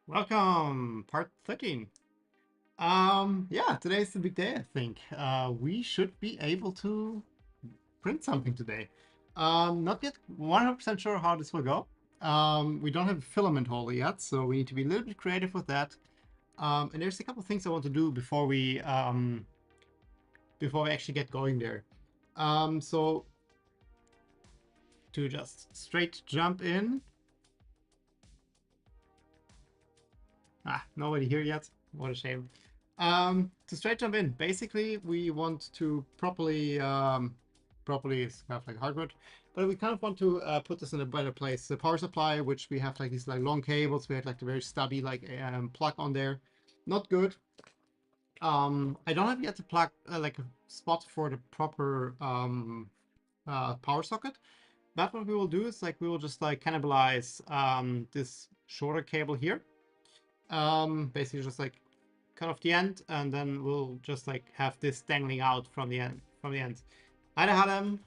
Welcome, part 13. Yeah, today's the big day, I think. We should be able to print something today. Not yet 100% sure how this will go. We don't have a filament holder yet, so we need to be a little bit creative with that. And there's a couple things I want to do before we actually get going there. So to just straight jump in. Nobody here yet. What a shame. To straight jump in, basically we want to properly is kind of like hardwood, but we kind of want to put this in a better place. The power supply, which we have like these like long cables, we had like the very stubby like plug on there, not good. I don't have yet to plug like a spot for the proper power socket, but what we will do is like we will just like cannibalize this shorter cable here. Basically just like cut off the end, and then we'll just like have this dangling out from the end. Hi, Adam.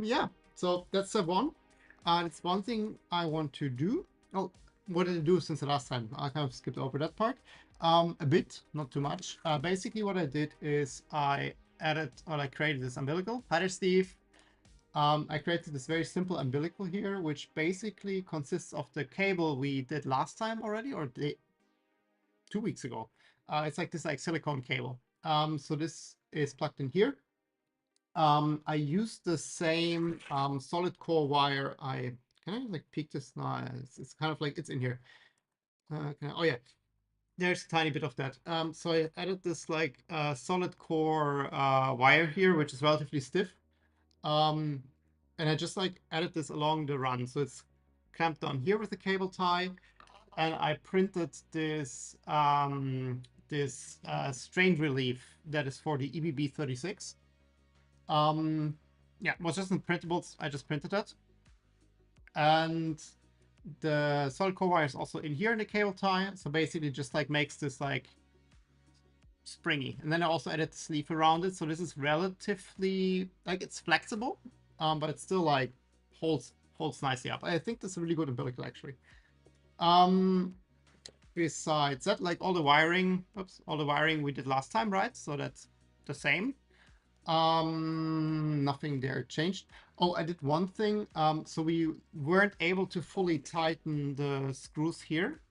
Yeah. So that's step one. It's one thing I want to do. Oh, what did I do since the last time? I kind of skipped over that part. A bit, not too much. Basically, what I did is I added or I created this umbilical. Hi there, Steve. I created this very simple umbilical here, which basically consists of the cable we did last time already, or 2 weeks ago. It's like this like silicone cable. So this is plugged in here. I used the same solid core wire. Can I like peek this? No, it's kind of like it's in here. Oh yeah, there's a tiny bit of that. So I added this like solid core wire here, which is relatively stiff. And I just like added this along the run. So it's clamped down here with a cable tie. And I printed this strain relief that is for the EBB36. Yeah, it was just in printables. I just printed that. And the solid core wire is also in here in the cable tie. So basically just like makes this like springy. And then I also added the sleeve around it. So this is relatively like it's flexible, but it's still like holds nicely up. I think this is a really good umbilical actually. Besides that, like all the wiring we did last time, right? So that's the same. Nothing there changed. Oh, I did one thing. So we weren't able to fully tighten the screws here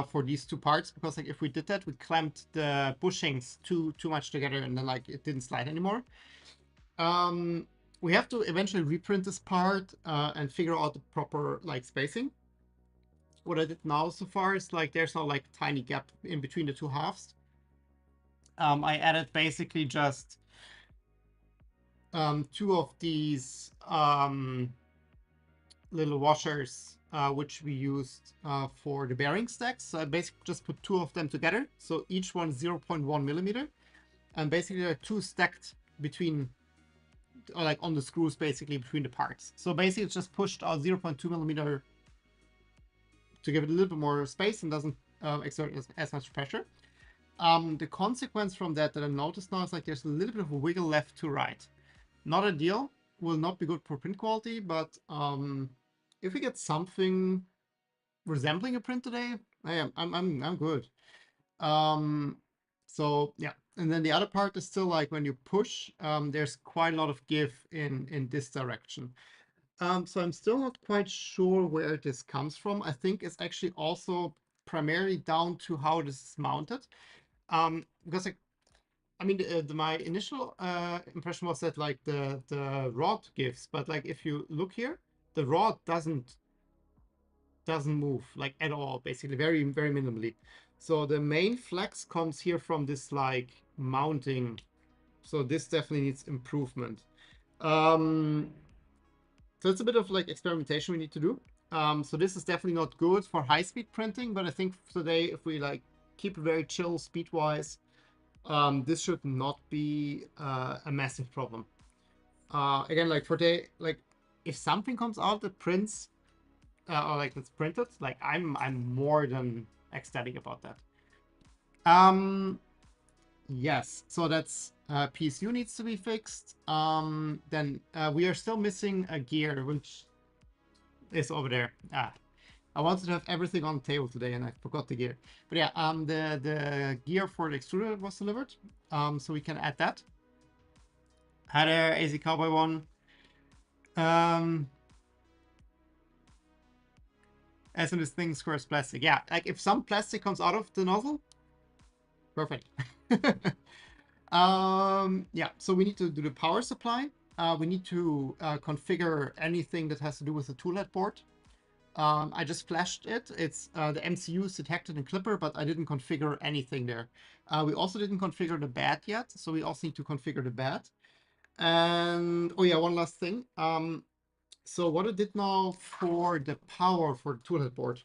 for these two parts, because like if we did that, we clamped the bushings too much together, and then like it didn't slide anymore. We have to eventually reprint this part and figure out the proper like spacing. What I did now so far is like there's no like tiny gap in between the two halves. I added basically just two of these little washers, which we used for the bearing stacks. So I basically just put two of them together. So each one 0.1 millimeter. And basically there are two stacked between, or like on the screws, basically between the parts. So basically it's just pushed out 0.2 millimeter to give it a little bit more space and doesn't exert as much pressure. The consequence from that I noticed now is like there's a little bit of a wiggle left to right. Not ideal, will not be good for print quality, but if we get something resembling a print today, I'm good. So yeah, and then the other part is still like when you push, there's quite a lot of give in this direction. So I'm still not quite sure where this comes from. I think it's actually also primarily down to how this is mounted. Because like, I mean, my initial impression was that like the rod gives, but like if you look here, the rod doesn't move like at all, basically very minimally. So the main flex comes here from this like mounting. So this definitely needs improvement. So it's a bit of like experimentation we need to do. So this is definitely not good for high-speed printing, but I think today if we like keep it very chill speed-wise, this should not be a massive problem. Again, like for today, like if something comes out that prints or like that's printed, like I'm more than ecstatic about that. Yes, so that's PSU needs to be fixed. Then we are still missing a gear, which is over there. I wanted to have everything on the table today, and I forgot the gear. But yeah, the gear for the extruder was delivered, so we can add that. Header, AZ Cowboy one. As in this thing squares plastic. Yeah, like if some plastic comes out of the nozzle, perfect. Yeah, so we need to do the power supply. We need to configure anything that has to do with the tool head board. I just flashed it. It's the MCU is detected in Clipper, but I didn't configure anything there. We also didn't configure the bed yet, so we also need to configure the bed. And oh yeah, one last thing. So what I did now for the power for the tool head board.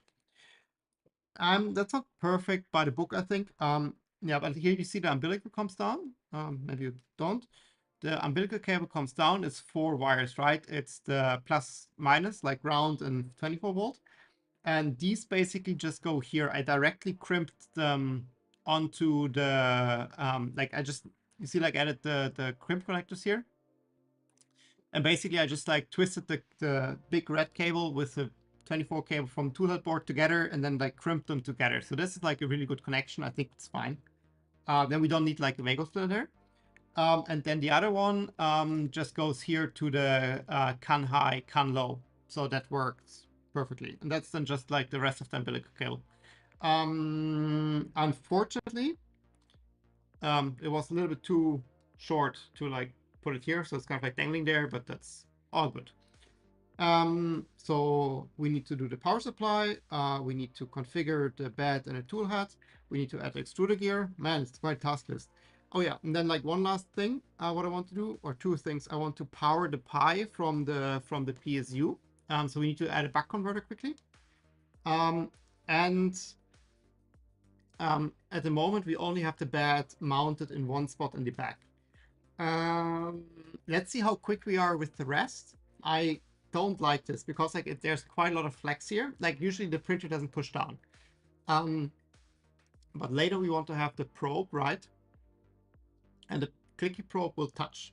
That's not perfect by the book, I think. Yeah, but here you see the umbilical comes down. Maybe you don't. The umbilical cable comes down. It's 4 wires, right? It's the plus minus, like ground and 24 volt. And these basically just go here. I directly crimped them onto the, like I just, you see, like added the crimp connectors here. And basically I just like twisted the big red cable with the 24 cable from toolhead board together and then like crimped them together. So this is like a really good connection. I think it's fine. Then we don't need like a Wago splitter. And then the other one just goes here to the can high, can low. So that works perfectly. And that's then just like the rest of the umbilical cable. Unfortunately, it was a little bit too short to like put it here. So it's kind of like dangling there, but that's all good. So we need to do the power supply. We need to configure the bed and the tool head. We need to add extruder gear. Man, it's quite a task list. Oh yeah, and then like one last thing, what I want to do, or two things. I want to power the Pi from the PSU. So we need to add a buck converter quickly. And at the moment we only have the bed mounted in one spot in the back. Let's see how quick we are with the rest. I don't like this because like there's quite a lot of flex here. Like usually the printer doesn't push down. But later we want to have the probe, right? And the clicky probe will touch.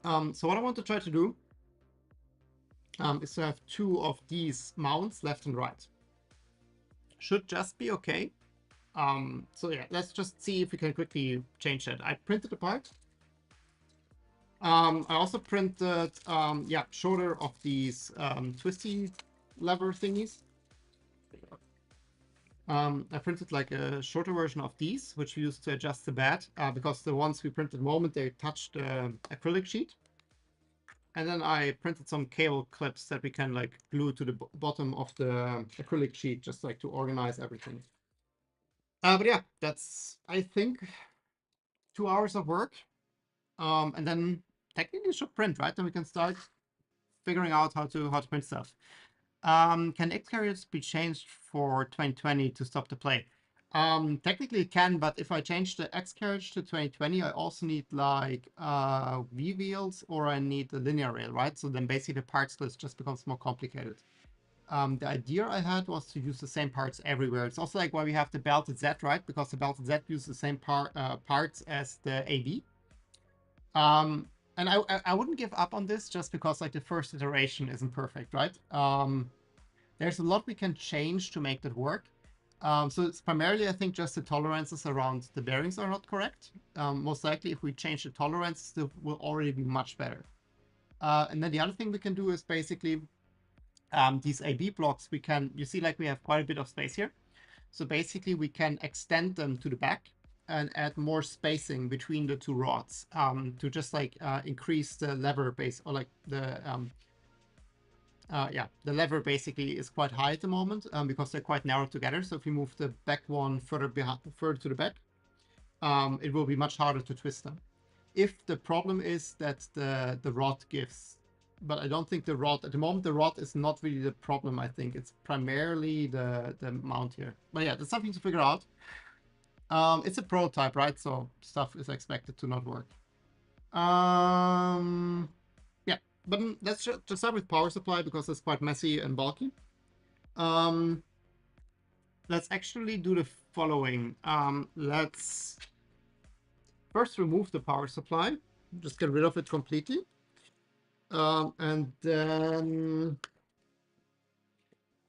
So what I want to try to do is to have 2 of these mounts left and right. Should just be okay. So yeah, let's just see if we can quickly change that. I printed a part. I also printed, yeah, shoulder of these twisty lever thingies. I printed like a shorter version of these, which we used to adjust the bed, because the ones we printed at the moment, they touched the acrylic sheet. And then I printed some cable clips that we can like glue to the bottom of the acrylic sheet, just like to organize everything. But yeah, that's, I think, 2 hours of work. And then technically it should print, right? Then we can start figuring out how to print stuff. Can X carriers be changed for 2020 to stop the play? Technically it can, but if I change the X carriage to 2020, I also need like V wheels, or I need the linear rail, right? So then basically the parts list just becomes more complicated. The idea I had was to use the same parts everywhere. It's also like why we have the belted Z, right? Because the belted Z uses the same parts as the AB. And I wouldn't give up on this just because like the first iteration isn't perfect, right? There's a lot we can change to make that work. So it's primarily, I think, just the tolerances around the bearings are not correct. Most likely, if we change the tolerances, it will already be much better. And then the other thing we can do is basically these AB blocks, we can, you see like we have quite a bit of space here. So basically we can extend them to the back and add more spacing between the 2 rods to just like increase the lever base, or like the yeah, the lever basically is quite high at the moment because they're quite narrow together. So if we move the back one further to the back, it will be much harder to twist them. If the problem is that the rod gives, but I don't think the rod at the moment, the rod is not really the problem. I think it's primarily the mount here. But yeah, that's something to figure out. It's a prototype, right? So stuff is expected to not work. Yeah, but let's just start with power supply because it's quite messy and bulky. Let's actually do the following. Let's first remove the power supply, just get rid of it completely. And then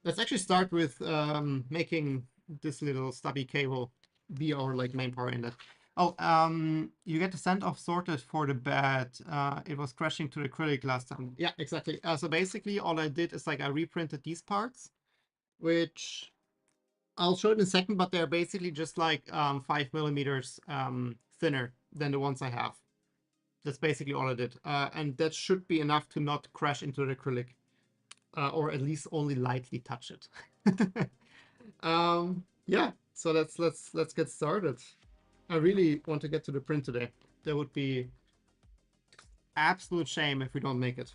Let's actually start with making this little stubby cable be our like main power inlet. Oh, you get the send off sorted for the bed. It was crashing to the acrylic last time. Yeah, exactly. So basically all I did is like I reprinted these parts, which I'll show it in a second, but they're basically just like 5 millimeters thinner than the ones I have. That's basically all I did. And that should be enough to not crash into the acrylic, or at least only lightly touch it. Yeah, so let's get started. I really want to get to the print today. That would be absolute shame if we don't make it.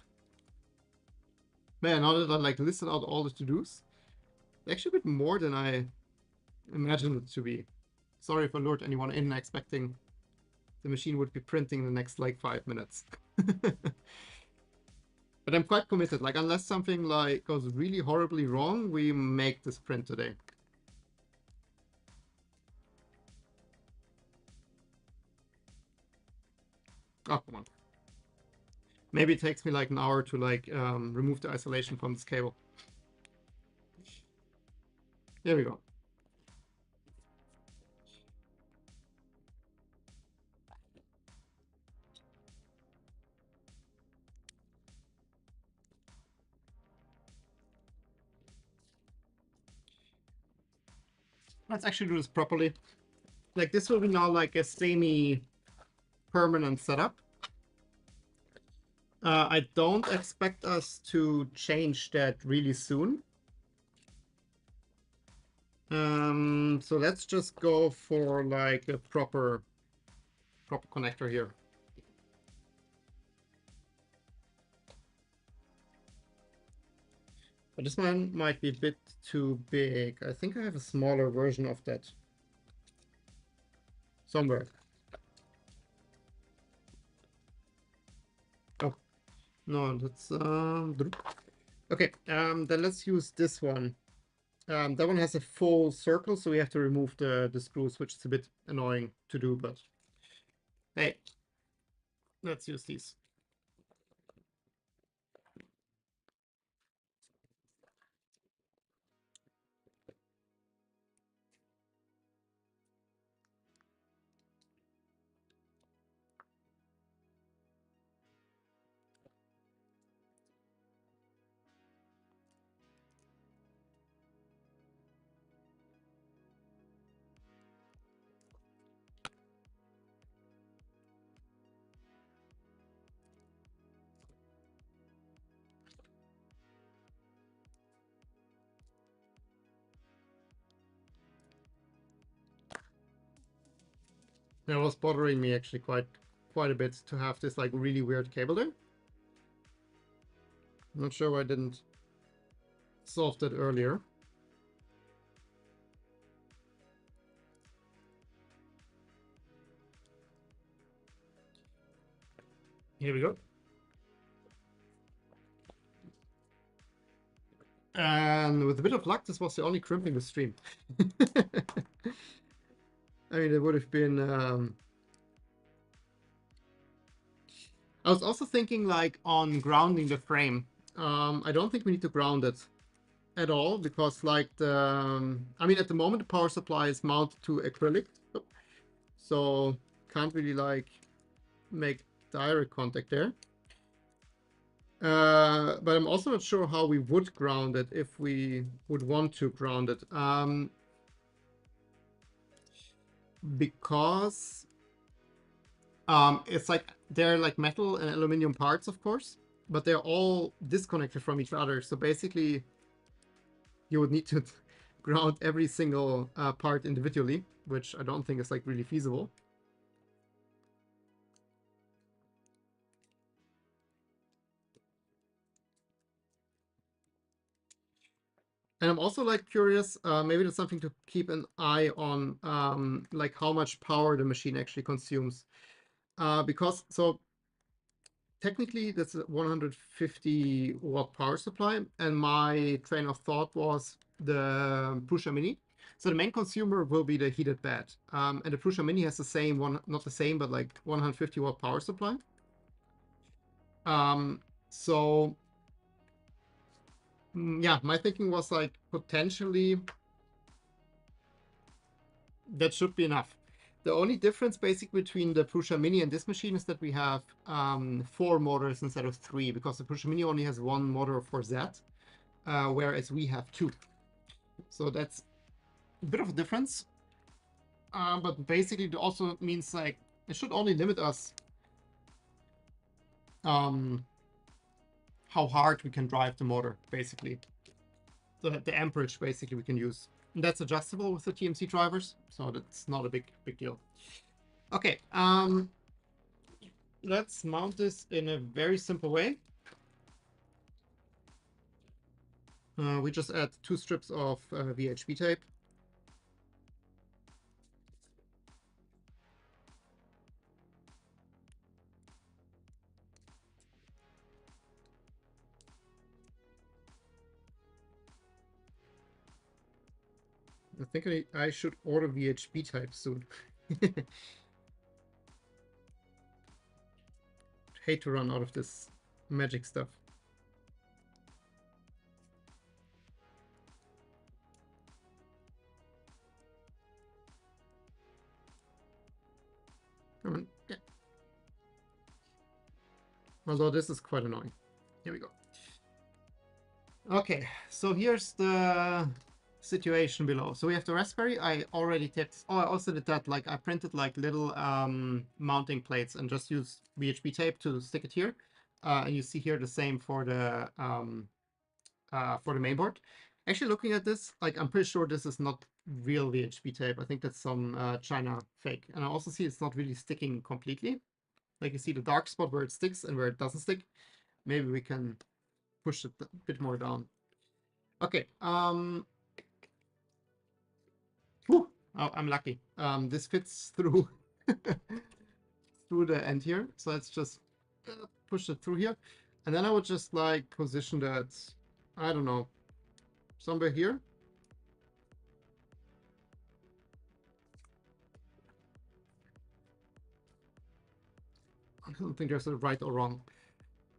Man, now that I like listed out all the to-dos, actually a bit more than I imagined it to be. Sorry if I lured anyone in expecting the machine would be printing in the next like 5 minutes. But I'm quite committed. Like unless something like goes really horribly wrong, we make this print today. Oh, come on. Maybe it takes me like an hour to like remove the isolation from this cable. There we go. Let's actually do this properly. Like this will be now like a semi-permanent setup. I don't expect us to change that really soon. So let's just go for like a proper connector here. But this one might be a bit too big. I think I have a smaller version of that somewhere. Oh, no, that's okay. Then let's use this one. That one has a full circle, so we have to remove the screws, which is a bit annoying to do, but hey, let's use these. That was bothering me actually quite a bit to have this like really weird cable there. I'm not sure why I didn't solve that earlier. Here we go. And with a bit of luck, this was the only crimping the stream. I mean, it would have been. I was also thinking like on grounding the frame. I don't think we need to ground it at all because like I mean, at the moment the power supply is mounted to acrylic, so can't really like make direct contact there. But I'm also not sure how we would ground it if we would want to ground it. Because it's like they're like metal and aluminum parts, of course, but they're all disconnected from each other. So basically, you would need to ground every single part individually, which I don't think is like really feasible. And I'm also like curious, maybe there's something to keep an eye on, like how much power the machine actually consumes. Because so technically that's a 150 watt power supply, and my train of thought was the Prusa Mini. So the main consumer will be the heated bed, and the Prusa Mini has the same one, not the same, but like 150 watt power supply. So Yeah, my thinking was like potentially that should be enough. The only difference basically between the Prusa Mini and this machine is that we have 4 motors instead of 3, because the Prusa Mini only has 1 motor for Z, whereas we have 2. So that's a bit of a difference. But basically it also means like it should only limit us how hard we can drive the motor, basically. So that the amperage basically we can use. And that's adjustable with the TMC drivers, so that's not a big deal. Okay, let's mount this in a very simple way. We just add 2 strips of VHB tape. I think I should order VHB tape soon. Hate to run out of this magic stuff. Come on. Yeah. Although this is quite annoying. Here we go. Okay, so here's the situation below. So we have the Raspberry. I already did. Oh, I also did that. Like I printed like little mounting plates and just used VHB tape to stick it here. And you see here the same for the mainboard. Actually, looking at this, like I'm pretty sure this is not real VHB tape. I think that's some China fake. And I also see it's not really sticking completely. Like you see the dark spot where it sticks and where it doesn't stick. Maybe we can push it a bit more down. Okay. Whew, oh, I'm lucky. This fits through through the end here. So let's just push it through here. And then I would just like position that, I don't know, somewhere here. I don't think there's a right or wrong.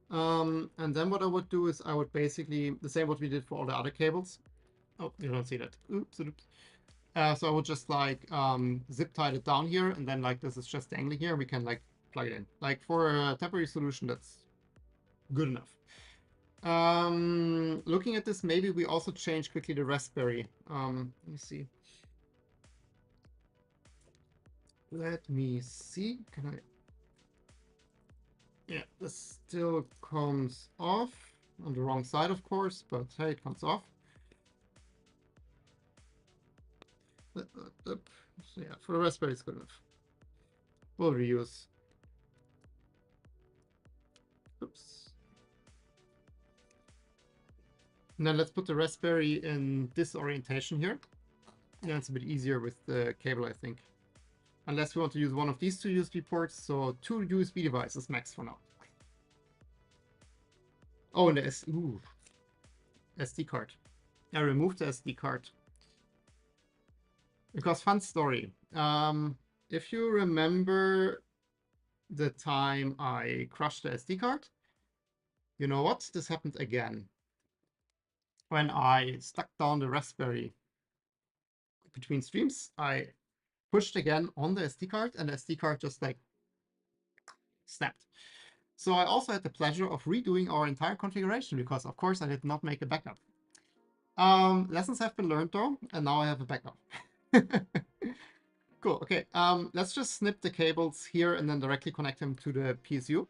And then what I would do is I would basically, the same what we did for all the other cables. Oh, you don't see that. Oops, oops. So I would just like zip tie it down here, and then like this is just dangling here. We can like plug it in. Like for a temporary solution, that's good enough. Looking at this, maybe we also change quickly the Raspberry. Let me see. Let me see. Can I? Yeah, this still comes off on the wrong side, of course, but hey, it comes off. So yeah, for the Raspberry, it's good enough. We'll reuse. Oops. Now let's put the Raspberry in this orientation here. Yeah, it's a bit easier with the cable, I think. Unless we want to use one of these 2 USB ports, so 2 USB devices max for now. Oh, and the SD card. I removed the SD card. Because fun story. If you remember the time I crushed the SD card, you know what? This happened again. When I stuck down the Raspberry between streams, I pushed again on the SD card, and the SD card just like snapped. So I also had the pleasure of redoing our entire configuration because, of course, I did not make a backup. Lessons have been learned though, and now I have a backup. Cool. Okay. Let's just snip the cables here and then directly connect them to the PSU.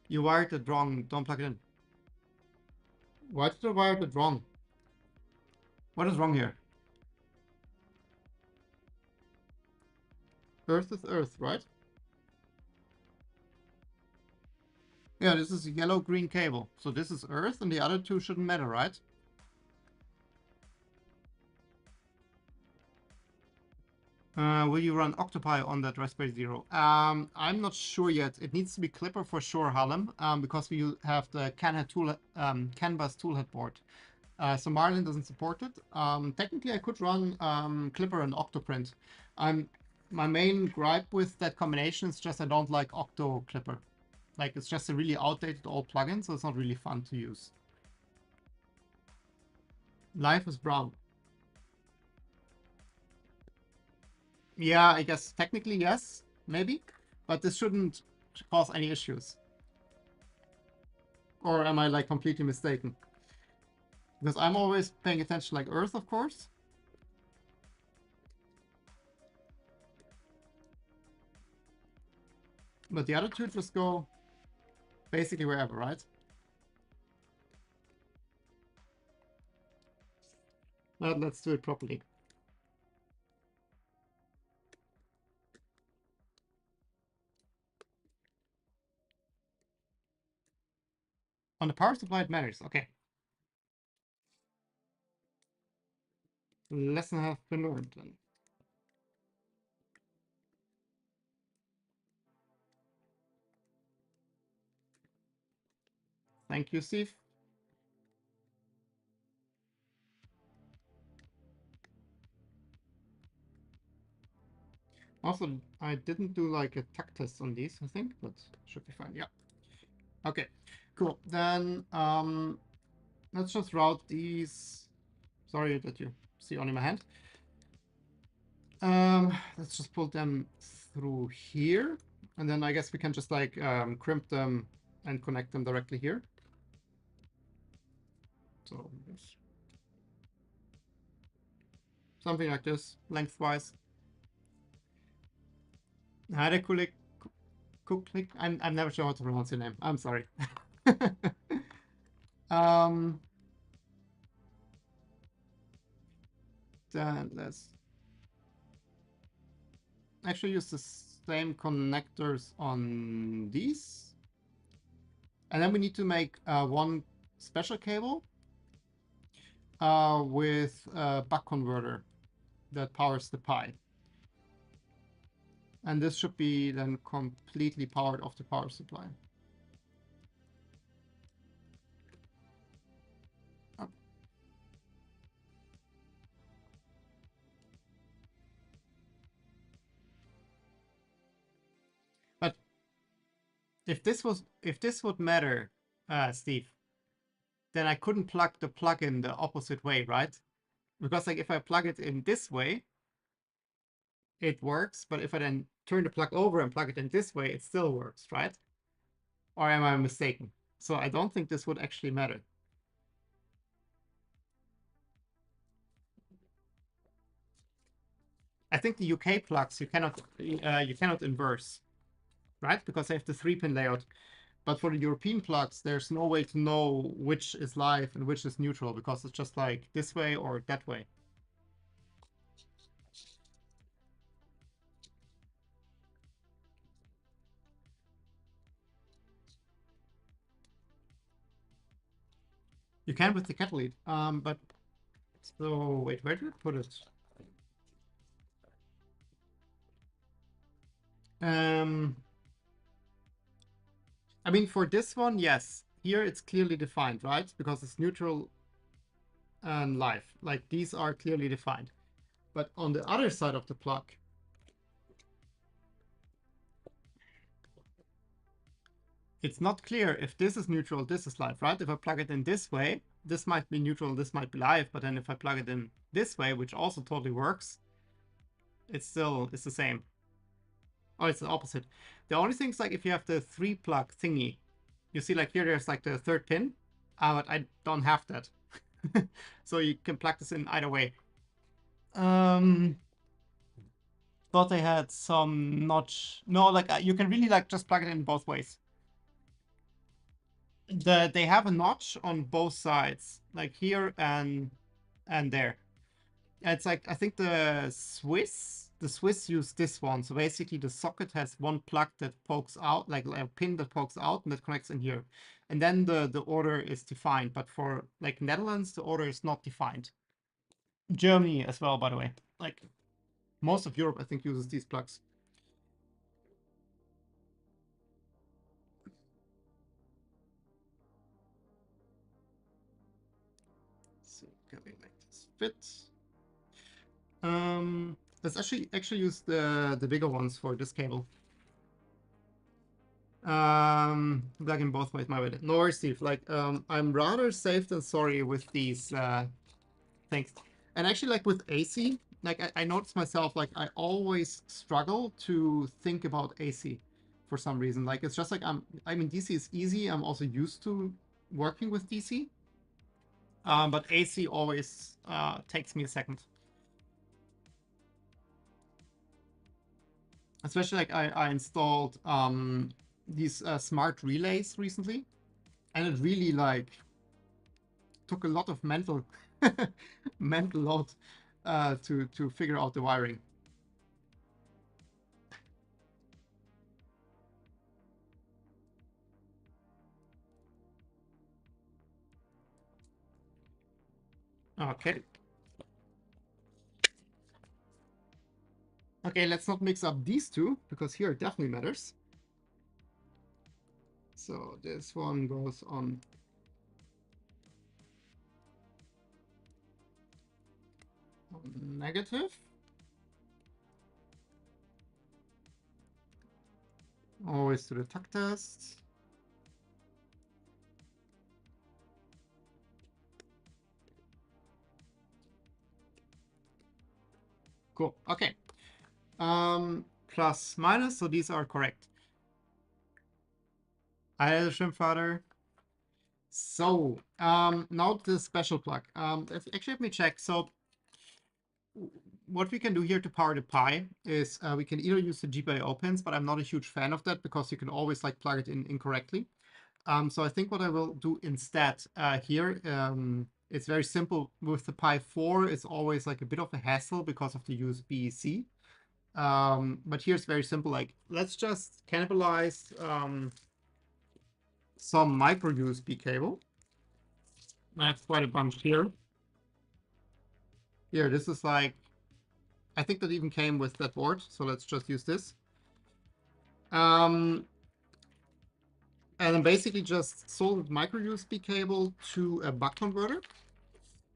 You wired it wrong. Don't plug it in. Why did I wire it wrong? What is wrong here? Earth is Earth, right? Yeah, this is a yellow-green cable. So this is Earth, and the other 2 shouldn't matter, right? Will you run Octopi on that Raspberry Zero? I'm not sure yet. It needs to be Clipper for sure, Harlem, because we have the CAN bus toolhead board. So Marlin doesn't support it. Technically, I could run Clipper and Octoprint. My main gripe with that combination is just I don't like Octo Clipper. Like, it's just a really outdated old plugin, so it's not really fun to use. Life is brown. Yeah, I guess technically yes, maybe, but this shouldn't cause any issues. Or am I like completely mistaken? Because I'm always paying attention like Earth, of course. But the other two just go basically wherever, right? But let's do it properly. On the power supply, it matters. Okay. Lesson has been learned then. Thank you, Steve. Also, I didn't do like a tack test on these, I think, but should be fine. Yeah. Okay, cool. Then let's just route these. Sorry that you see only my hand. Let's just pull them through here. And then I guess we can just like crimp them and connect them directly here. So something like this, lengthwise. Kulik. I'm never sure how to pronounce your name. I'm sorry. Then let's actually use the same connectors on these. And then we need to make one special cable with a buck converter that powers the Pi. And this should be then completely powered off the power supply. Oh. But if this would matter, Steve, then I couldn't plug the plug-in the opposite way, right? Because like if I plug it in this way, it works, but if I then turn the plug over and plug it in this way, it still works, right? Or am I mistaken? So I don't think this would actually matter. I think the UK plugs you cannot inverse, right? Because they have the 3-pin layout. But for the European plugs, there's no way to know which is live and which is neutral because it's just like this way or that way. You can with the catalyst, but so wait, where did I put it? I mean, for this one, yes. Here it's clearly defined, right? Because it's neutral and live. Like these are clearly defined. But on the other side of the plug, it's not clear if this is neutral, this is live, right? If I plug it in this way, this might be neutral, this might be live. But then if I plug it in this way, which also totally works, it's the same. Oh, it's the opposite. The only thing is like if you have the 3-plug thingy, you see like here there's like the 3rd pin, but I don't have that. So you can plug this in either way. Thought they had some notch. No, like you can really like just plug it in both ways. They have a notch on both sides, like here and there. It's like I think the Swiss use this one. So basically the socket has one plug that pokes out, like a pin that pokes out and that connects in here. And then the order is defined. But for like Netherlands, the order is not defined. Germany as well, by the way. Like most of Europe, I think, uses these plugs. So can we make this fit? Let's actually use the bigger ones for this cable. Plug in both ways, my bad. No worries, Steve. Like, I'm rather safe than sorry with these things. And actually, like with AC, like I noticed myself, like I always struggle to think about AC for some reason. Like it's just like I mean, DC is easy. I'm also used to working with DC. But AC always takes me a second. Especially like I installed these smart relays recently, and it really like took a lot of mental mental load to figure out the wiring. Okay. Okay, let's not mix up these two because here it definitely matters. So this one goes on negative. Always to the tuck test. Cool. Okay. Plus minus, so these are correct. Hi, shrimp father. So now the special plug. Actually, let me check. So what we can do here to power the Pi is we can either use the GPIO pins, but I'm not a huge fan of that because you can always like plug it in incorrectly. So I think what I will do instead here, it's very simple. With the Pi 4, it's always like a bit of a hassle because of the USB-C. But here's very simple. Like, let's just cannibalize some micro USB cable. I have quite a bunch here. Here, this is like, I think that even came with that board. So let's just use this. And then basically just soldered micro USB cable to a buck converter.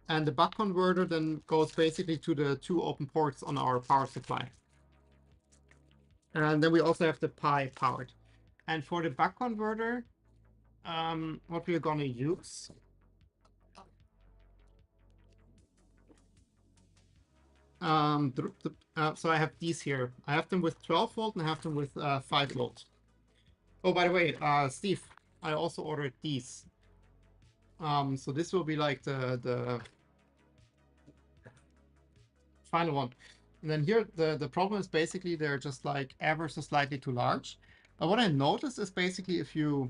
And the buck converter then goes basically to the two open ports on our power supply. And then we also have the Pi powered. And for the buck converter, what we're going to use. So I have these here. I have them with 12 volt and I have them with 5 volt. Oh, by the way, Steve, I also ordered these. So this will be like the final one. And then here, the problem is basically they're just like ever so slightly too large. But what I noticed is basically if you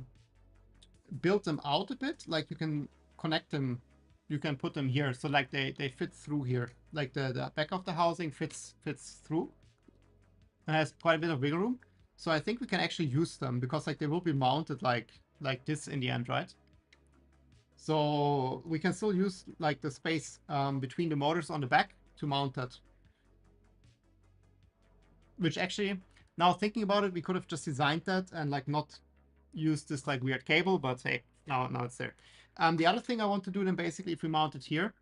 build them out a bit, like you can connect them, you can put them here. So like they fit through here. Like the back of the housing fits through. And has quite a bit of wiggle room. So I think we can actually use them because like they will be mounted like this in the end, right? So we can still use like the space between the motors on the back to mount that. Which actually, now thinking about it, we could have just designed that and like not use this like weird cable, but hey, now it's there. The other thing I want to do then basically, if we mount it here,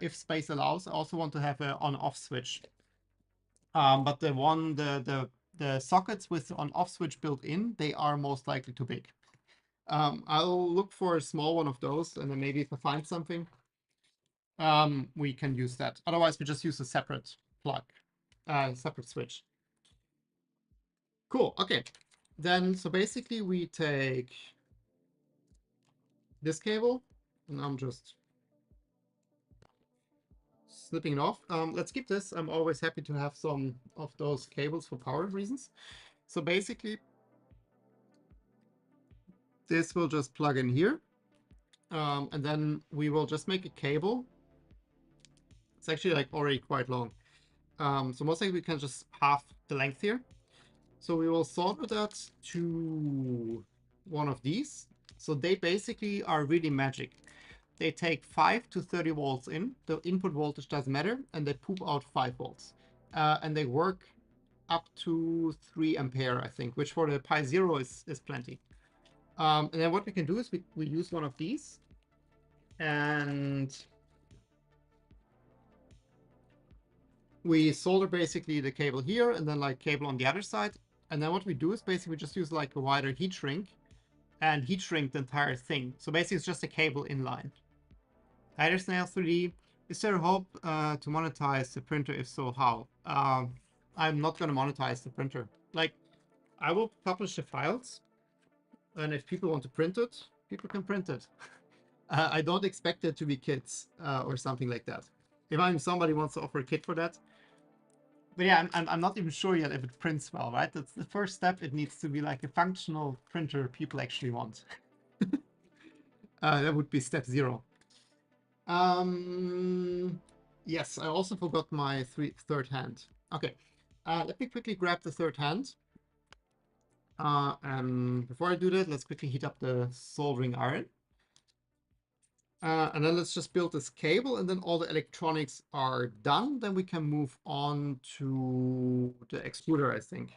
if space allows, I also want to have an on-off switch. But the sockets with the on-off switch built in, they are most likely too big. I'll look for a small one of those, and then maybe if I find something, we can use that. Otherwise, we just use a separate plug, separate switch. Cool. Okay. Then, so basically, we take this cable, and I'm just slipping it off. Let's keep this. I'm always happy to have some of those cables for power reasons. So basically, this will just plug in here. And then we will just make a cable. It's actually like already quite long. So most likely we can just half the length here. So we will solder that to one of these. So they basically are really magic. They take 5 to 30 volts in. The input voltage doesn't matter. And they poop out 5 volts. And they work up to 3 ampere, I think, which for the Pi Zero is plenty. And then what we can do is we use one of these. And we solder basically the cable here and then like cable on the other side. And then what we do is basically we just use like a wider heat shrink and heat shrink the entire thing. So basically it's just a cable inline. Hi there, Snail 3D. Is there a hope to monetize the printer? If so, how? I'm not going to monetize the printer. Like, I will publish the files, and if people want to print it, people can print it. I don't expect it to be kits or something like that. If somebody wants to offer a kit for that. But yeah, I'm not even sure yet if it prints well, right? That's the first step. It needs to be like a functional printer people actually want. That would be step 0. Yes, I also forgot my third hand. Okay, let me quickly grab the third hand. And before I do that, let's quickly heat up the soldering iron. And then let's just build this cable, and then all the electronics are done. Then we can move on to the extruder, I think.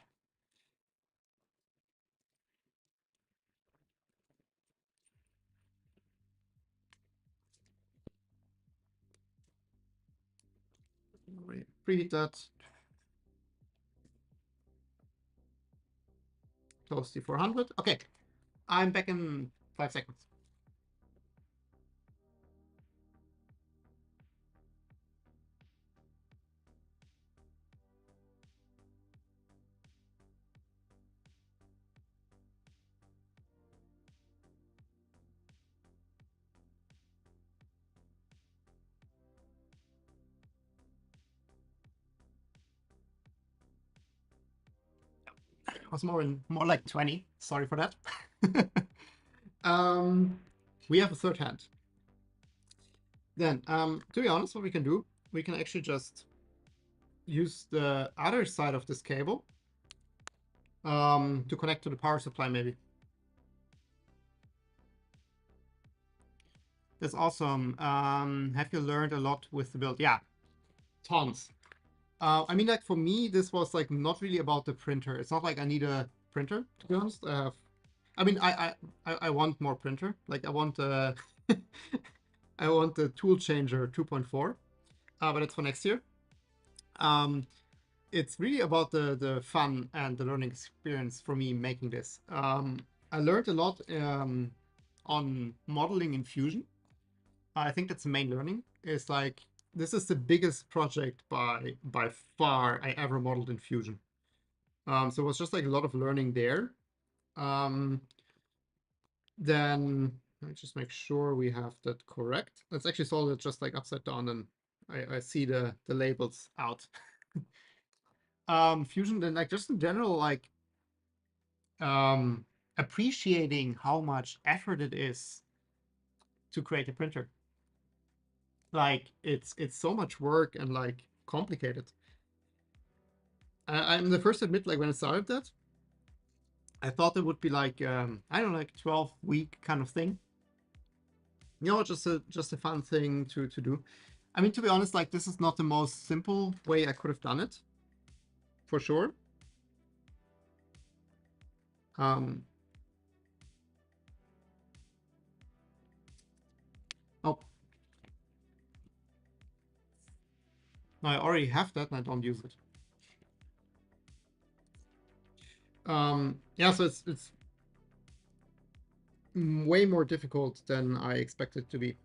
Preheat that. Toasty 400. Okay, I'm back in 5 seconds. It was more like 20. Sorry for that. We have a third hand. Then, to be honest, what we can do, we can actually just use the other side of this cable to connect to the power supply, maybe. That's awesome. Have you learned a lot with the build? Yeah, tons. I mean, like for me, this was like not really about the printer. It's not like I need a printer, to be honest. I mean, I want more printer. Like I want I want the tool changer 2.4, but it's for next year. It's really about the fun and the learning experience for me making this. I learned a lot on modeling in Fusion. I think that's the main learning. It's like this is the biggest project by far I ever modeled in Fusion. So it was just like a lot of learning there. Then let's just make sure we have that correct. Let's actually solve it just like upside down, and I see the labels out. Fusion, then like just in general, like appreciating how much effort it is to create a printer. Like it's so much work and like complicated. I'm the first to admit, like when I started that, I thought it would be like I don't know, like 12-week kind of thing. You know, just a fun thing to do. I mean, to be honest, like this is not the most simple way I could have done it, for sure. Oh, I already have that and I don't use it. Yeah, so it's way more difficult than I expected it to be.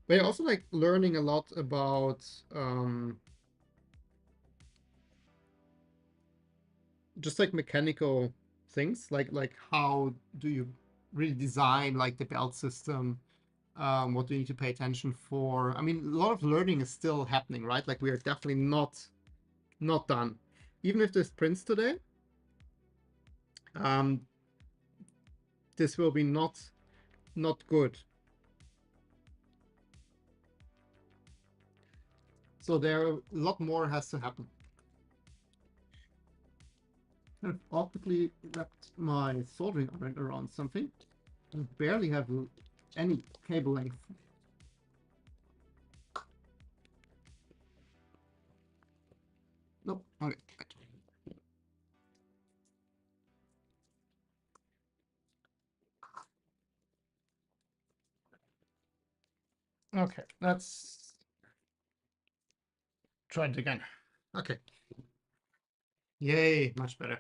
But you're also like learning a lot about just like mechanical things, like how do you really design like the belt system? What do you need to pay attention for? I mean, a lot of learning is still happening, right? Like we are definitely not done. Even if this prints today, this will be not good. So there a lot more has to happen. I've optically wrapped my soldering iron around something. I barely have any cable length. Nope. Okay. Okay, that's try it again. Okay. Yay, much better.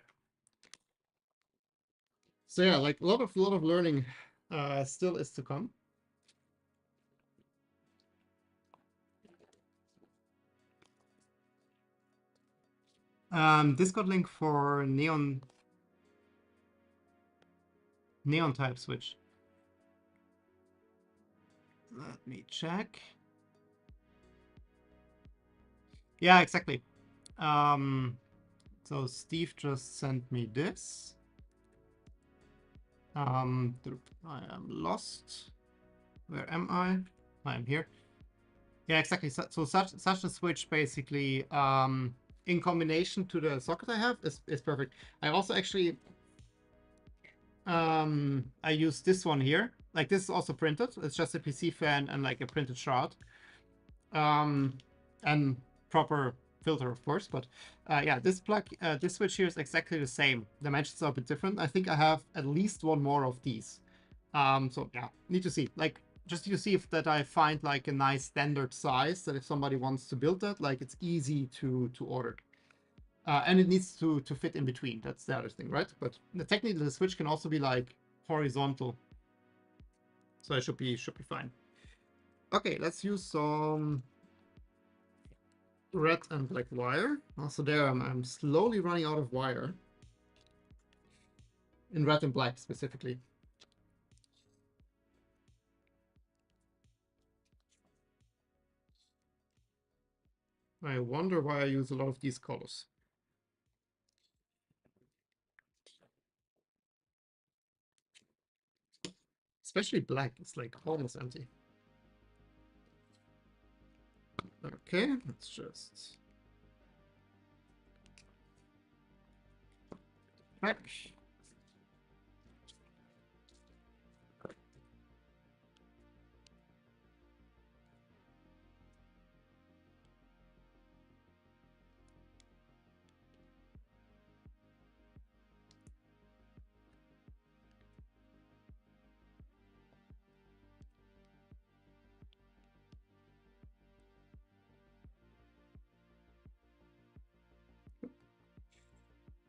So yeah, like a lot of learning still is to come. Discord link for neon type switch. Let me check. Yeah, exactly. So Steve just sent me this. I am lost. Where am I? I'm here. Yeah, exactly. So such a switch basically, in combination to the socket I have is perfect. I also actually I use this one here. Like this is also printed. It's just a PC fan and like a printed shard. And proper filter, of course. But yeah, this this switch here is exactly the same. Dimensions are a bit different. I think I have at least one more of these. So yeah, need to see. Like just to see if that I find like a nice standard size that if somebody wants to build that, like it's easy to order. And it needs to fit in between. That's the other thing, right? But technically the switch can also be like horizontal. So it should be fine. Okay, let's use some red and black wire. Also there I'm slowly running out of wire. In red and black specifically. I wonder why I use a lot of these colors. Especially black, it's like almost empty. Okay, let's just back.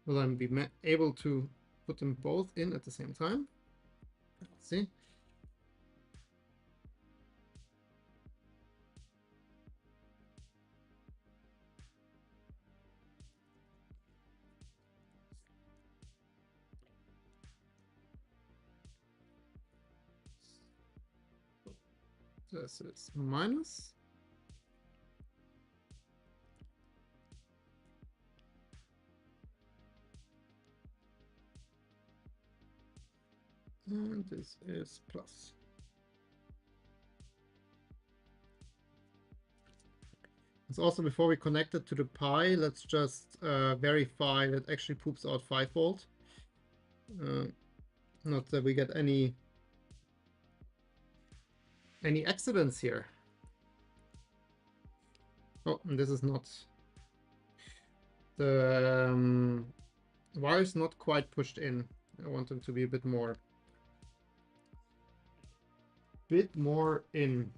Will I be able to put them both in at the same time? Let's see. This is minus. And this is plus. So also before we connect it to the Pi, let's just verify that actually poops out 5 volt. Not that we get any accidents here. Oh, and this is not the wire is not quite pushed in. I want them to be a bit more in.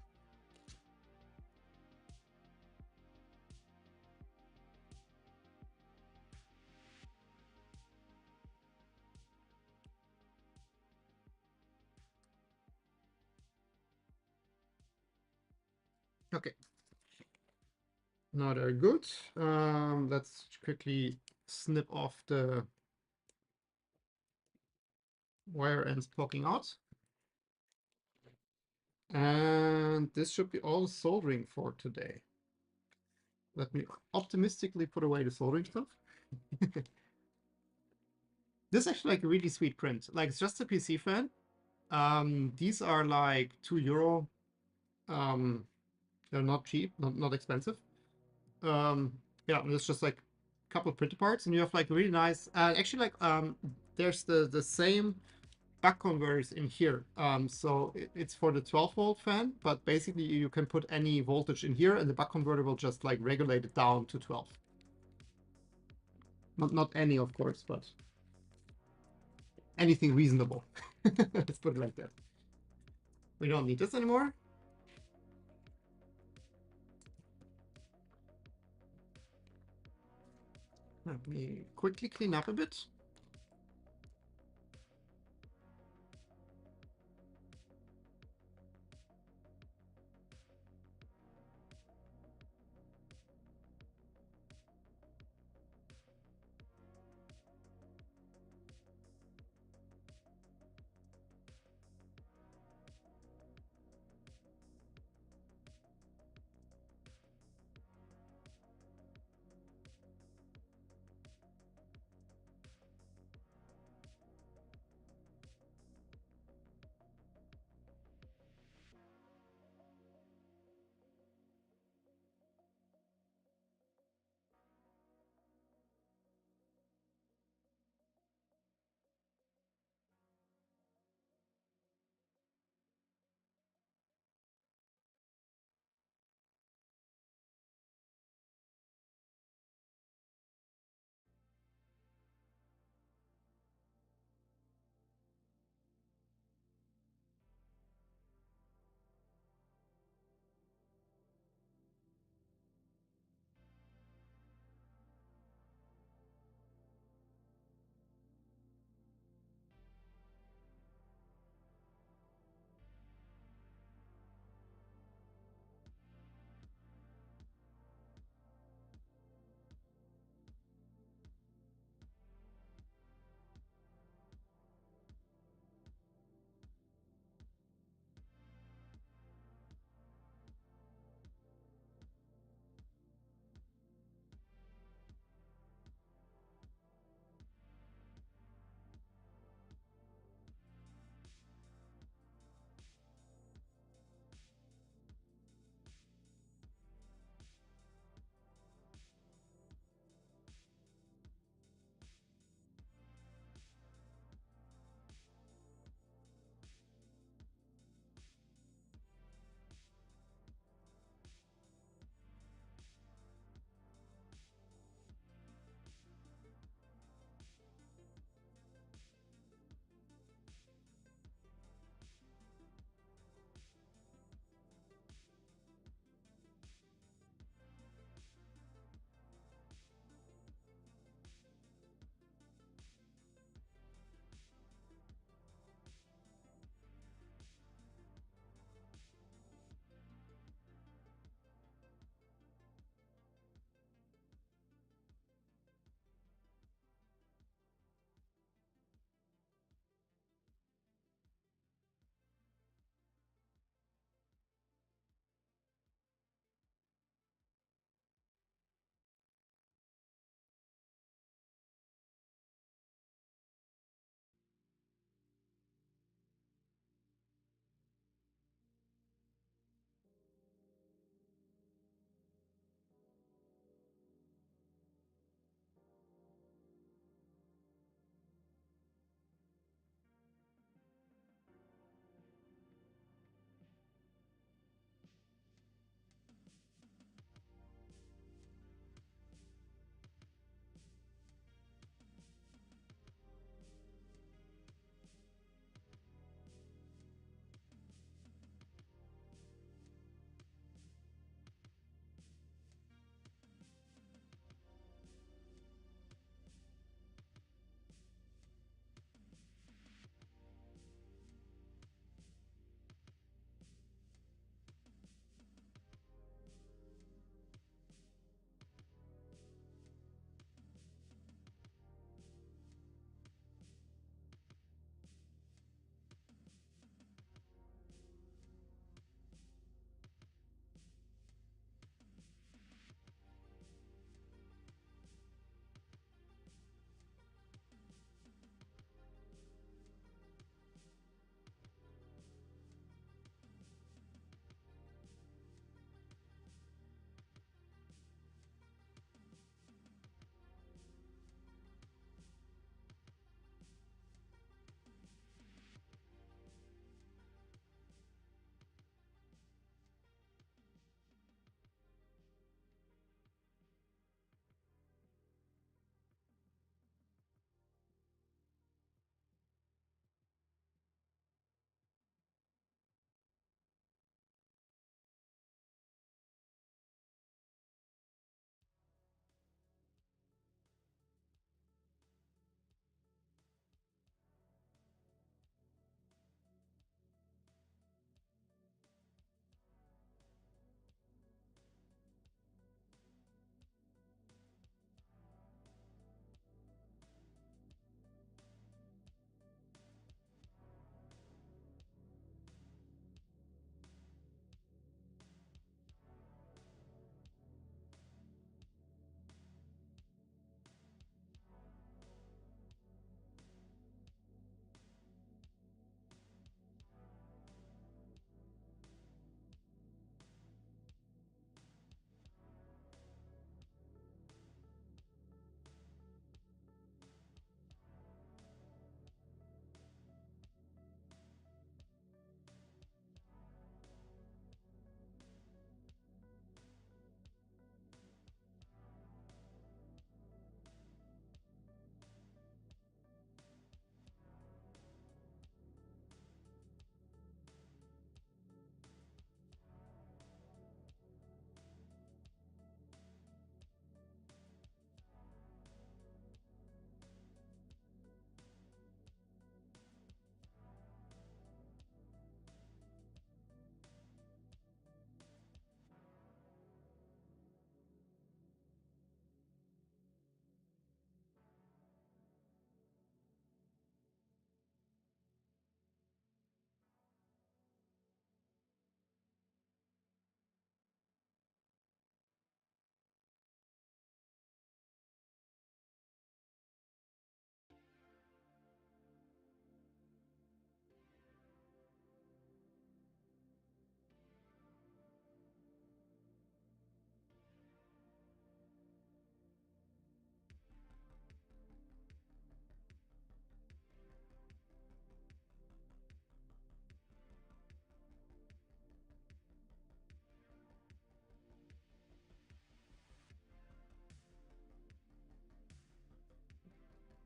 Okay. Now they're good. Let's quickly snip off the wire ends poking out. And this should be all soldering for today. Let me optimistically put away the soldering stuff. This is actually like a really sweet print. Like it's just a PC fan. These are like €2. They're not cheap, not expensive. Yeah, and it's just like a couple of printed parts, and you have like really nice. Actually, like there's the same buck converters in here. So it's for the 12 volt fan, but basically you can put any voltage in here, and the buck converter will just like regulate it down to 12. Not any, of course, but anything reasonable. Let's put it like that. We don't need this anymore. Let me quickly clean up a bit.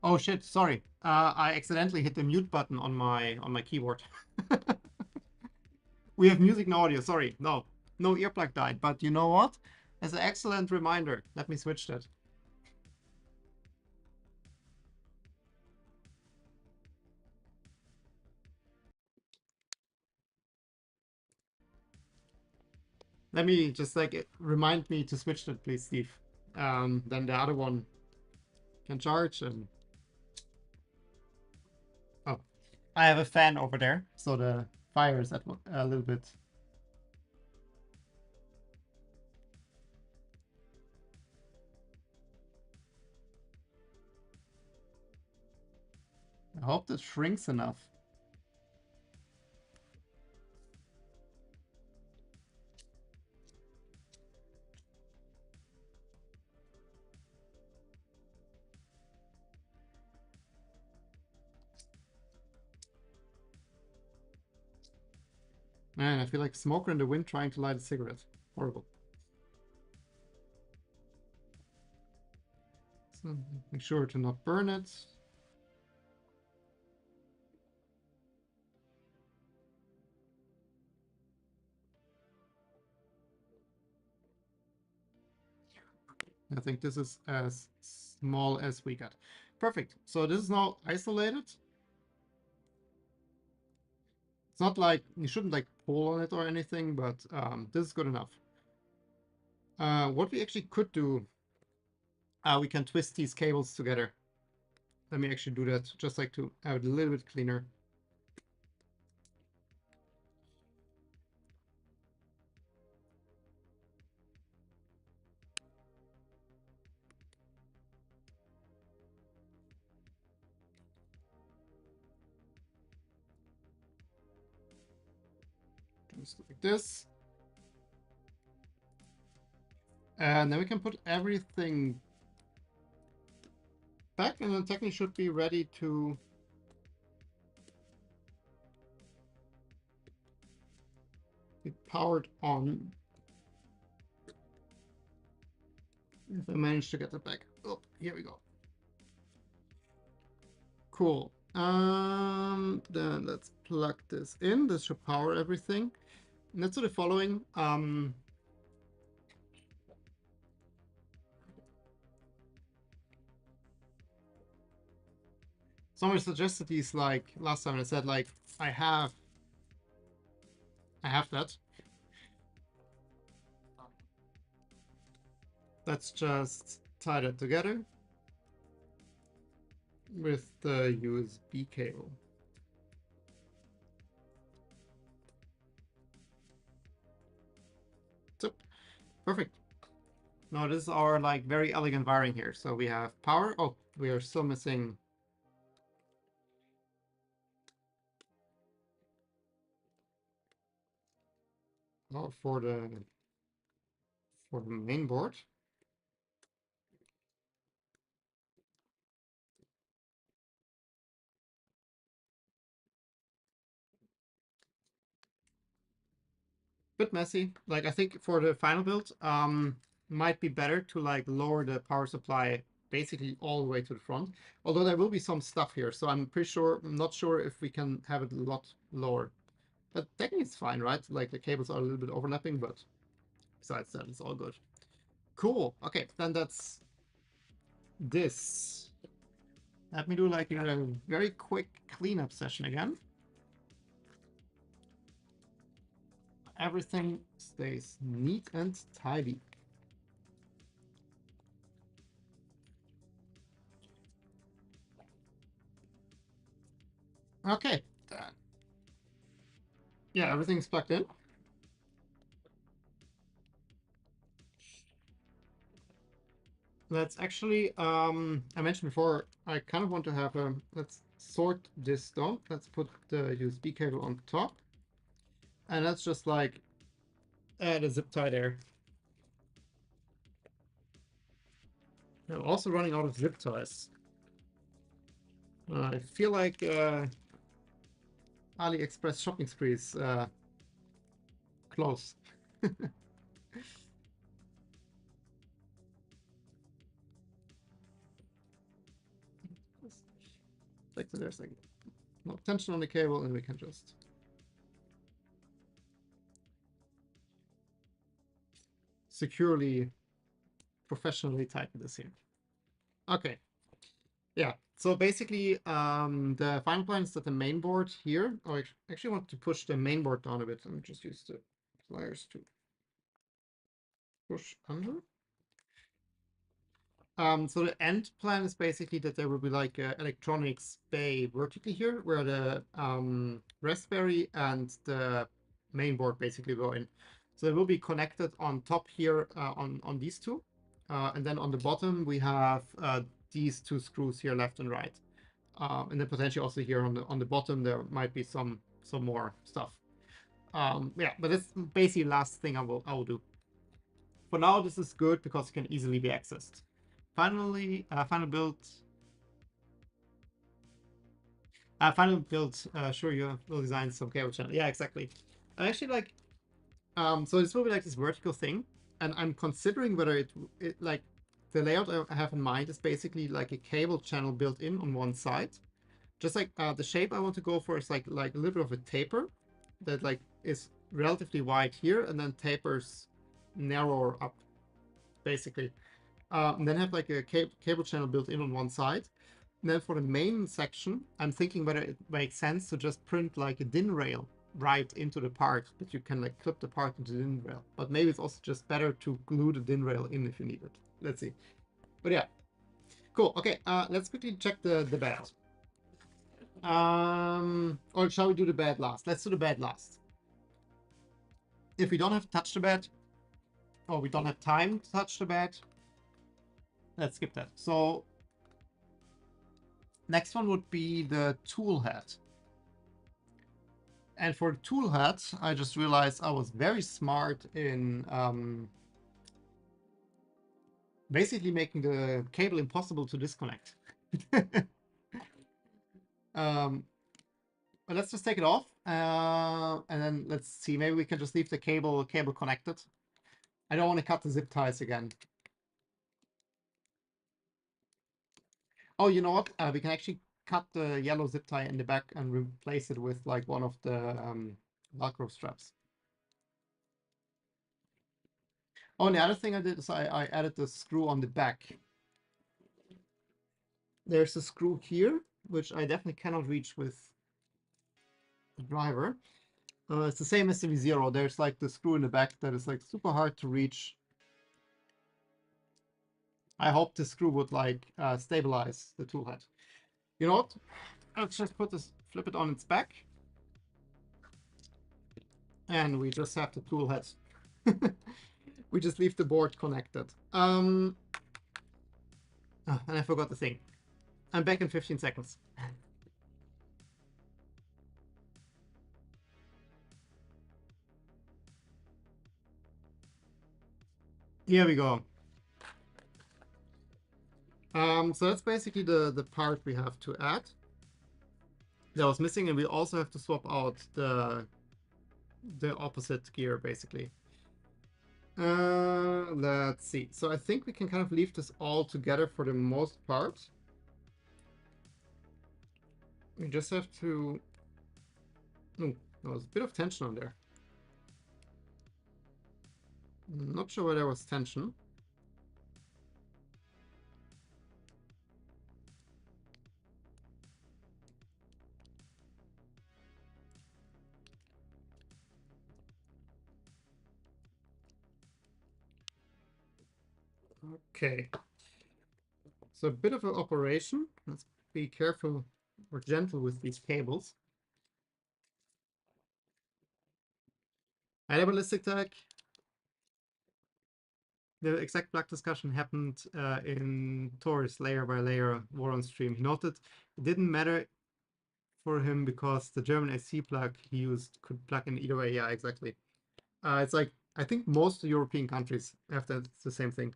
Oh shit, sorry. I accidentally hit the mute button on my keyboard. We have music and audio, sorry. No. No earplug died, but you know what? As an excellent reminder, let me switch that. Let me just like remind me to switch that, please, Steve. Then the other one can charge and oh, I have a fan over there, so the fire is at a little bit. I hope this shrinks enough. Man, I feel like smoker in the wind trying to light a cigarette. Horrible. So make sure to not burn it. I think this is as small as we got. Perfect. So this is now isolated. It's not like you shouldn't like pull on it or anything, but this is good enough. What we actually could do, we can twist these cables together. Let me actually do that, just like to have it a little bit cleaner. Just like this. And then we can put everything back, and then technically should be ready to be powered on. If I manage to get it back. Oh, here we go. Cool. Then let's plug this in. This should power everything. And let's do the following. Someone suggested these like last time. I said like I have that. Let's just tie that together with the USB cable. So, perfect. Now this is our like very elegant wiring here. So we have power. Oh, we are still missing. Oh, for the main board. Bit messy. Like I think for the final build, might be better to like lower the power supply basically all the way to the front. Although there will be some stuff here, so I'm not sure if we can have it a lot lower. But technically it's fine, right? Like the cables are a little bit overlapping, but besides that, it's all good. Cool. Okay, then that's this. Let me do like a very quick cleanup session again. Everything stays neat and tidy. Okay. Yeah, everything's plugged in. Let's actually, I mentioned before, I kind of want to have a, let's sort this down. Let's put the USB cable on top. And let's just like add a zip tie there. I'm also running out of zip ties. I feel like AliExpress shopping spree is close. check that there's like no tension on the cable, and we can just securely, professionally tighten this here. Okay. Yeah, so basically the final plan is that the main board here, oh, I actually want to push the main board down a bit and just use the pliers to push under. So the end plan is basically that there will be like a electronics bay vertically here, where the Raspberry and the main board basically go in. So they will be connected on top here on these two, and then on the bottom we have these two screws here, left and right, and then potentially also here on the bottom there might be some more stuff. Yeah, but that's basically the last thing I will do. For now, this is good because it can easily be accessed. Finally, final build. Final build. Sure, you will design some cable channel. Yeah, exactly. I actually like. So this will be like this vertical thing, and I'm considering whether it like the layout I have in mind is basically like a cable channel built in on one side. Just like the shape I want to go for is like a little bit of a taper that like is relatively wide here and then tapers narrower up, basically. And then have like a cable channel built in on one side. And then for the main section, I'm thinking whether it makes sense to just print like a DIN rail right into the part, that you can like clip the part into the DIN rail. But maybe it's also just better to glue the DIN rail in if you need it. Let's see. But yeah, cool. Okay, let's quickly check the bed. Or shall we do the bed last? Let's do the bed last. If we don't have to touch the bed, or we don't have time to touch the bed, let's skip that. So next one would be the tool head. And for the tool head, I just realized I was very smart in basically making the cable impossible to disconnect. But let's just take it off, and then let's see. Maybe we can just leave the cable connected. I don't want to cut the zip ties again. Oh, you know what? We can actually cut the yellow zip tie in the back and replace it with like one of the Velcro straps. Oh, and the other thing I did is I added the screw on the back. There's a screw here, which I definitely cannot reach with the driver. It's the same as the V0. There's like the screw in the back that is like super hard to reach. I hope the screw would like stabilize the tool head. You know what? Let's just flip it on its back. And we just have the tool head. We just leave the board connected. And I forgot the thing. I'm back in 15 seconds. Here we go. So that's basically the part we have to add. That was missing, and we also have to swap out the opposite gear, basically. Let's see. So I think we can kind of leave this all together for the most part. We just have to... Oh, there was a bit of tension on there. Not sure where there was tension. Okay. So a bit of an operation. Let's be careful or gentle with these cables. High ballistic tag. The exact plug discussion happened in Tor's layer by layer war on stream. He noted it didn't matter for him because the German AC plug he used could plug in either way. Yeah, exactly. It's like, I think most European countries have the same thing.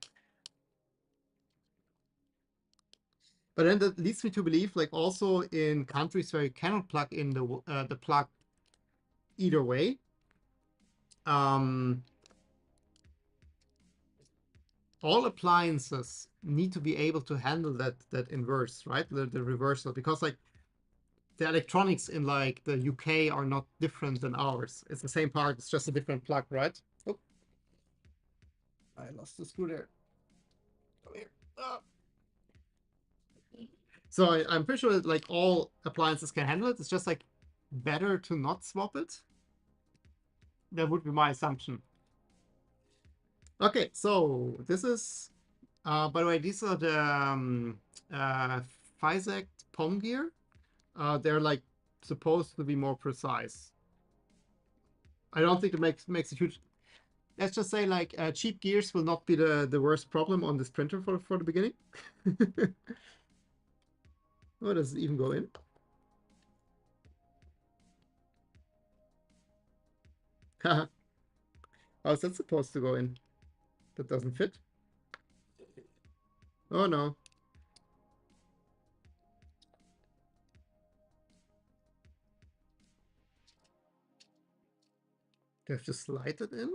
But then that leads me to believe, like also in countries where you cannot plug in the plug either way, all appliances need to be able to handle that inverse, right? The reversal, because like the electronics in like the UK are not different than ours. It's the same part, it's just a different plug, right? Oh, I lost the screw there. Come here. Ah. So I'm pretty sure that like all appliances can handle it. It's just like better to not swap it. That would be my assumption. Okay, so this is, by the way, these are the Physect palm gear. They're like supposed to be more precise. I don't think it makes a huge. Let's just say like cheap gears will not be the worst problem on this printer for the beginning. Oh, does it even go in? How is that supposed to go in? That doesn't fit. Oh no. Do I have to slide it in?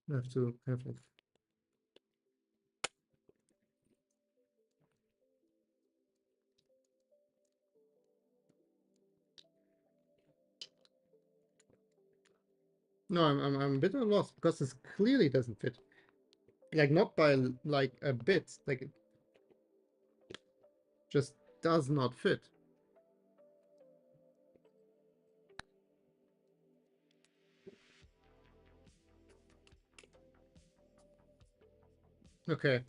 I have to have like. No, I'm a bit at a loss because this clearly doesn't fit. Like not by like a bit. Like it just does not fit. Okay.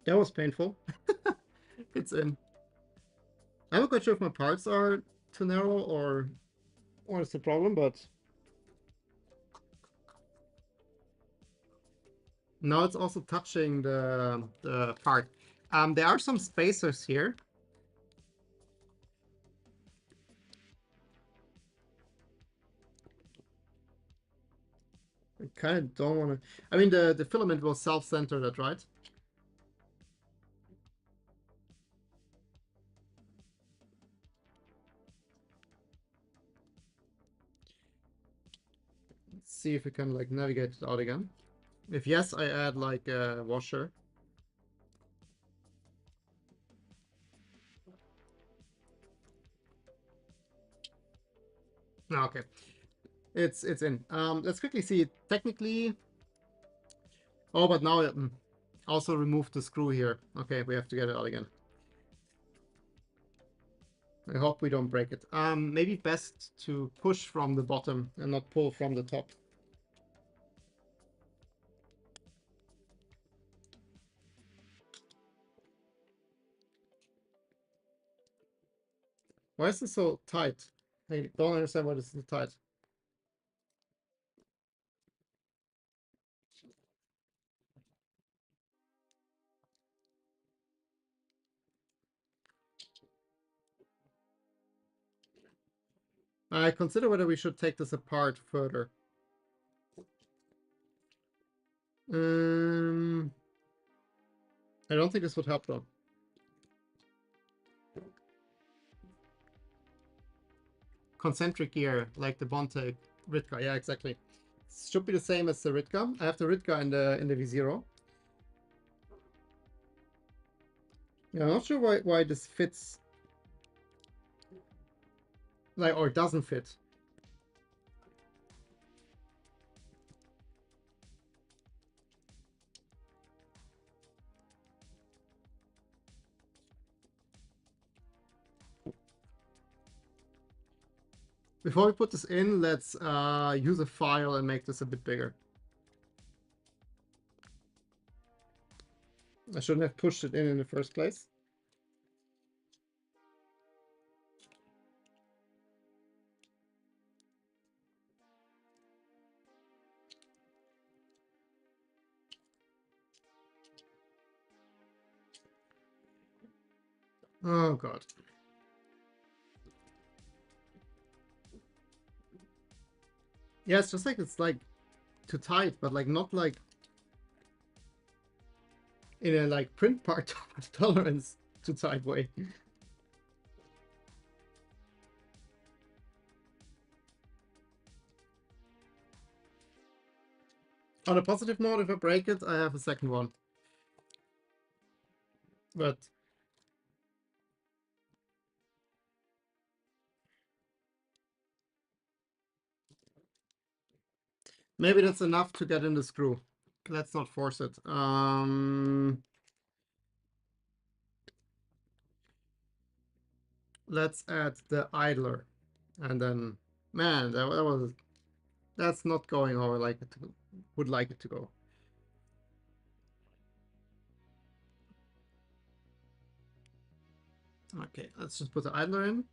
That was painful. It's in. I'm not quite sure if my parts are too narrow or it's the problem, but now it's also touching the part. There are some spacers here. I kind of don't want to. I mean, the filament will self-center that, right? Let's see if we can like navigate it out again. If yes, I add like a washer. No, okay. It's in. Let's quickly see. Technically, oh, but now also remove the screw here. Okay, we have to get it out again. I hope we don't break it. Maybe best to push from the bottom and not pull from the top. Why is this so tight? I don't understand why this is so tight. I consider whether we should take this apart further. I don't think this would help though. Concentric gear, like the Bonte Ritka. Yeah, exactly. Should be the same as the Ritka. I have the Ritka in the V0. Yeah, I'm not sure why this fits, like, or doesn't fit. Before we put this in, let's use a file and make this a bit bigger. I shouldn't have pushed it in the first place. Oh god. Yeah, it's just like it's like too tight, but like not like in a like print part tolerance to type way. On a positive note, if I break it, I have a second one. But maybe that's enough to get in the screw. Let's not force it. Let's add the idler. And then, man, that's not going how I like it to, would like it to go. Okay, let's just put the idler in.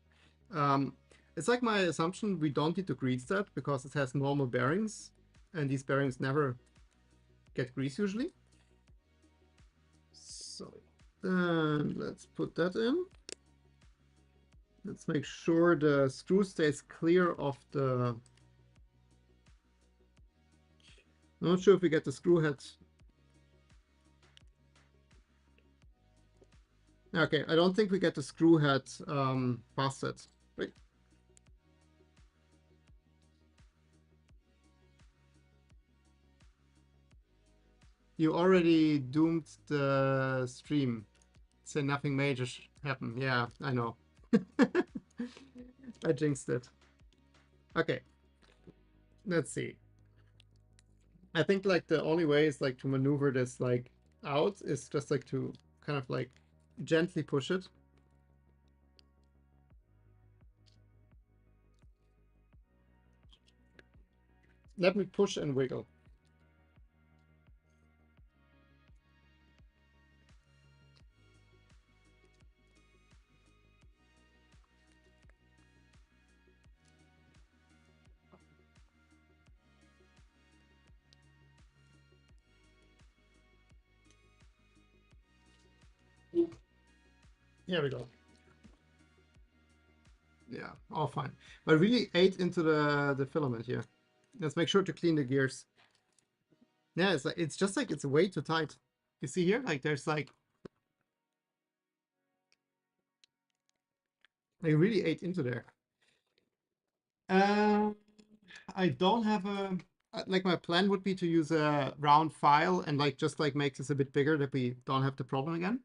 It's like my assumption we don't need to grease that because it has normal bearings, and these bearings never get grease usually. So then let's put that in. Let's make sure the screw stays clear of the... I'm not sure if we get the screw head. Okay, I don't think we get the screw head busted. Wait. You already doomed the stream. Say nothing major happened. Yeah, I know. I jinxed it. Okay. Let's see. I think like the only way is like to maneuver this like out is just like to kind of like gently push it. Let me push and wiggle. Here we go. Yeah, all fine. But really ate into the filament here. Let's make sure to clean the gears. Yeah, it's like it's just like it's way too tight. You see here, like there's like I really ate into there. I don't have a like my plan would be to use a round file and like just like make this a bit bigger that we don't have the problem again.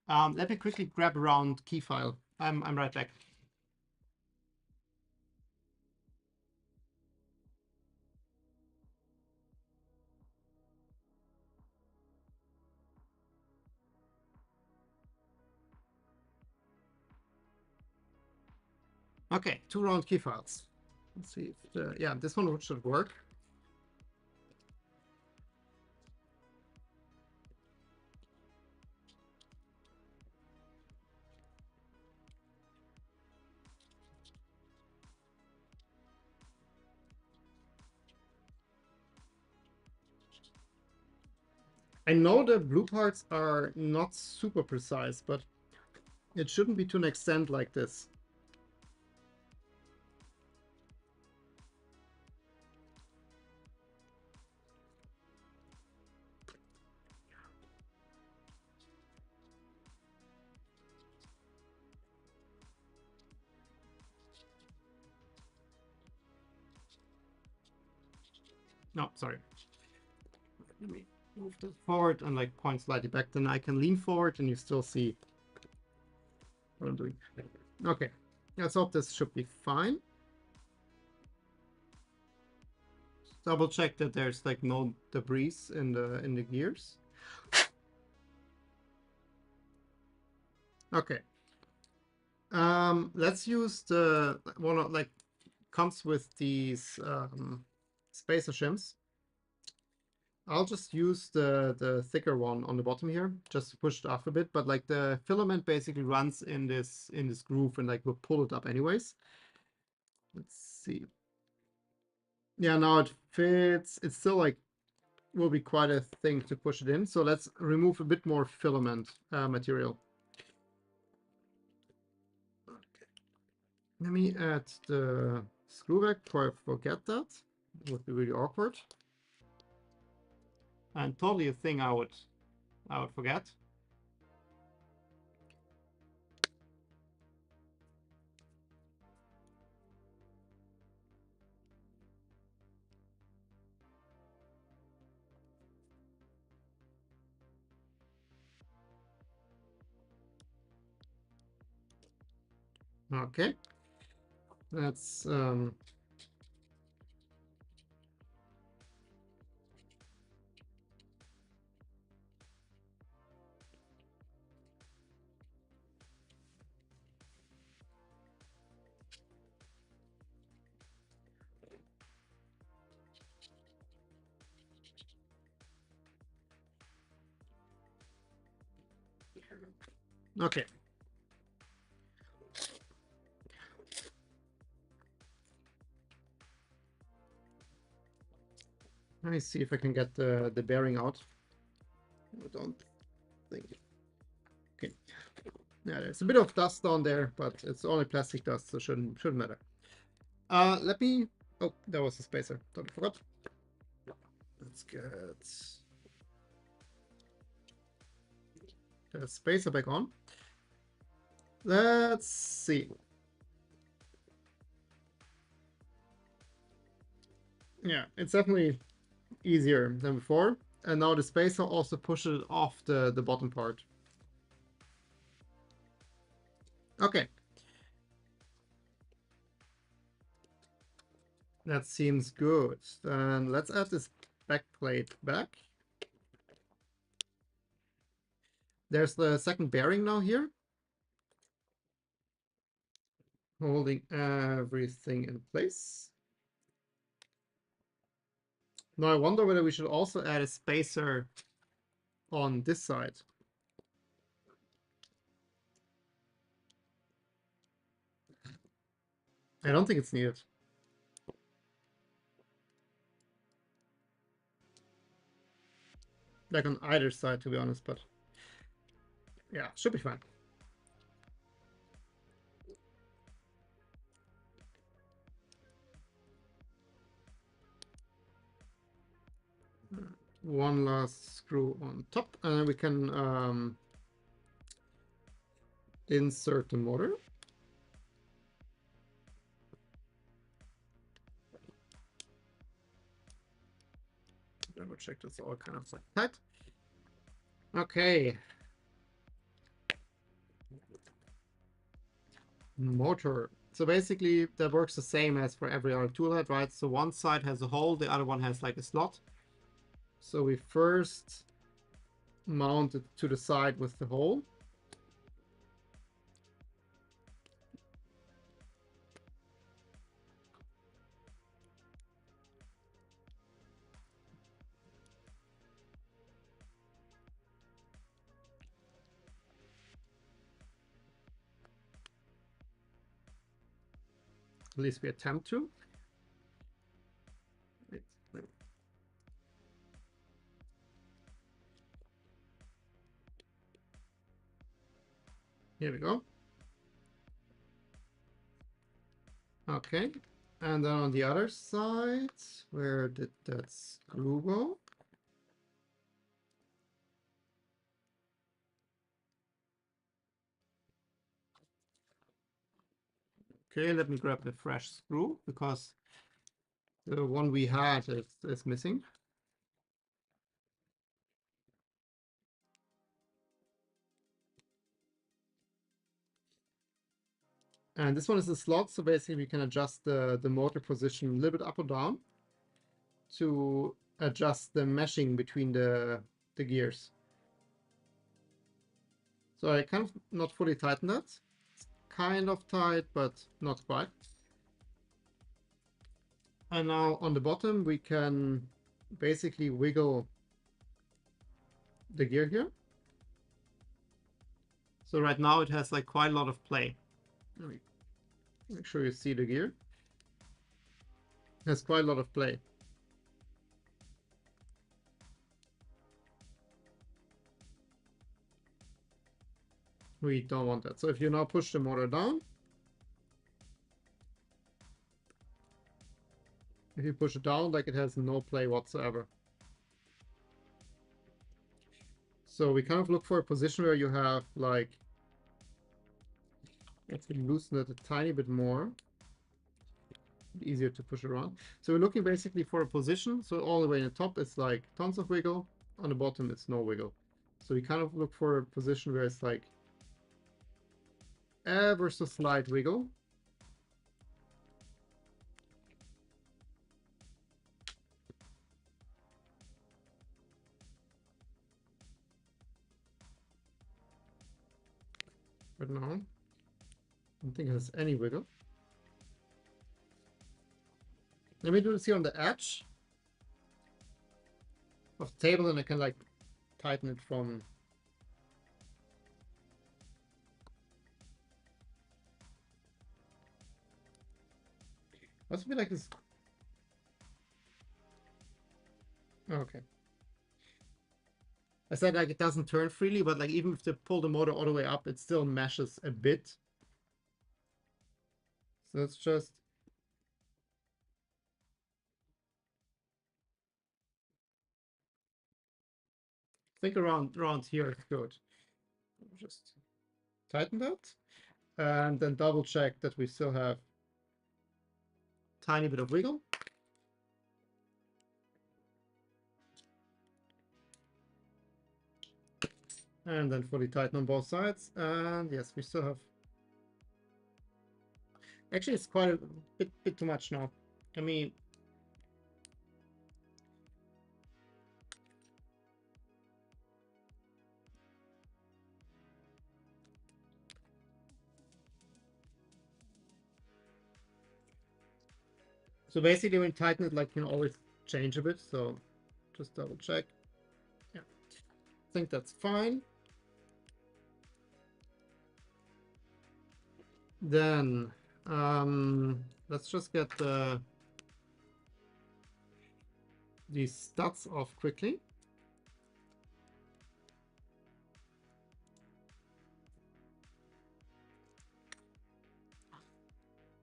Let me quickly grab a round key file. I'm right back. Okay, 2 round key files. Let's see if the, yeah, this one should work. I know the blue parts are not super precise, but it shouldn't be to an extent like this. No, sorry. Let me move this forward and like point slightly back. Then I can lean forward and you still see what I'm doing. Okay, let's hope this should be fine. Double check that there's like no debris in the gears. Okay. Let's use the one of like comes with these spacer shims. I'll just use the thicker one on the bottom here, just to push it off a bit. But like the filament basically runs in this groove and like we'll pull it up anyways. Let's see. Yeah, now it fits. It's still like will be quite a thing to push it in. So let's remove a bit more filament material. Okay. Let me add the screw back before I forget that. It would be really awkward. And totally a thing I would I would forget. Okay, that's okay. Let me see if I can get the bearing out. I don't think. Okay. Yeah, there's a bit of dust on there, but it's only plastic dust, so shouldn't matter. Let me. Oh, there was a spacer. Totally forgot. Let's get the spacer back on. Let's see. Yeah, it's definitely easier than before. And now the spacer also pushes it off the bottom part. Okay. That seems good. Then let's add this back plate back. There's the second bearing now here, holding everything in place. Now I wonder whether we should also add a spacer on this side. I don't think it's needed. Like on either side, to be honest, but yeah, should be fine. One last screw on top, and we can insert the motor. Double check this all kind of like tight. Okay. Motor. So basically that works the same as for every other tool head, right? So one side has a hole, the other one has like a slot. So we first mount it to the side with the hole. At least we attempt to. Here we go. Okay. And then on the other side, where did that screw go? Okay, let me grab the fresh screw because the one we had is missing. And this one is a slot, so basically we can adjust the motor position a little bit up or down to adjust the meshing between the gears. So I kind of not fully tighten that. It's kind of tight, but not quite. And now on the bottom, we can basically wiggle the gear here. So right now it has like quite a lot of play. Let me make sure you see the gear. It has quite a lot of play. We don't want that. So if you now push the motor down, if you push it down, like it has no play whatsoever. So we kind of look for a position where you have like, let's loosen it a tiny bit more, easier to push around. So we're looking basically for a position. So all the way in the top, it's like tons of wiggle. On the bottom, it's no wiggle. So we kind of look for a position where it's like ever so slight wiggle. But no, I don't think it has any wiggle. Let me do this here on the edge of the table, and I can like tighten it from. Must be like this. Okay. I said like it doesn't turn freely, but like even if they pull the motor all the way up, it still meshes a bit. So let's just think around here is good. Just tighten that, and then double check that we still have tiny bit of wiggle. And then fully tighten on both sides. And yes, we still have. Actually, it's quite a bit too much now. I mean, so basically when you tighten it, like you can always change a bit. So just double check. Yeah, I think that's fine. Then let's just get these studs off quickly.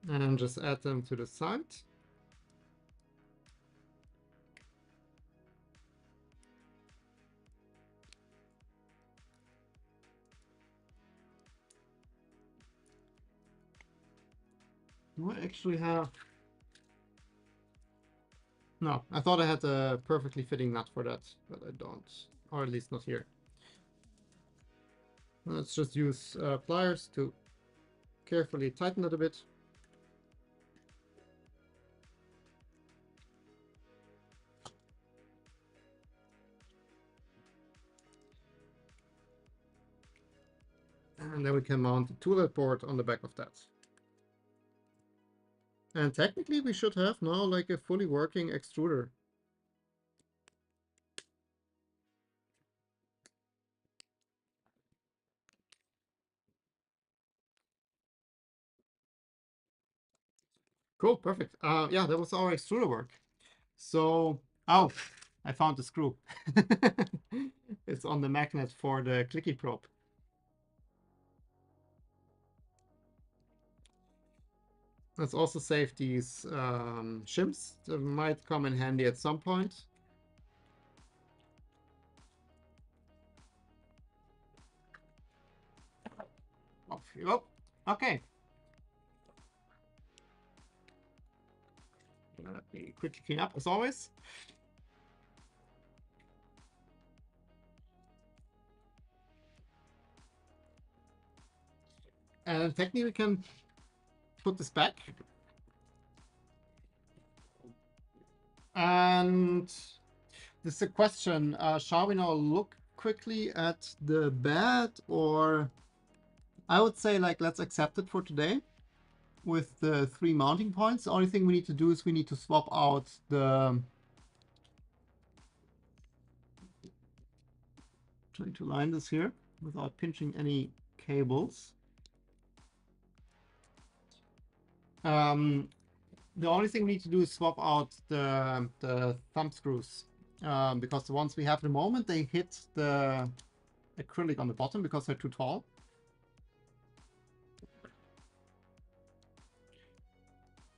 And just add them to the side. Do I actually have? No, I thought I had a perfectly fitting nut for that, but I don't, or at least not here. Let's just use pliers to carefully tighten it a bit. And then we can mount the toolet board on the back of that. And technically we should have now like a fully working extruder. Cool, perfect. Yeah, that was our extruder work. So, oh, I found the screw. It's on the magnet for the clicky probe. Let's also save these shims that might come in handy at some point. Off you go. Okay. Let me quickly clean up as always. And technically we can put this back. And this is a question. Shall we now look quickly at the bed, or I would say like let's accept it for today with the 3 mounting points. The only thing we need to do is we need to swap out the, trying to line this here without pinching any cables. The only thing we need to do is swap out the thumb screws, because the ones we have at the moment, they hit the acrylic on the bottom because they're too tall.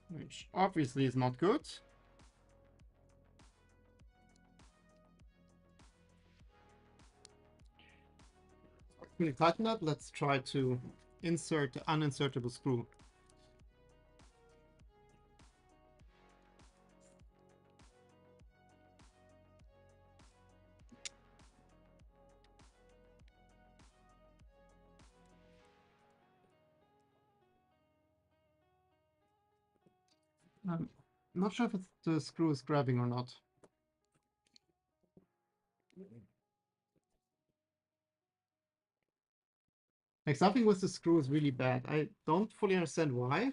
Which obviously is not good. Really tighten that. Let's try to insert the uninsertable screw. I'm not sure if the screw is grabbing or not. Like something with the screw is really bad. I don't fully understand why.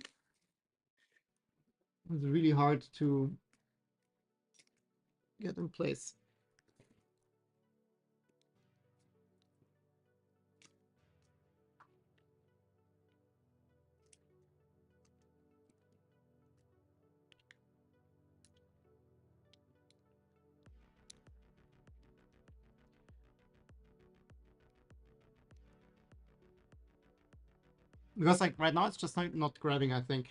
It's really hard to get in place. Because like right now it's just not grabbing, I think.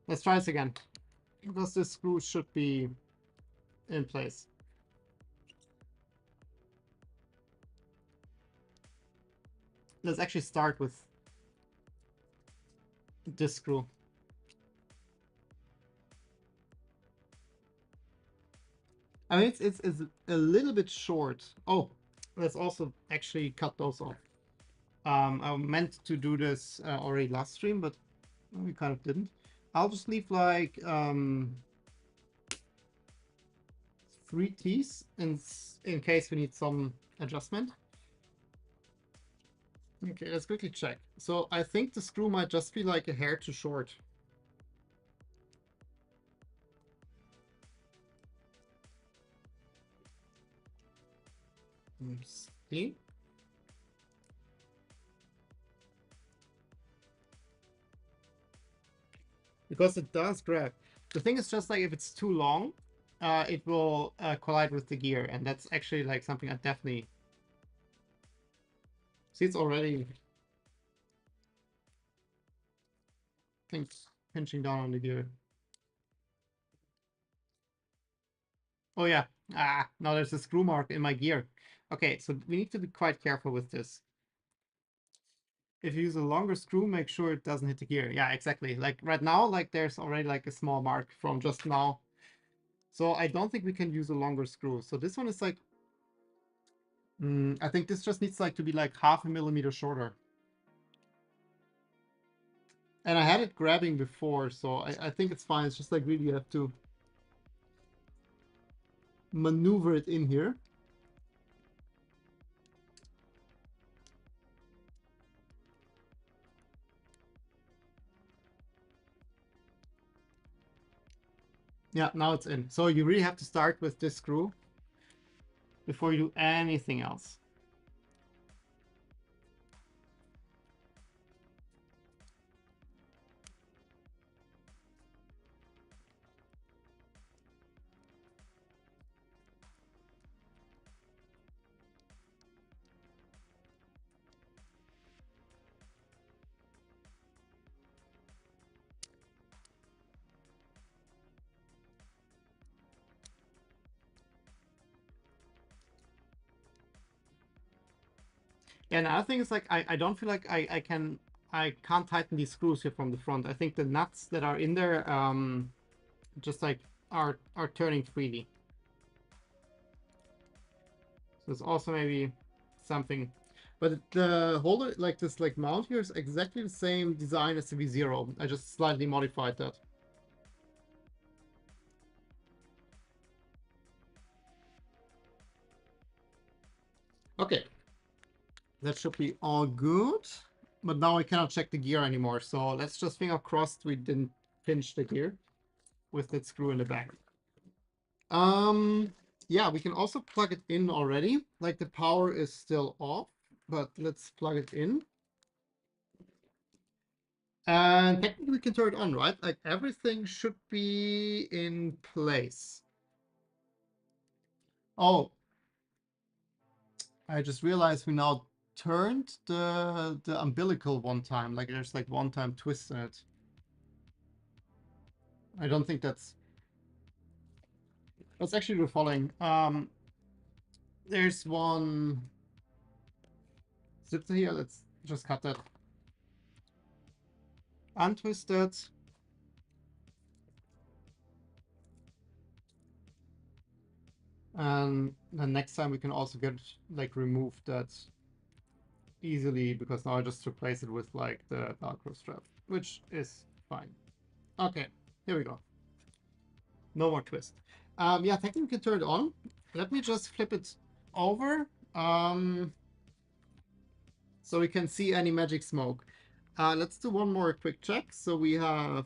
Let's try this again. Because this screw should be in place. Let's actually start with this screw. I mean, it's a little bit short. Oh, let's also actually cut those off. I meant to do this already last stream, but we kind of didn't. I'll just leave like 3 teeth in case we need some adjustment. Okay, let's quickly check. So I think the screw might just be like a hair too short. See? Because it does grab. The thing is just like if it's too long, it will collide with the gear, and that's actually like something I definitely see. It's already, I think, pinching down on the gear. Oh yeah. Ah, now there's a screw mark in my gear. Okay, so we need to be quite careful with this. If you use a longer screw, make sure it doesn't hit the gear. Yeah, exactly. Like right now, like there's already like a small mark from just now. So I don't think we can use a longer screw. So this one is like, I think this just needs like to be like 0.5 millimeter shorter. And I had it grabbing before, so I think it's fine. It's just like really you have to maneuver it in here. Yeah, now it's in. So you really have to start with this screw before you do anything else. And the other thing is like I don't feel like I can't tighten these screws here from the front. I think the nuts that are in there just like are turning freely. So it's also maybe something. But the holder, like this like mount here is exactly the same design as the V0. I just slightly modified that. Okay. That should be all good. But now I cannot check the gear anymore. So let's just finger crossed we didn't pinch the gear with that screw in the back. Yeah, we can also plug it in already. Like the power is still off, but let's plug it in. And technically we can turn it on, right? Like everything should be in place. Oh, I just realized we now turned the umbilical one time. Like there's like one time twist in it. I don't think that's actually the following. There's one zip here. Let's just cut that. Untwist it. And then next time we can also get like remove that easily, because now I just replace it with like the Velcro strap, which is fine. Okay, here we go. No more twist. Yeah, technically we can turn it on. Let me just flip it over so we can see any magic smoke. Let's do one more quick check. So we have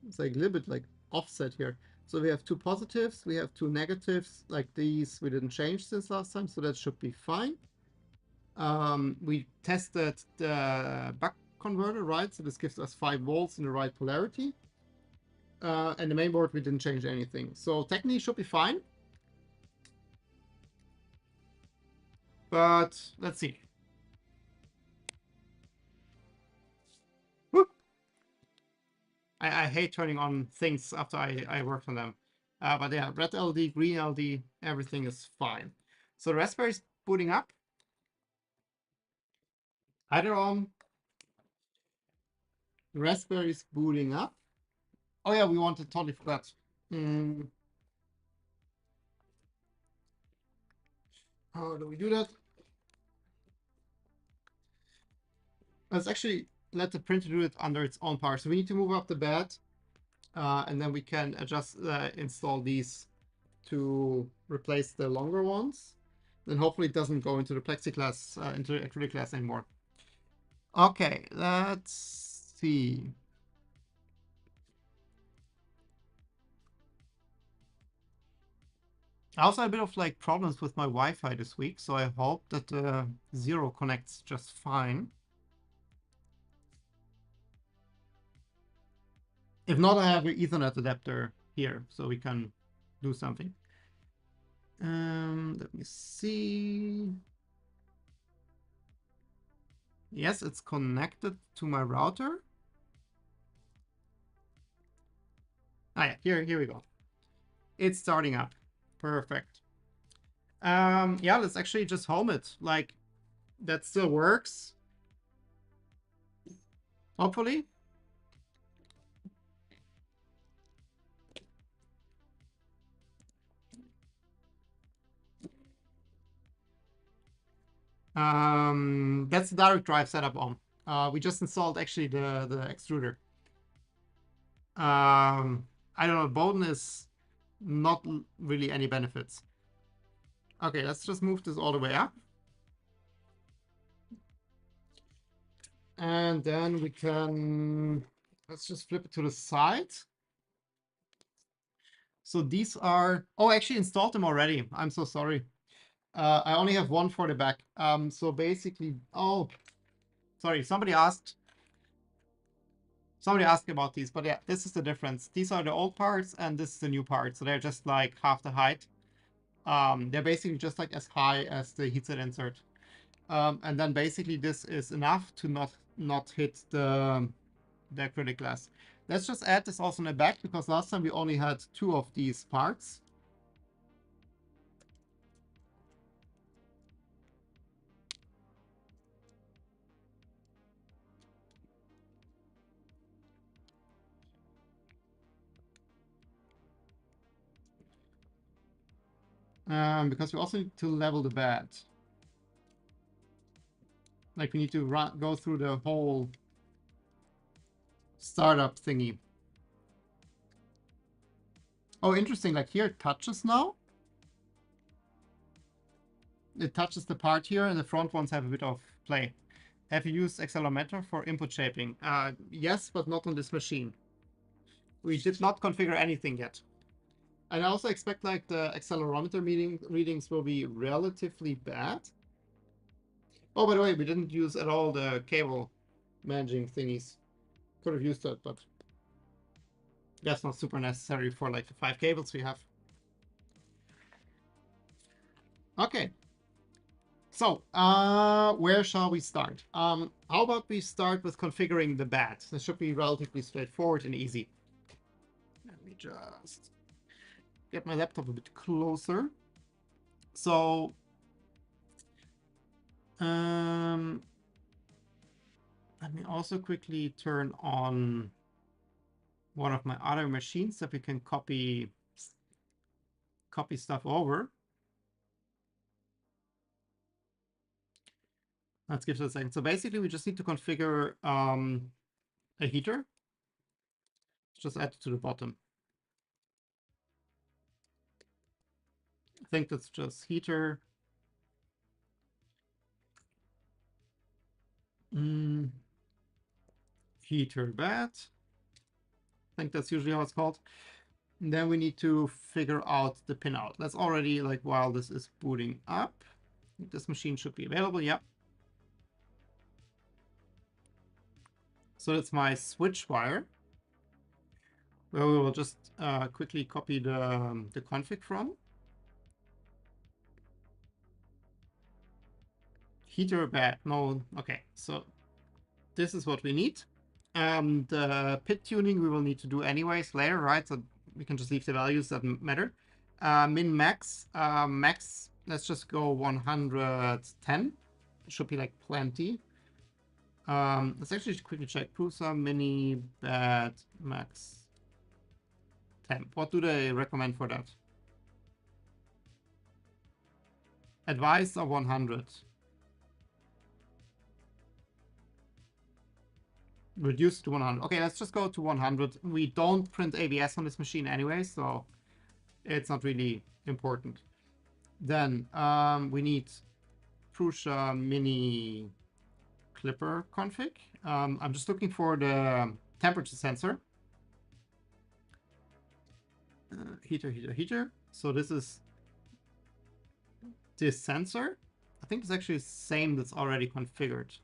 it's like a little bit like offset here. So we have two positives, we have two negatives, like these we didn't change since last time, so that should be fine. We tested the buck converter, right? So this gives us 5 volts in the right polarity. And the main board we didn't change anything. So technically should be fine. But let's see. Whoop. I hate turning on things after I worked on them. But yeah, red LED, green LED, everything is fine. So the Raspberry's booting up. Either on. Raspberry's booting up. Oh yeah, we wanted totally forgot. How do we do that? Let's actually let the printer do it under its own power. So we need to move up the bed, and then we can adjust, install these to replace the longer ones. Then hopefully it doesn't go into the plexiglass, into the acrylic glass anymore. Okay, let's see. I also had a bit of like problems with my Wi-Fi this week, so I hope that the Zero connects just fine. If not, I have an Ethernet adapter here, so we can do something. Let me see. Yes, it's connected to my router. Ah, yeah, here we go. It's starting up. Perfect. Yeah, let's actually just home it. Like, that still works. Hopefully. That's the direct drive setup on. We just installed actually the extruder. I don't know, Bowden is not really any benefits. Okay, let's just move this all the way up. And then we can, let's just flip it to the side. So these are, oh, I actually installed them already. I'm so sorry. I only have one for the back. So basically, oh, sorry, somebody asked about these, but yeah, this is the difference. These are the old parts and this is the new part. So they're just like half the height. They're basically just like as high as the heatsink insert. And then basically this is enough to not hit the acrylic glass. Let's just add this also in the back, because last time we only had 2 of these parts. Because we also need to level the bed. Like we need to go through the whole startup thingy. Oh, interesting. Like here it touches now. It touches the part here, and the front ones have a bit of play. Have you used accelerometer for input shaping? Yes, but not on this machine. We did not configure anything yet. And I also expect like the accelerometer readings will be relatively bad. Oh, by the way, we didn't use at all the cable managing thingies. Could have used that, but that's not super necessary for like the 5 cables we have. Okay. So, where shall we start? How about we start with configuring the bed? This should be relatively straightforward and easy. Let me just get my laptop a bit closer. So let me also quickly turn on one of my other machines that we can copy stuff over. Let's give it a second. So basically, we just need to configure a heater. Just add it to the bottom. I think that's just heater. Heater bed. I think that's usually how it's called. And then we need to figure out the pinout. Let's already, like, while this is booting up, this machine should be available. Yep. So that's my switch wire, where we will just quickly copy the config from. Heater bed. No. Okay. So this is what we need. The pit tuning we will need to do anyways later, right? So we can just leave the values, doesn't matter. Min max. Max, let's just go 110. It should be like plenty. Let's actually quickly check. Prusa mini bed max temp. What do they recommend for that? Advice of 100. Reduce to 100. Okay, let's just go to 100. We don't print ABS on this machine anyway, so it's not really important. Then we need Prusa mini clipper config. I'm just looking for the temperature sensor. Heater. So this is this sensor. I think it's actually the same that's already configured.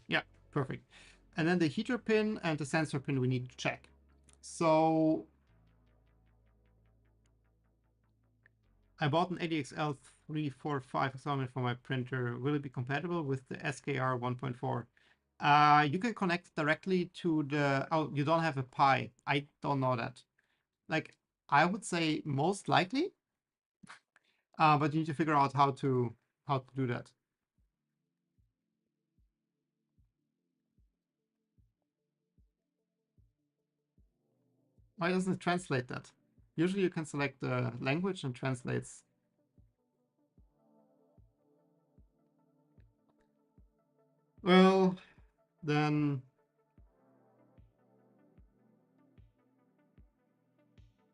Yeah, perfect. And then the heater pin and the sensor pin we need to check. So I bought an ADXL 345 accelerometer for my printer. Will it be compatible with the SKR 1.4? You can connect directly to the... Oh, you don't have a Pi. I don't know that. Like, I would say most likely, but you need to figure out how to do that. Why doesn't it translate that? Usually you can select the language and translates. Well, then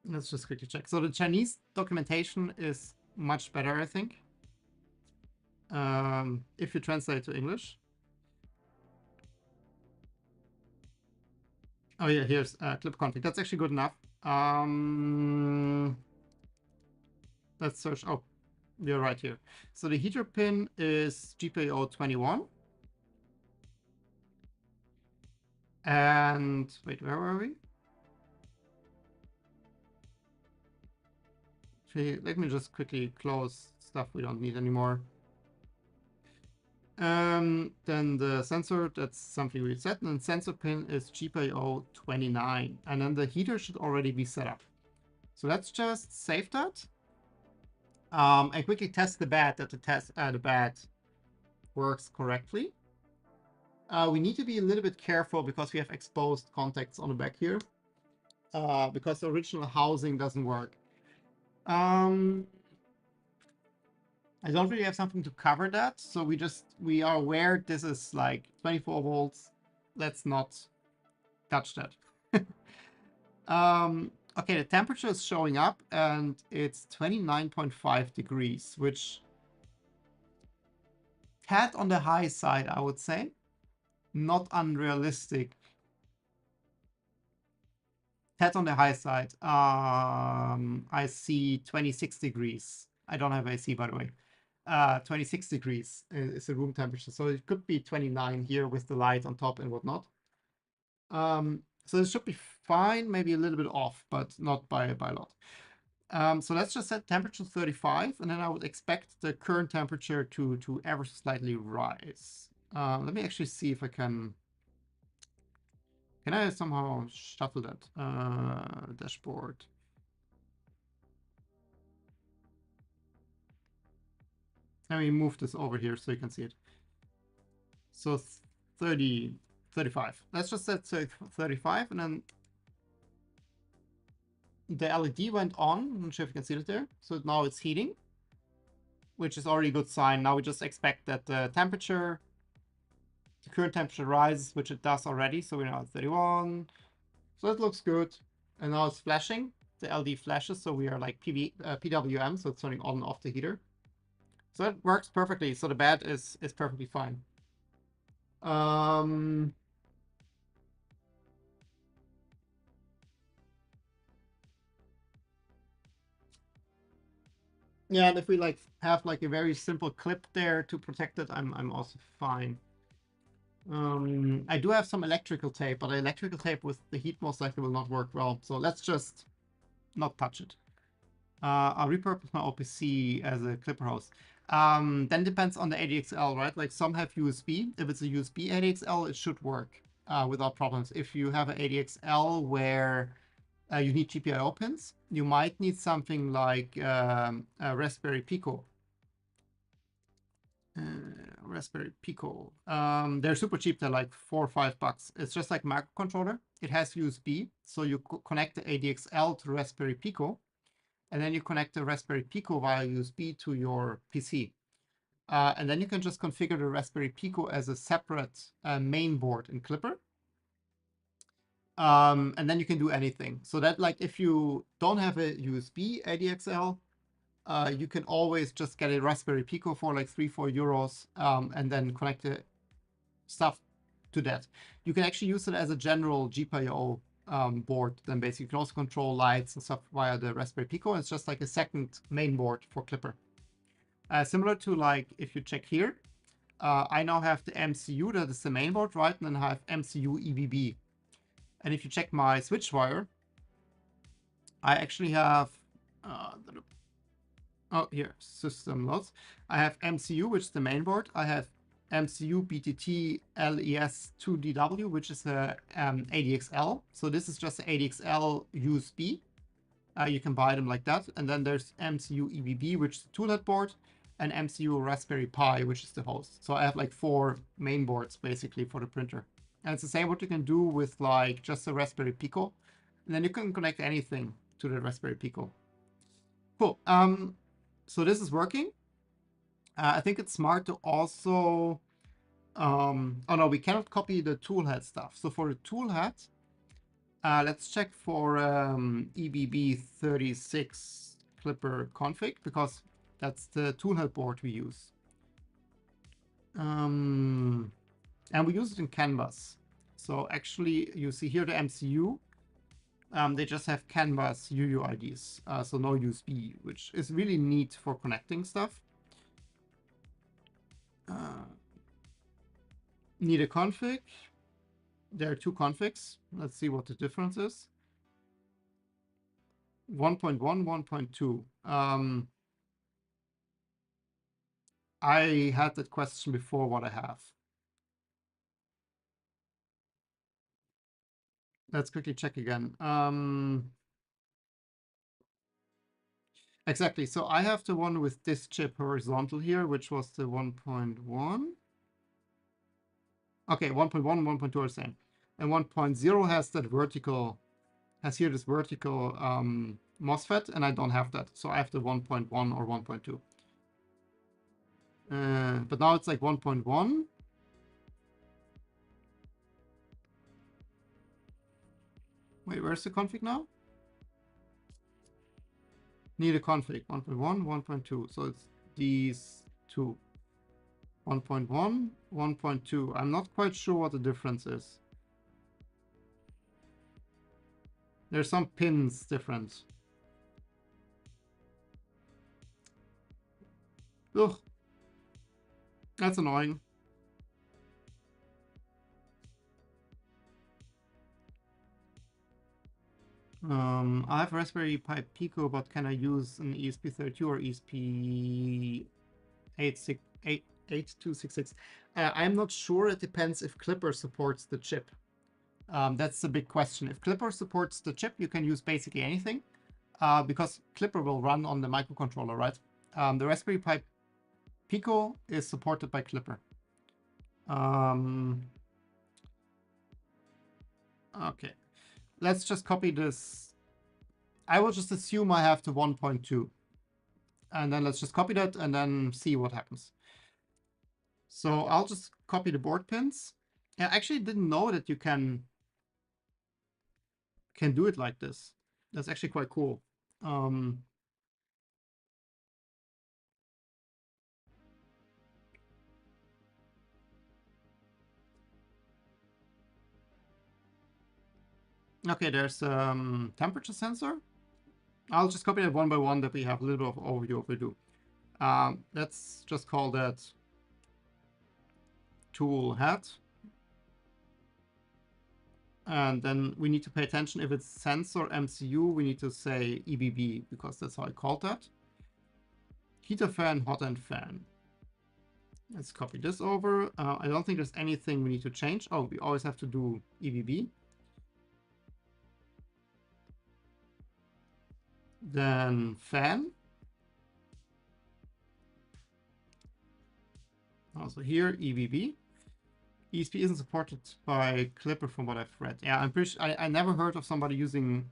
let's just quickly check. So the Chinese documentation is much better, I think. If you translate to English. Oh yeah, here's clip config. That's actually good enough. Let's search. Oh, you're right here. So the heater pin is GPIO 21. And wait, where were we? Okay, let me just quickly close stuff we don't need anymore. Then the sensor, that's something we set, and sensor pin is GPIO 29. And then the heater should already be set up. So let's just save that. And quickly test the bed that the bed works correctly. We need to be a little bit careful because we have exposed contacts on the back here. Because the original housing doesn't work. I don't really have something to cover that, so we are aware this is like 24 volts. Let's not touch that. Okay, the temperature is showing up and it's 29.5 degrees, which tad on the high side, I would say. Not unrealistic. Tad on the high side. I see 26 degrees. I don't have AC, by the way. 26 degrees is the room temperature. So it could be 29 here with the light on top and whatnot. So it should be fine, maybe a little bit off, but not by a lot. So let's just set temperature to 35, and then I would expect the current temperature to ever so slightly rise. Let me actually see if I can... Can I somehow shuffle that? Dashboard. Let me move this over here so you can see it. So 30, 35. Let's just set 35, and then the LED went on. I'm not sure if you can see it there. So now it's heating, which is already a good sign. Now we just expect that the temperature, the current temperature rises, which it does already. So we're now at 31. So that looks good. And now it's flashing. The LED flashes, so we are like PWM, so it's turning on and off the heater. So that works perfectly. So the bed is perfectly fine. Yeah, and if we like have like a very simple clip there to protect it, I'm also fine. I do have some electrical tape, but the electrical tape with the heat most likely will not work well. So let's just not touch it. I'll repurpose my OPC as a clipper host. Then depends on the ADXL, right? Like some have USB. If it's a USB ADXL, it should work without problems. If you have an ADXL where you need GPIO pins, you might need something like a Raspberry Pico. Raspberry Pico. They're super cheap. They're like $4 or $5. It's just like microcontroller. It has USB, so you connect the ADXL to Raspberry Pico, and then you connect the Raspberry Pico via USB to your PC. And then you can just configure the Raspberry Pico as a separate main board in Clipper. And then you can do anything. So that, like, if you don't have a USB ADXL, you can always just get a Raspberry Pico for like 3-4 euros and then connect the stuff to that. You can actually use it as a general GPIO board. Then basically you can also control lights and stuff via the Raspberry Pico. It's just like a second main board for Clipper. Similar to like if you check here, I now have the MCU, that is the main board, right? And then I have MCU EBB. And if you check my switch wire, I actually have here, system loads. I have MCU, which is the main board. I have MCU BTT LES 2DW, which is a ADXL. So this is just an ADXL USB. You can buy them like that. And then there's MCU EBB, which is the toolhead board, and MCU Raspberry Pi, which is the host. So I have like 4 main boards basically for the printer. And it's the same what you can do with like just a Raspberry Pico. And then you can connect anything to the Raspberry Pico. Cool. So this is working. I think it's smart to also, oh no, we cannot copy the toolhead stuff. So for the toolhead, let's check for EBB36 Clipper config, because that's the toolhead board we use. And we use it in Canvas. So actually, you see here the MCU. They just have Canvas UUIDs, so no USB, which is really neat for connecting stuff. Need a config. There are 2 configs. Let's see what the difference is. 1.1, 1.2. I had that question before, what I have. Let's quickly check again. Exactly. So I have the one with this chip horizontal here, which was the 1.1. Okay, 1.1, 1.2 are the same. And 1.0 has that vertical, has here this vertical MOSFET, and I don't have that. So I have the 1.1 or 1.2. But now it's like 1.1. Wait, where's the config now? Need a config, 1.1, 1.2. So it's these 2. 1.1, 1.2. I'm not quite sure what the difference is. There's some pins different. Ugh. That's annoying. I have Raspberry Pi Pico, but can I use an ESP32 or ESP8266? I'm not sure. It depends if Clipper supports the chip. That's the big question. If Clipper supports the chip, you can use basically anything, because Clipper will run on the microcontroller, right? The Raspberry Pi Pico is supported by Clipper. Okay, let's just copy this. I will just assume I have the 1.2. And then let's just copy that and then see what happens. So I'll just copy the board pins. I actually didn't know that you can do it like this. That's actually quite cool. Okay, there's temperature sensor. I'll just copy that one by one that we have a little bit of overview of what we do. Let's just call that tool head. And then we need to pay attention if it's sensor MCU, we need to say EBB because that's how I called that. Heater fan, hot end fan. Let's copy this over. I don't think there's anything we need to change. Oh, we always have to do EBB. Then fan. Also here, EBB. ESP isn't supported by Clipper from what I've read. Yeah, I'm pretty sure, I never heard of somebody using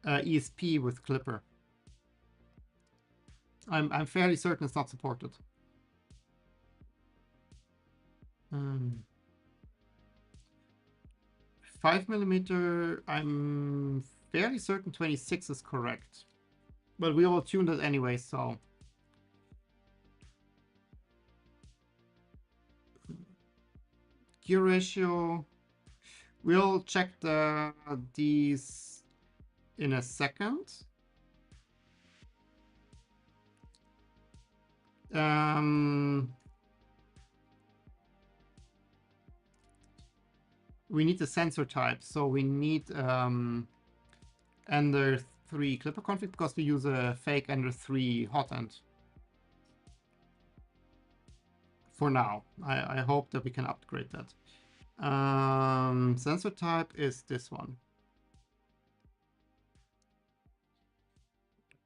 ESP with Clipper. I'm fairly certain it's not supported. 5mm, I'm fairly certain 26 is correct. But we will tune that anyway, so. Gear ratio. We'll check these in a second. We need the sensor type, so we need Ender 3 Clipper config because we use a fake Ender 3 hot end. For now, I hope that we can upgrade that. Sensor type is this one.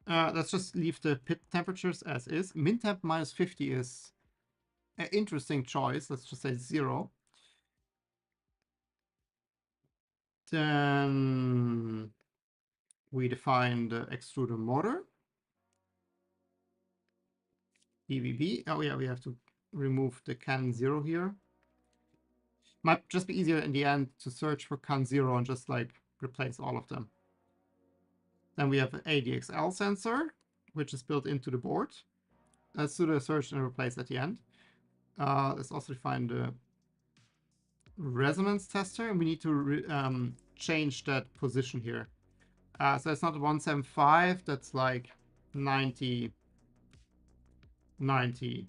Let's just leave the pit temperatures as is. Min temp -50 is an interesting choice. Let's just say 0. Then we define the extruder motor. EVB. Oh yeah, we have to remove the can 0 here. Might just be easier in the end to search for can 0 and just like replace all of them. Then we have an ADXL sensor, which is built into the board. Let's do the search and replace at the end. Let's also define the resonance tester, and we need to change that position here. So it's not 175, that's like 90, 90,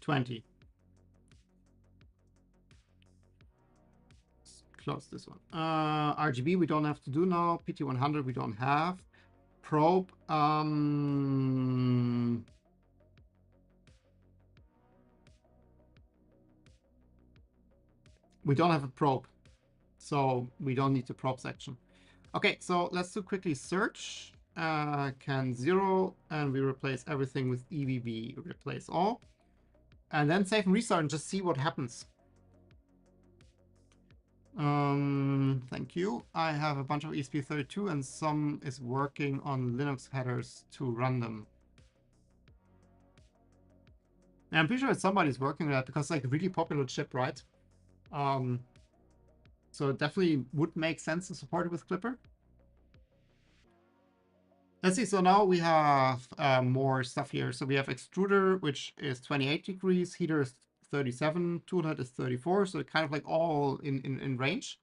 20. Let's close this one. RGB we don't have to do now. PT100 we don't have. Probe. We don't have a probe, so we don't need the probe section. Okay, so let's do quickly search. Can 0, and we replace everything with EVB, replace all. And then save and restart and just see what happens. Thank you. I have a bunch of ESP32 and some is working on Linux headers to run them. And I'm pretty sure somebody's working on that because it's like a really popular chip, right? So it definitely would make sense to support it with Clipper. Let's see, so now we have more stuff here. So we have Extruder, which is 28 degrees, heater is 37, tool head is 34, so kind of like all in range.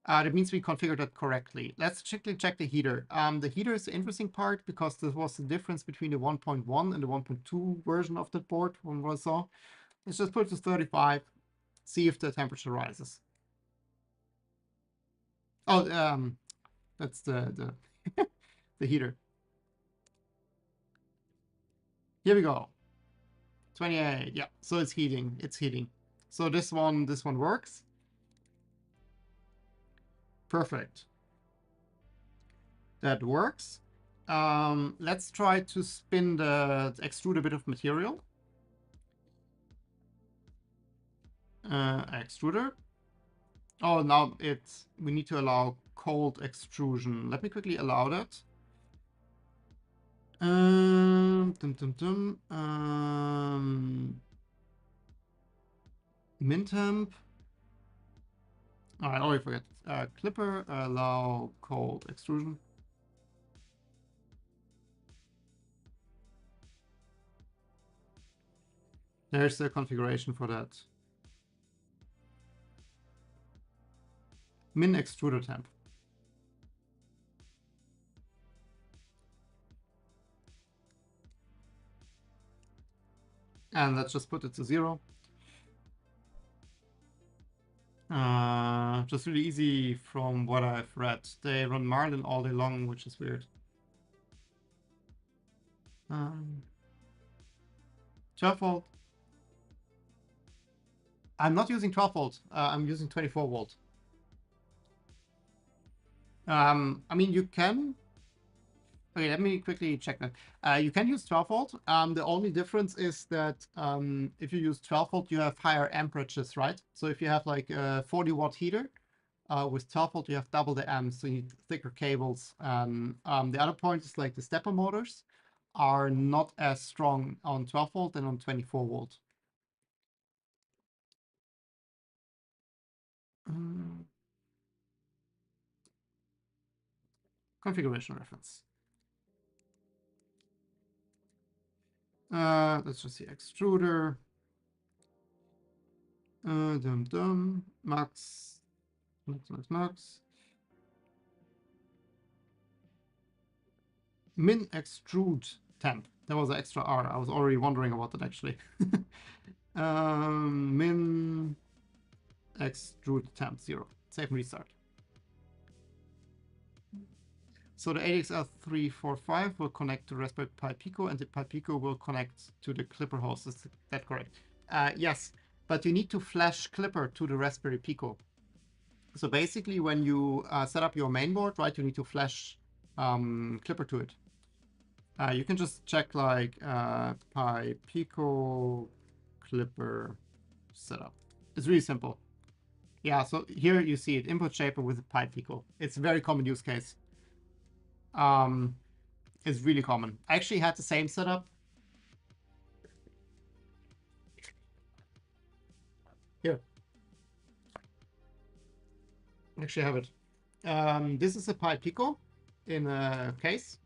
That means we configured that correctly. Let's check the heater. The heater is the interesting part because this was the difference between the 1.1 and the 1.2 version of the board from what I saw. Let's just put it to 35, see if the temperature rises. Oh, that's the the heater. Here we go. 28. Yeah, so it's heating. It's heating. So this one works. Perfect. That works. Let's try to spin extrude a bit of material. Extruder. Oh, now we need to allow cold extrusion. Let me quickly allow that. Min temp. Oh, I already forget. Clipper, allow cold extrusion. There's the configuration for that. Min extruder temp. And let's just put it to 0. Just really easy from what I've read. They run Marlin all day long, which is weird. 12 volt. I'm not using 12 volt. I'm using 24 volt. I mean, you can. Okay, let me quickly check that. You can use 12 volt. The only difference is that if you use 12 volt, you have higher amperages, right? So if you have like a 40 watt heater, with 12 volt, you have double the amps, so you need thicker cables. The other point is like the stepper motors are not as strong on 12 volt than on 24 volt. Configuration reference. Let's just see extruder. Max. Max. Min extrude temp. There was an extra R. I was already wondering about that actually. Min extrude temp 0. Save and restart. So the ADXL345 will connect to Raspberry Pi Pico, and the Pi Pico will connect to the Clipper host. Is that correct? Yes, but you need to flash Clipper to the Raspberry Pico. So basically, when you set up your mainboard, right, you need to flash Clipper to it. You can just check like Pi Pico Clipper setup. It's really simple. Yeah, so here you see it, input shaper with Pi Pico. It's a very common use case. It's really common. I actually had the same setup. Here. Actually have it. This is a Pi Pico in a case.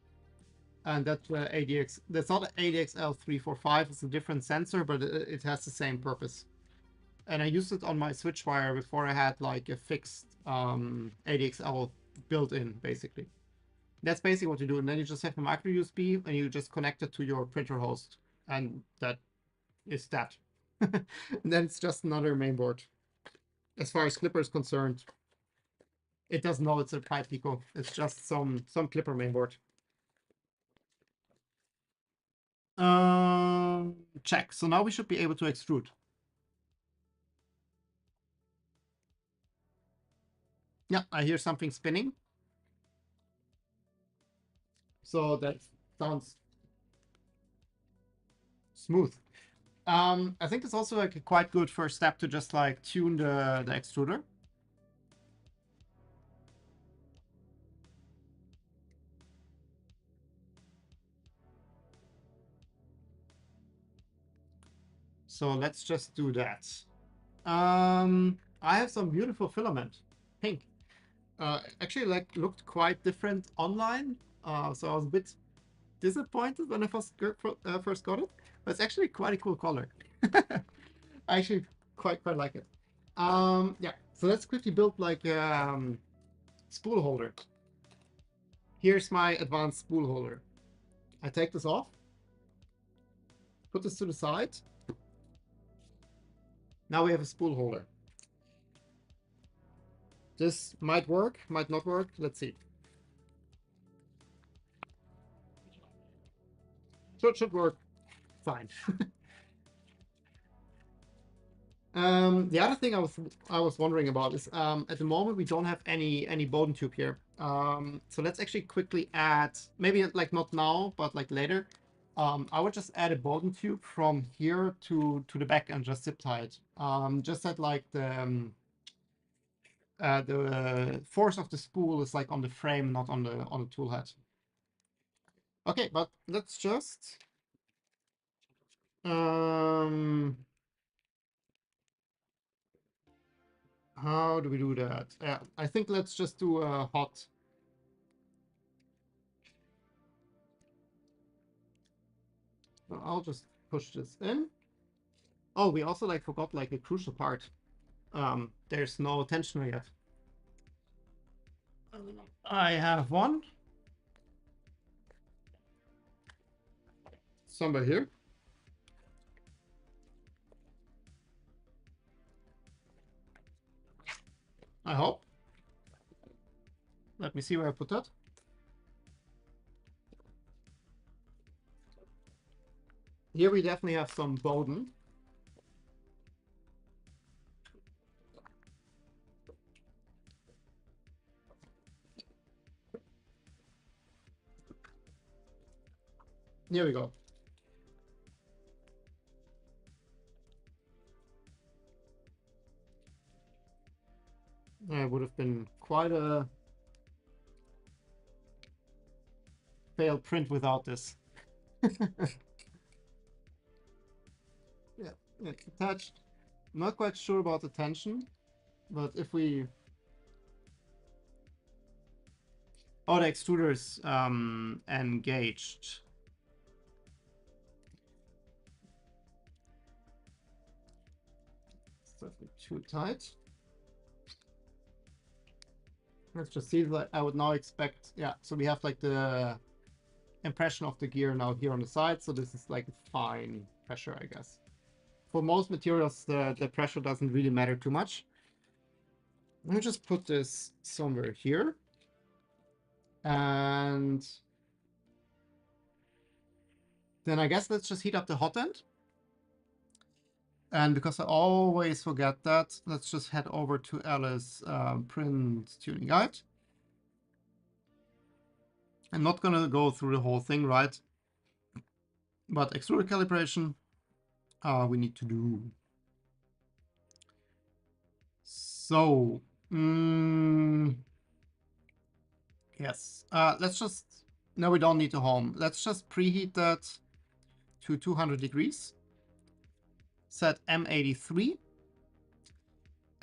And that's that's not an ADXL345, it's a different sensor, but it has the same purpose. And I used it on my switch wire before I had like a fixed ADXL built in, basically. That's basically what you do. And then you just have a micro USB and you just connect it to your printer host. And that is that. And then it's just another mainboard. As far as Clipper is concerned, it doesn't know it's a Pi Pico. It's just some Clipper mainboard. Check. So now we should be able to extrude. Yeah, I hear something spinning. So that sounds smooth. I think it's also like a quite good first step to just like tune the extruder. So let's just do that. I have some beautiful filament, pink. Actually, like looked quite different online. So I was a bit disappointed when I first got it, but it's actually quite a cool color. I actually quite like it. Yeah. So let's quickly build like spool holder. Here's my advanced spool holder. I take this off, put this to the side. Now we have a spool holder. This might work, might not work. Let's see. So it should work fine. The other thing I was wondering about is at the moment we don't have any Bowden tube here. So let's actually quickly add, maybe like not now, but like later. I would just add a Bowden tube from here to the back and just zip tie it. Just that like the force of the spool is like on the frame, not on the tool head. Okay, but let's just how do we do that? Yeah, I think let's just do a hot. So I'll just push this in. Oh, we also like forgot like a crucial part. There's no tensioner yet. I have one. Somewhere here. I hope. Let me see where I put that. Here we definitely have some Bowden. Here we go. It would have been quite a failed print without this. Yeah, it's attached. I'm not quite sure about the tension, but if we... Oh, the extruder is engaged. It's definitely too tight. Let's just see that I would now expect, yeah, so we have like the impression of the gear now here on the side, so this is like fine pressure, I guess. For most materials, the pressure doesn't really matter too much. Let me just put this somewhere here. And then I guess let's just heat up the hot end. And because I always forget that, let's just head over to Alice print tuning guide. I'm not going to go through the whole thing, right? But extruder calibration, we need to do. So, yes, let's just, no, we don't need to home. Let's just preheat that to 200 degrees. Set M83.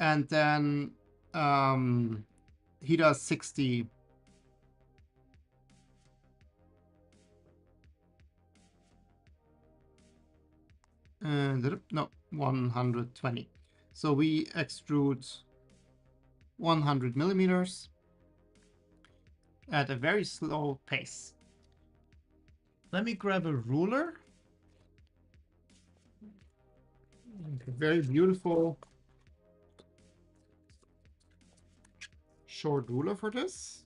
And then he does 60. No, 120. So we extrude 100 millimeters at a very slow pace. Let me grab a ruler. Okay, very beautiful short ruler for this.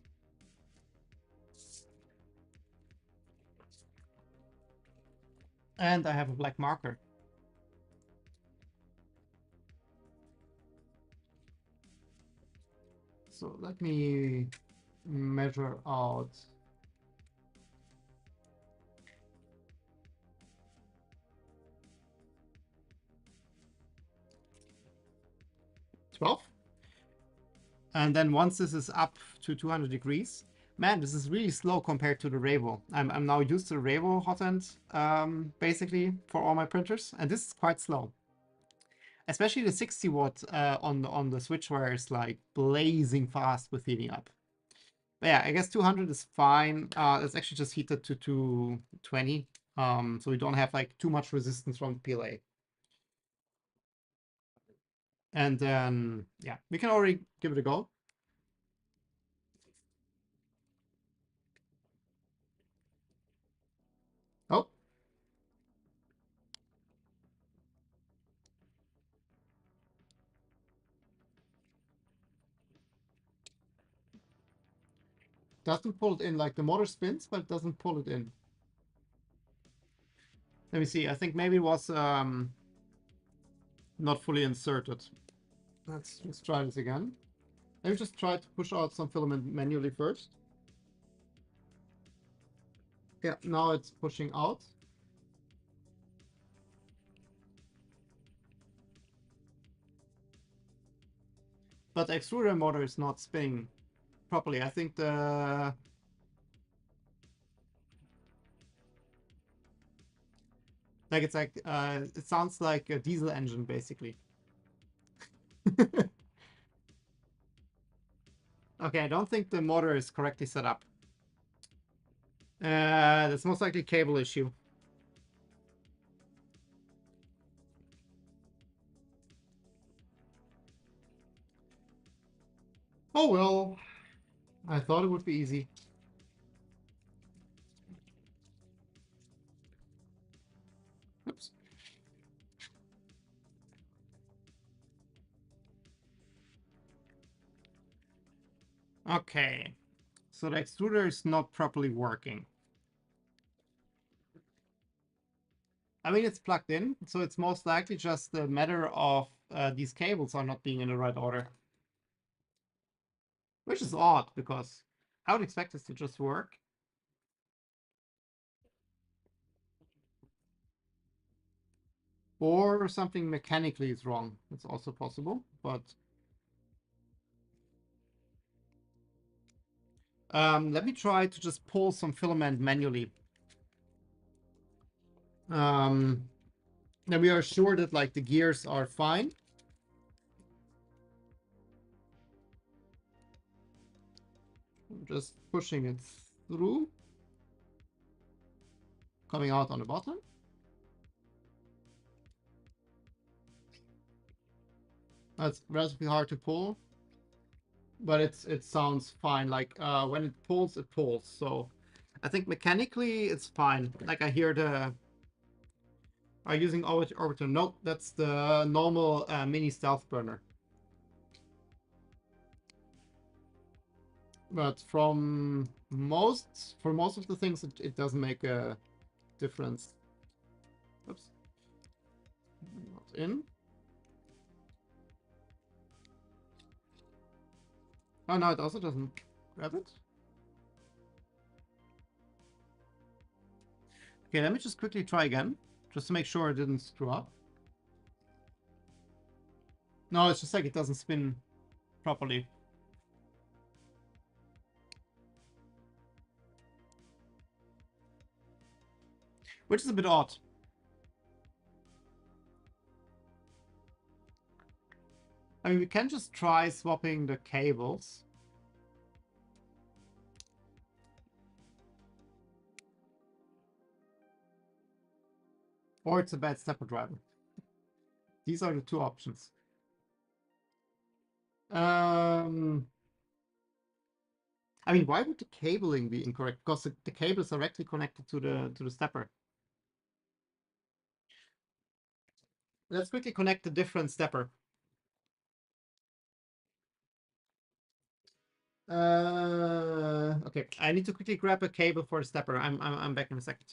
And I have a black marker. So let me measure out 12. And then once this is up to 200 degrees, man, this is really slow compared to the Revo. I'm now used to the Revo hot end, basically, for all my printers, and this is quite slow. Especially the 60 watt on the switch wire is like blazing fast with heating up. But yeah, I guess 200 is fine. Let's actually just heat it to 220, so we don't have like too much resistance from the PLA. And then, yeah, we can already give it a go. Oh. Doesn't pull it in, like the motor spins, but it doesn't pull it in. Let me see. I think maybe it was not fully inserted. Let's try this again. Let me just try to push out some filament manually first. Yeah, now it's pushing out. But the extruder motor is not spinning properly. I think the... Like, it's like, it sounds like a diesel engine, basically. Okay, I don't think the motor is correctly set up. That's most likely a cable issue. Oh well, I thought it would be easy. Oops. Okay, so the extruder is not properly working. I mean, it's plugged in, so it's most likely just a matter of these cables are not being in the right order. Which is odd, because I would expect this to just work. Or something mechanically is wrong. It's also possible, but... let me try to just pull some filament manually. Then we are sure that like the gears are fine. I'm just pushing it through. Coming out on the bottom. That's relatively hard to pull, but it sounds fine. Like when it pulls, it pulls. So I think mechanically it's fine. Like I hear the... Are using orbiter? Nope, that's the normal mini stealth burner. But for most of the things, it doesn't make a difference. Oops. Not in. Oh no, it also doesn't grab it. Okay, let me just quickly try again, just to make sure it didn't screw up. No, it's just like it doesn't spin properly. Which is a bit odd. I mean, we can just try swapping the cables. Or it's a bad stepper driver. These are the two options. I mean, why would the cabling be incorrect? Because the cable is directly connected to the stepper. Let's quickly connect a different stepper. Okay, I need to quickly grab a cable for a stepper. I'm back in a second.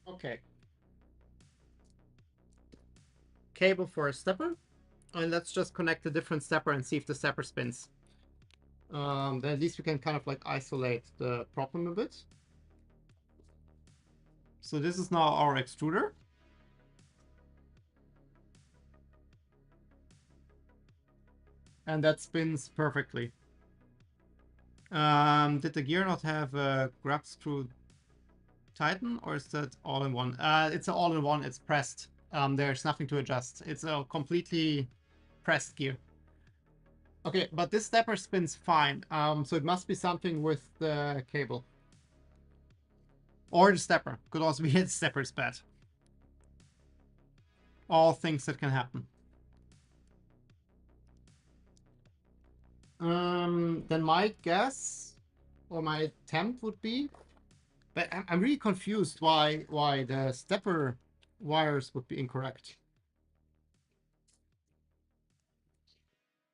Okay. Cable for a stepper. And let's just connect a different stepper and see if the stepper spins. Then at least we can kind of like isolate the problem a bit. So this is now our extruder. And that spins perfectly. Did the gear not have a grab screw tighten, or is that all in one? It's all in one. It's pressed. There's nothing to adjust. It's a completely pressed gear. Okay, but this stepper spins fine. So it must be something with the cable. Or the stepper. Could also be the stepper's bad. All things that can happen. Then my guess or my attempt would be, but I'm really confused why the stepper wires would be incorrect.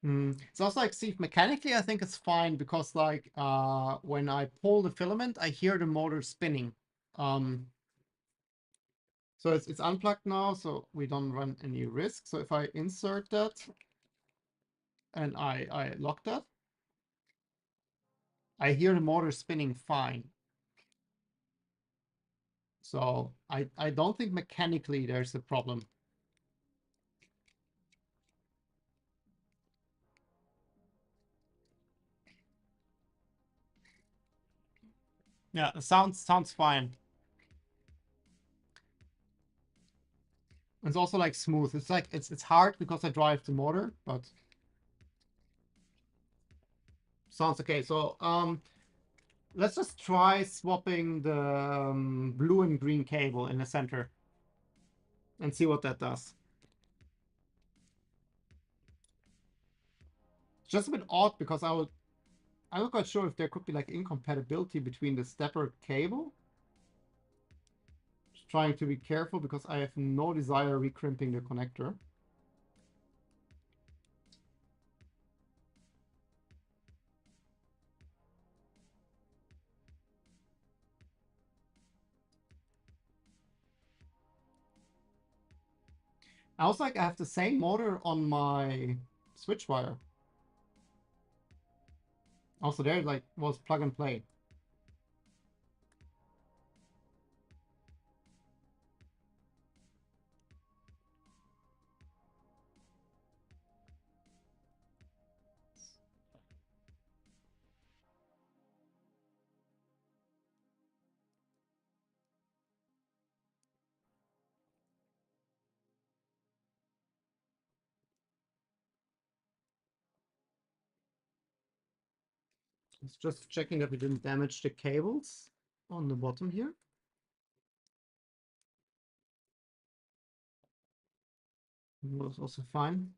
So also like, see, mechanically I think it's fine because like when I pull the filament, I hear the motor spinning. So it's unplugged now, so we don't run any risk. So if I insert that and I lock that, I hear the motor spinning fine. So I don't think mechanically there's a problem. Yeah, it sounds fine. It's also like smooth. It's like it's hard because I drive the motor, but sounds okay. So let's just try swapping the blue and green cable in the center and see what that does. It's just a bit odd because I'm not quite sure if there could be like incompatibility between the stepper cable. Just trying to be careful because I have no desire recrimping the connector. I also like I have the same motor on my switch wire. Also there like was plug and play. It's just checking that we didn't damage the cables on the bottom here. It was also fine.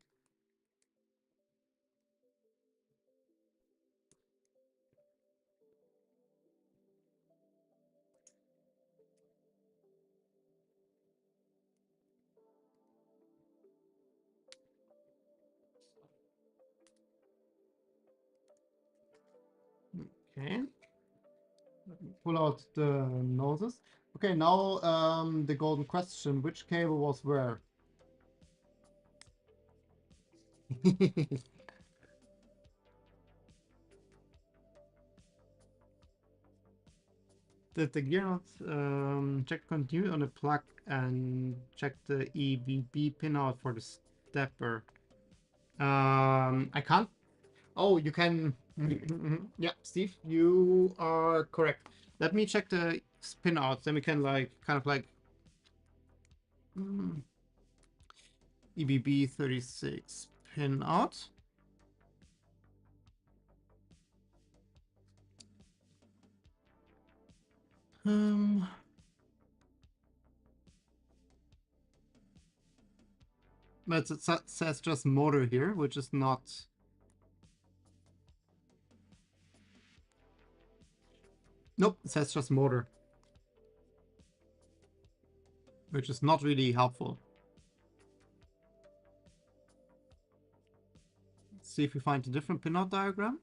Okay. Let me pull out the noses. Okay, now the golden question. Which cable was where? Did the gear not check continue on the plug and check the EBB pin out for the stepper? I can't. Oh, you can. Yeah, Steve, you are correct. Let me check the pin out. Then we can like kind of like EBB 36 pin out. But it says just motor here, which is not. Nope, it says just motor, which is not really helpful. Let's see if we find a different pinout diagram.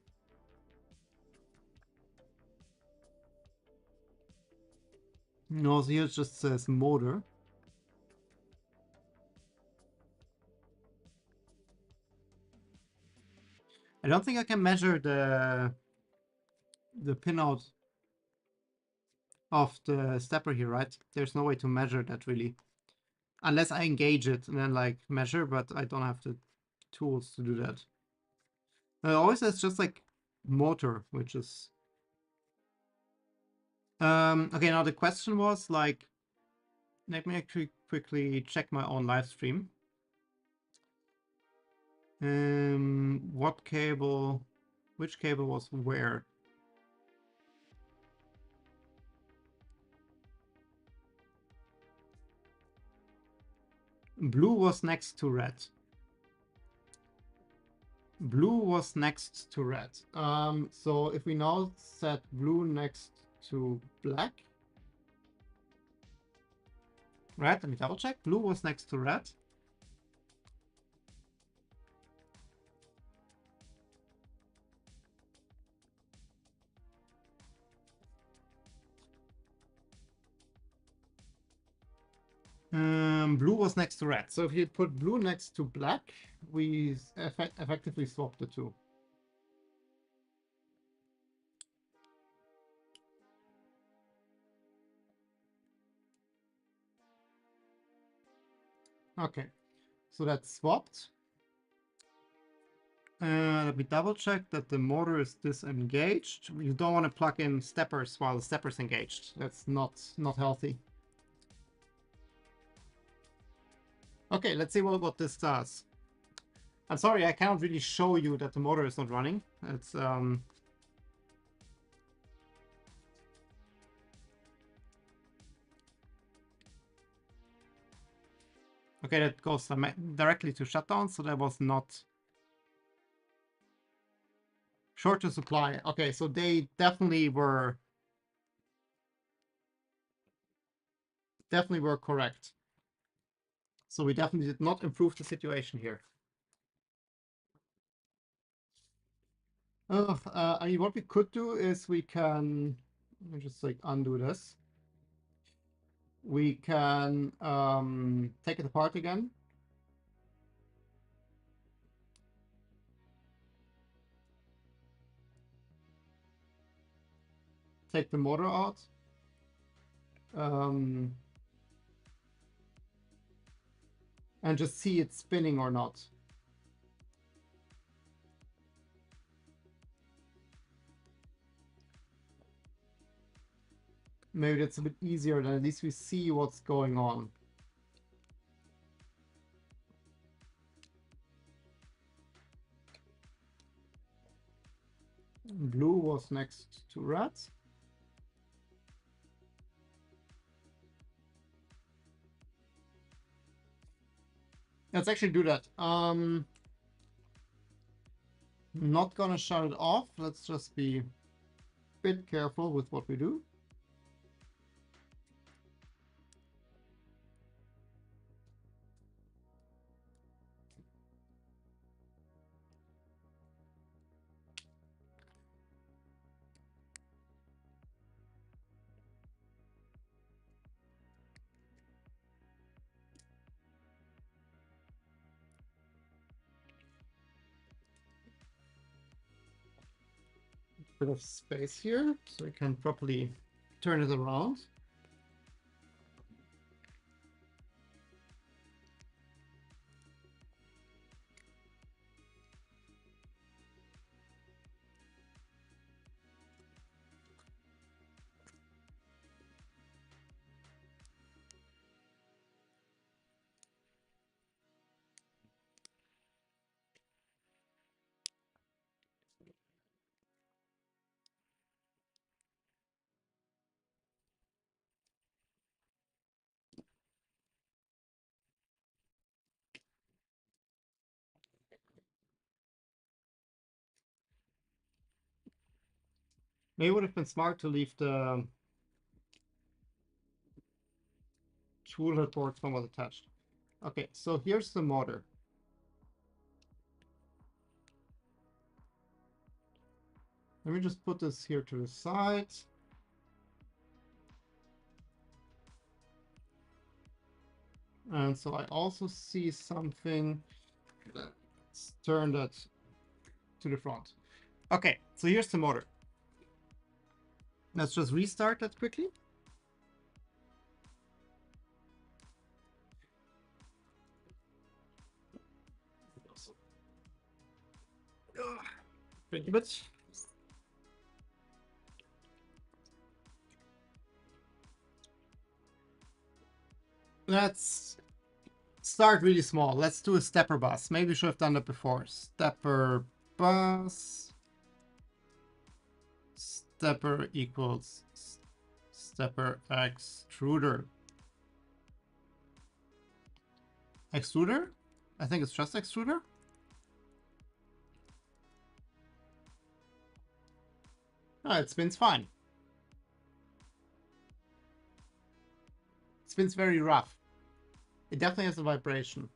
No, so here it just says motor. I don't think I can measure the pinout of the stepper here, right? There's no way to measure that really. Unless I engage it and then like measure, but I don't have the tools to do that. It always says just like motor, which is okay. Now the question was like, let me actually quickly check my own live stream. What cable, which cable was where? Blue was next to red. Blue was next to red. So if we now set blue next to black, red, let me double check. Blue was next to red. Blue was next to red. So if you put blue next to black, we effectively swap the two. Okay, so that's swapped. Let me double check that the motor is disengaged. You don't want to plug in steppers while the stepper's engaged. That's not healthy. Okay, let's see what this does. I'm sorry, I cannot really show you that the motor is not running. It's okay, that goes directly to shutdown, so that was not short to supply. Okay, so they definitely were correct. So we definitely did not improve the situation here. I mean, what we could do is we can, let me just like undo this. We can take it apart again. Take the motor out. And just see it spinning or not. Maybe that's a bit easier, then at least we see what's going on. Blue was next to red. Let's actually do that. Not gonna shut it off. Let's just be a bit careful with what we do. Bit of space here so we can properly turn it around. Maybe it would have been smart to leave the tool head board somewhat attached. Okay, so here's the motor. Let me just put this here to the side. And so I also see something. Let's turn that to the front. Okay, so here's the motor. Let's just restart that quickly. Thank you, but let's start really small. Let's do a stepper bus. Maybe we should have done that before. Stepper bus. Stepper equals stepper extruder. Extruder? I think it's just extruder. Oh, it spins fine. It spins very rough. It definitely has a vibration.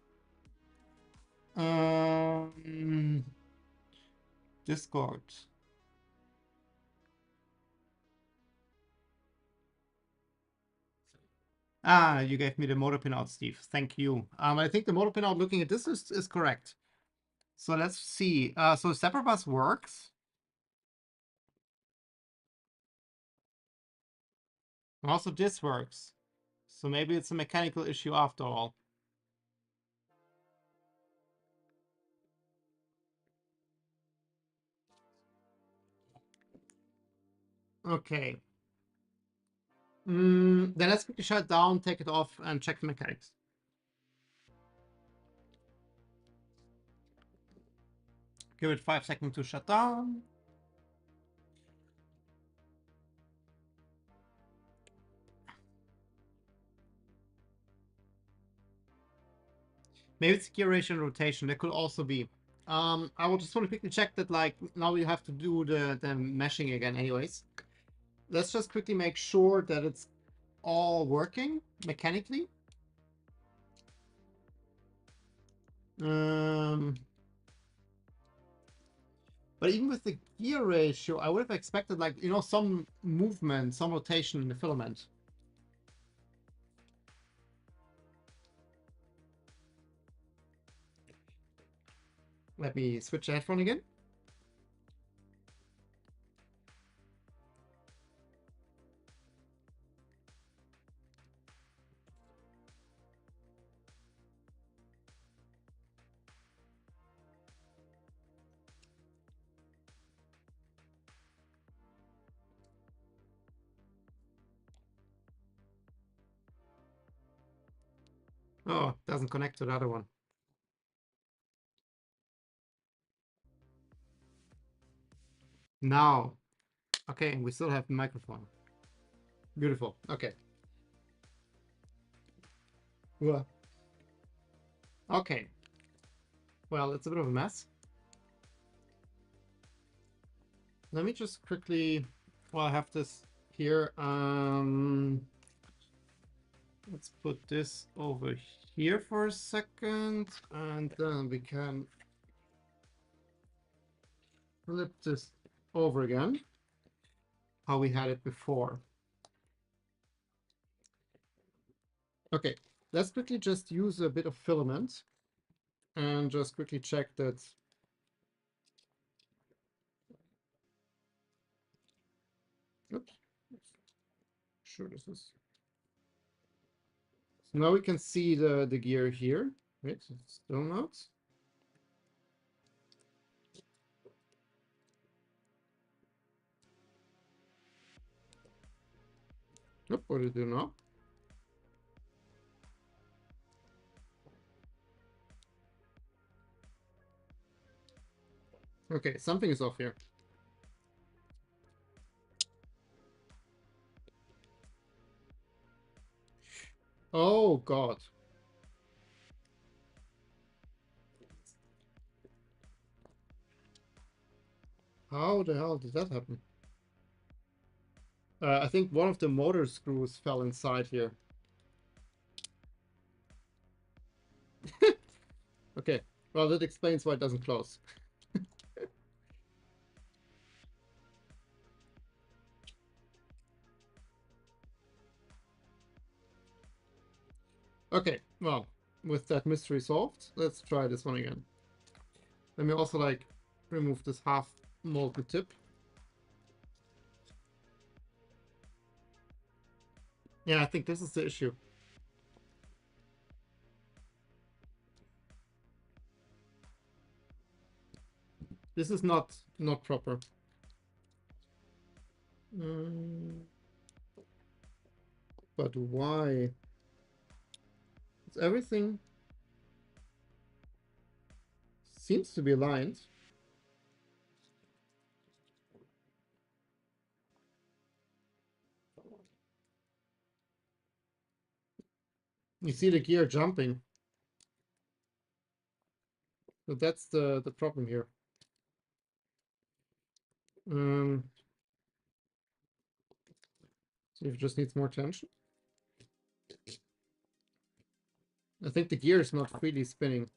Discord. Ah, you gave me the motor pinout, Steve. Thank you. I think the motor pinout looking at this is correct. So let's see. So Stepper Bus works. Also, this works. So maybe it's a mechanical issue after all. Okay. Then let's quickly shut down, take it off, and check the mechanics. Give it 5 seconds to shut down. Maybe it's gear ratio and rotation. That could also be. I will just want to quickly check that, like, now we have to do the meshing again anyways. Let's just quickly make sure that it's all working mechanically. But even with the gear ratio, I would have expected, like, you know, some movement, some rotation in the filament. Let me switch the headphone again. Oh, doesn't connect to the other one. Now, okay, we still have the microphone. Beautiful. Okay. Okay. Well, it's a bit of a mess. Let me just quickly, well, I have this here. Let's put this over here for a second, and then we can flip this over again, how we had it before. Okay, let's quickly just use a bit of filament and just quickly check that. Oops. Sure, this is. So now we can see the gear here. Wait, still not. Nope, what did it do now? Okay, something is off here. Oh God. How the hell did that happen? I think one of the motor screws fell inside here. Okay, well, that explains why it doesn't close. Okay, well, with that mystery solved, let's try this one again. Let me also, like, remove this half molten tip. Yeah, I think this is the issue. This is not proper. But why? It's everything seems to be aligned. You see the gear jumping. So that's the problem here. It just needs more tension. I think the gear is not freely spinning.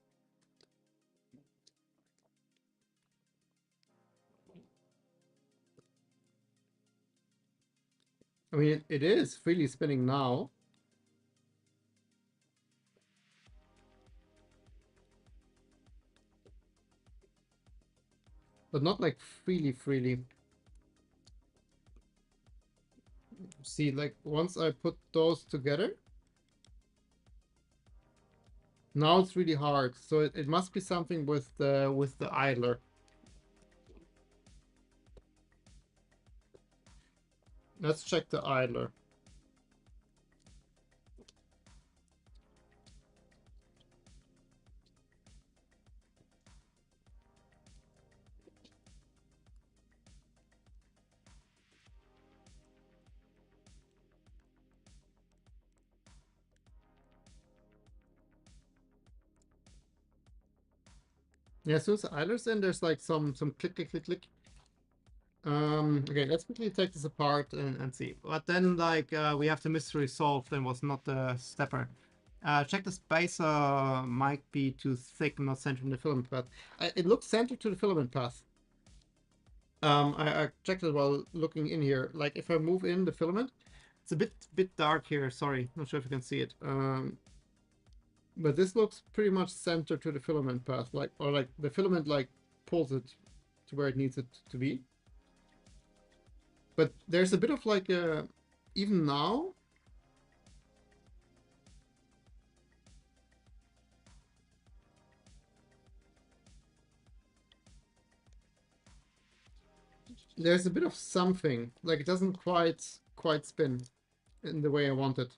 I mean, it is freely spinning now. But not like freely. See, like once I put those together, now it's really hard. So it must be something with the idler. Let's check the idler. Yeah, as soon as the idler's in, there's like some click. Okay, let's quickly take this apart and see. But then like we have the mystery solved and was not the stepper. Check the spacer might be too thick, not centered in the filament path. It looks centered to the filament path. I checked it while looking in here. Like if I move in the filament, it's a bit dark here. Sorry, not sure if you can see it. But this looks pretty much centered to the filament path, like or like the filament like pulls it to where it needs it to be. But there's a bit of like a even now. There's a bit of something like it doesn't quite spin in the way I want it,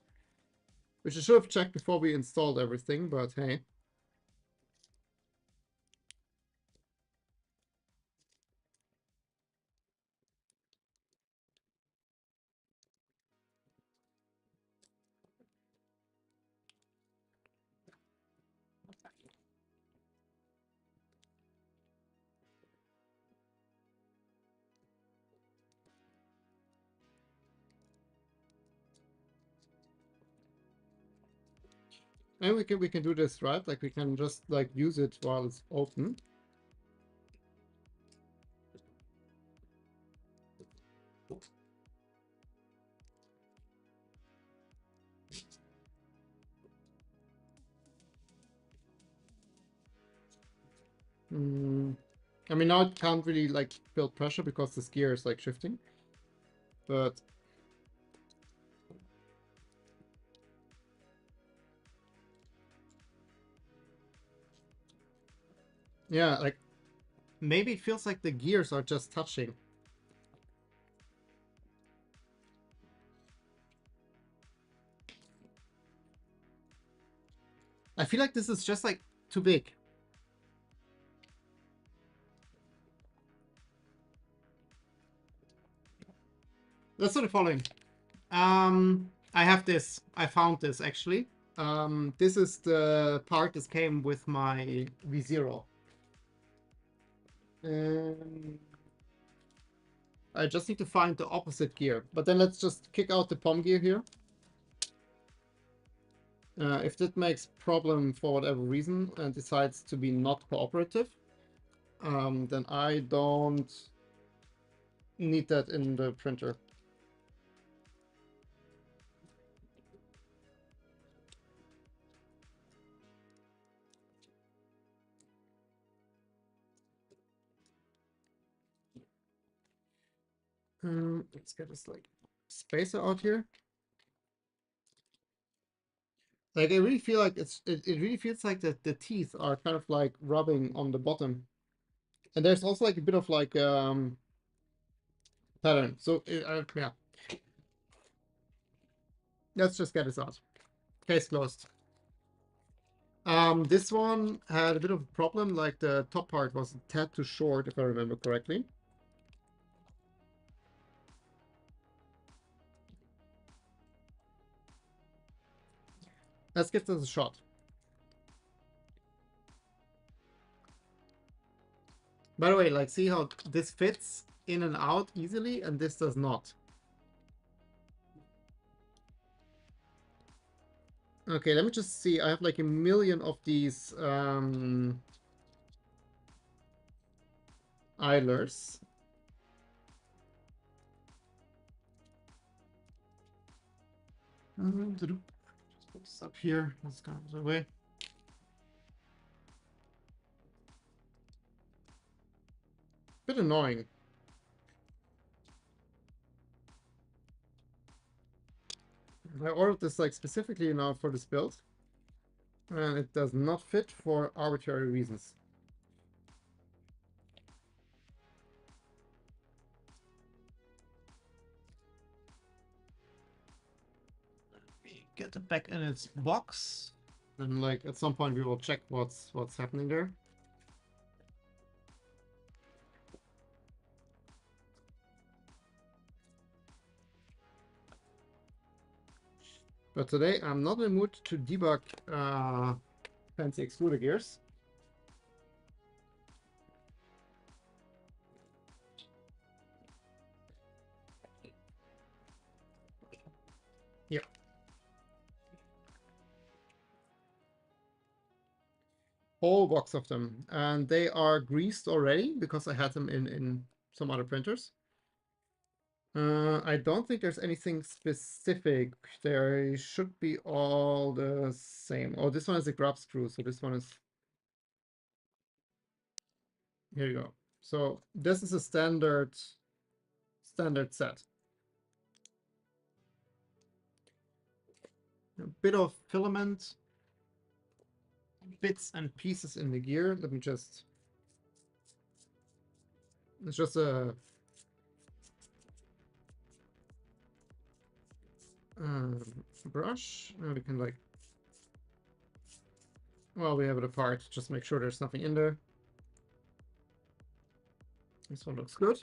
which I should have checked before we installed everything. But hey. And we can do this, right? Like we can just like use it while it's open. I mean now it can't really like build pressure because this gear is like shifting. But yeah, like maybe it feels like the gears are just touching. I feel like this is just like too big. Let's do the following. I have this. I found this actually. This is the part that came with my V0. I just need to find the opposite gear. But then let's just kick out the POM gear here. If that makes problem for whatever reason and decides to be not cooperative, then I don't need that in the printer. Let's get this like spacer out here. Like I really feel like it really feels like that the teeth are kind of like rubbing on the bottom. And there's also like a bit of like pattern. So yeah. Let's just get this out. Case closed. This one had a bit of a problem, like the top part was a tad too short, if I remember correctly. Let's give this a shot. By the way, like see how this fits in and out easily and this does not. Okay, let me just see. I have like a million of these idlers. Just put this up here. Let's go away. Bit annoying. I ordered this like specifically now for this build, and it does not fit for arbitrary reasons. Get it back in its box. And like at some point we will check what's happening there. But today I'm not in the mood to debug fancy extruder gears. Yeah. Whole box of them, and they are greased already because I had them in some other printers. I don't think there's anything specific. They should be all the same. Oh, this one is a grub screw, so this one is... Here you go. So this is a standard set. A bit of filament, bits and pieces in the gear. Let me just... It's just a... brush, and we can like... Well, we have it apart. Just make sure there's nothing in there. This one looks good.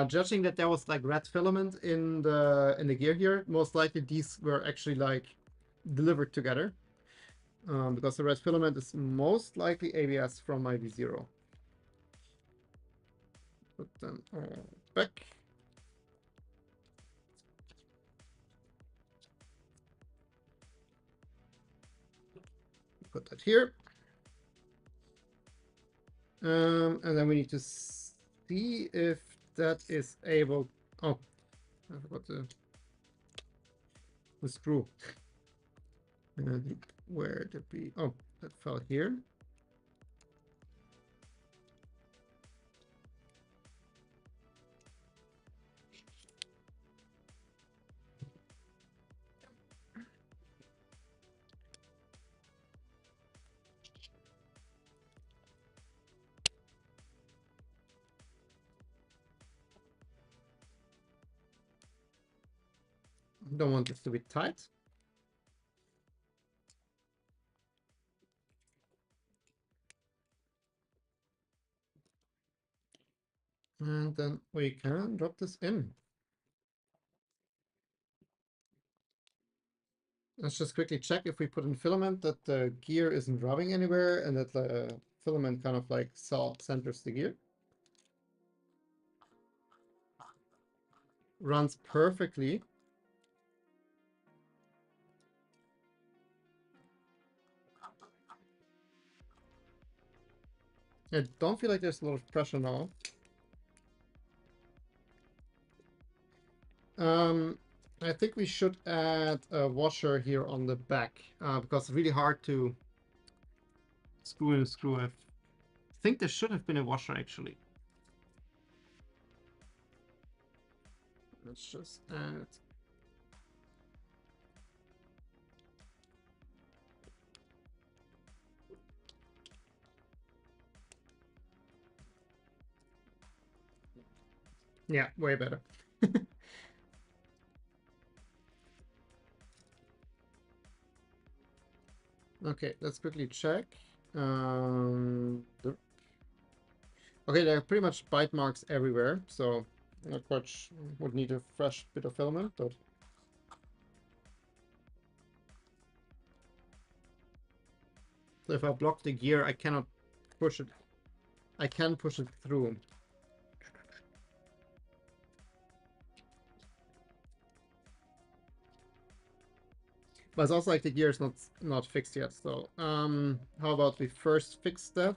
Judging that there was like red filament in the gear here, most likely these were actually like delivered together, because the red filament is most likely ABS from my V0. Put them all back. Put that here. And then we need to see if that is able... Oh, I forgot the screw. And where did we... Oh, that fell here. Don't want this to be tight. And then we can drop this in. Let's just quickly check if we put in filament that the gear isn't rubbing anywhere and that the filament kind of like centers the gear. Runs perfectly. I don't feel like there's a lot of pressure now. I think we should add a washer here on the back, because it's really hard to screw in a screw. I think there should have been a washer actually. Let's just add... Yeah, way better. Okay, let's quickly check. Okay, there are pretty much bite marks everywhere, so not quite would need a fresh bit of filament, but... So if I block the gear, I cannot push it. I can push it through. But it's also like the gear is not fixed yet. So how about we first fix that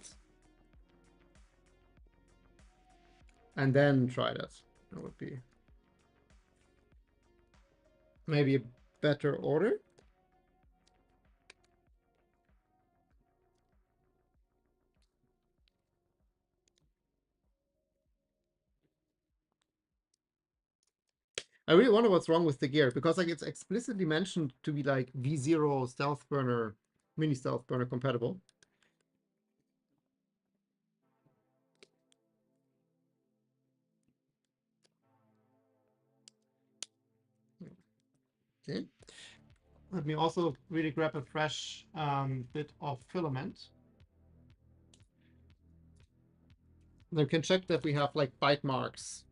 and then try that? That would be maybe a better order. I really wonder what's wrong with the gear, because like it's explicitly mentioned to be like V0 stealth burner, mini stealth burner compatible. Okay. Let me also really grab a fresh bit of filament. And we can check that we have like bite marks.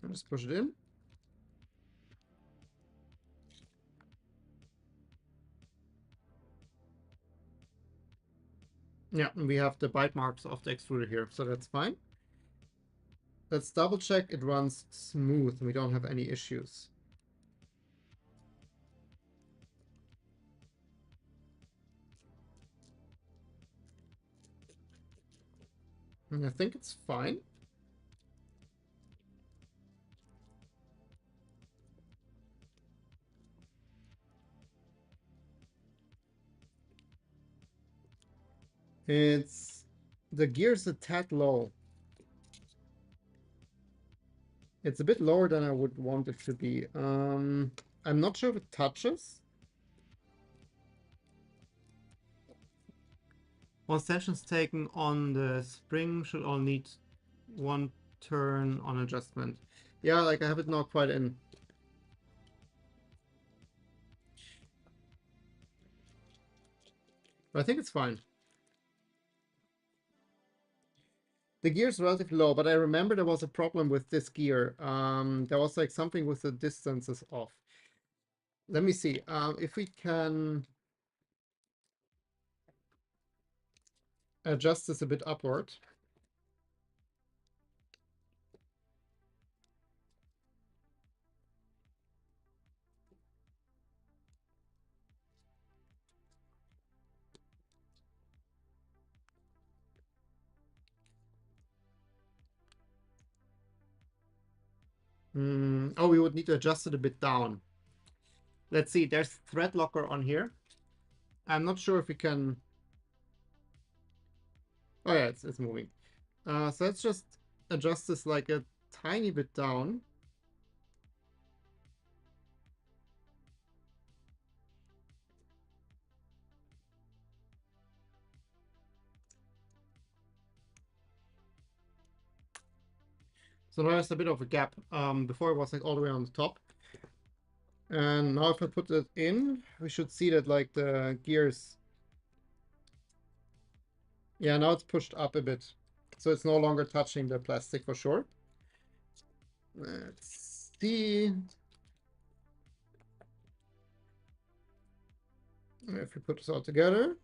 I'll just push it in. Yeah, and we have the bite marks of the extruder here, so that's fine. Let's double check it runs smooth and we don't have any issues. And I think it's fine. It's the gear's a tad low. It's a bit lower than I would want it to be. I'm not sure if it touches. Once tension's taken on the spring, should all need one turn on adjustment. Yeah, like I have it now quite in. But I think it's fine. The gear is relatively low, but I remember there was a problem with this gear. There was like something with the distances off. Let me see if we can adjust this a bit upward. Oh, we would need to adjust it a bit down. Let's see, there's thread locker on here. I'm not sure if we can. Oh yeah, it's moving. So let's just adjust this like a tiny bit down. So now there's a bit of a gap. Before it was like all the way on the top. And now if I put it in, we should see that like the gears. Yeah, now it's pushed up a bit. So it's no longer touching the plastic for sure. Let's see if we put this all together.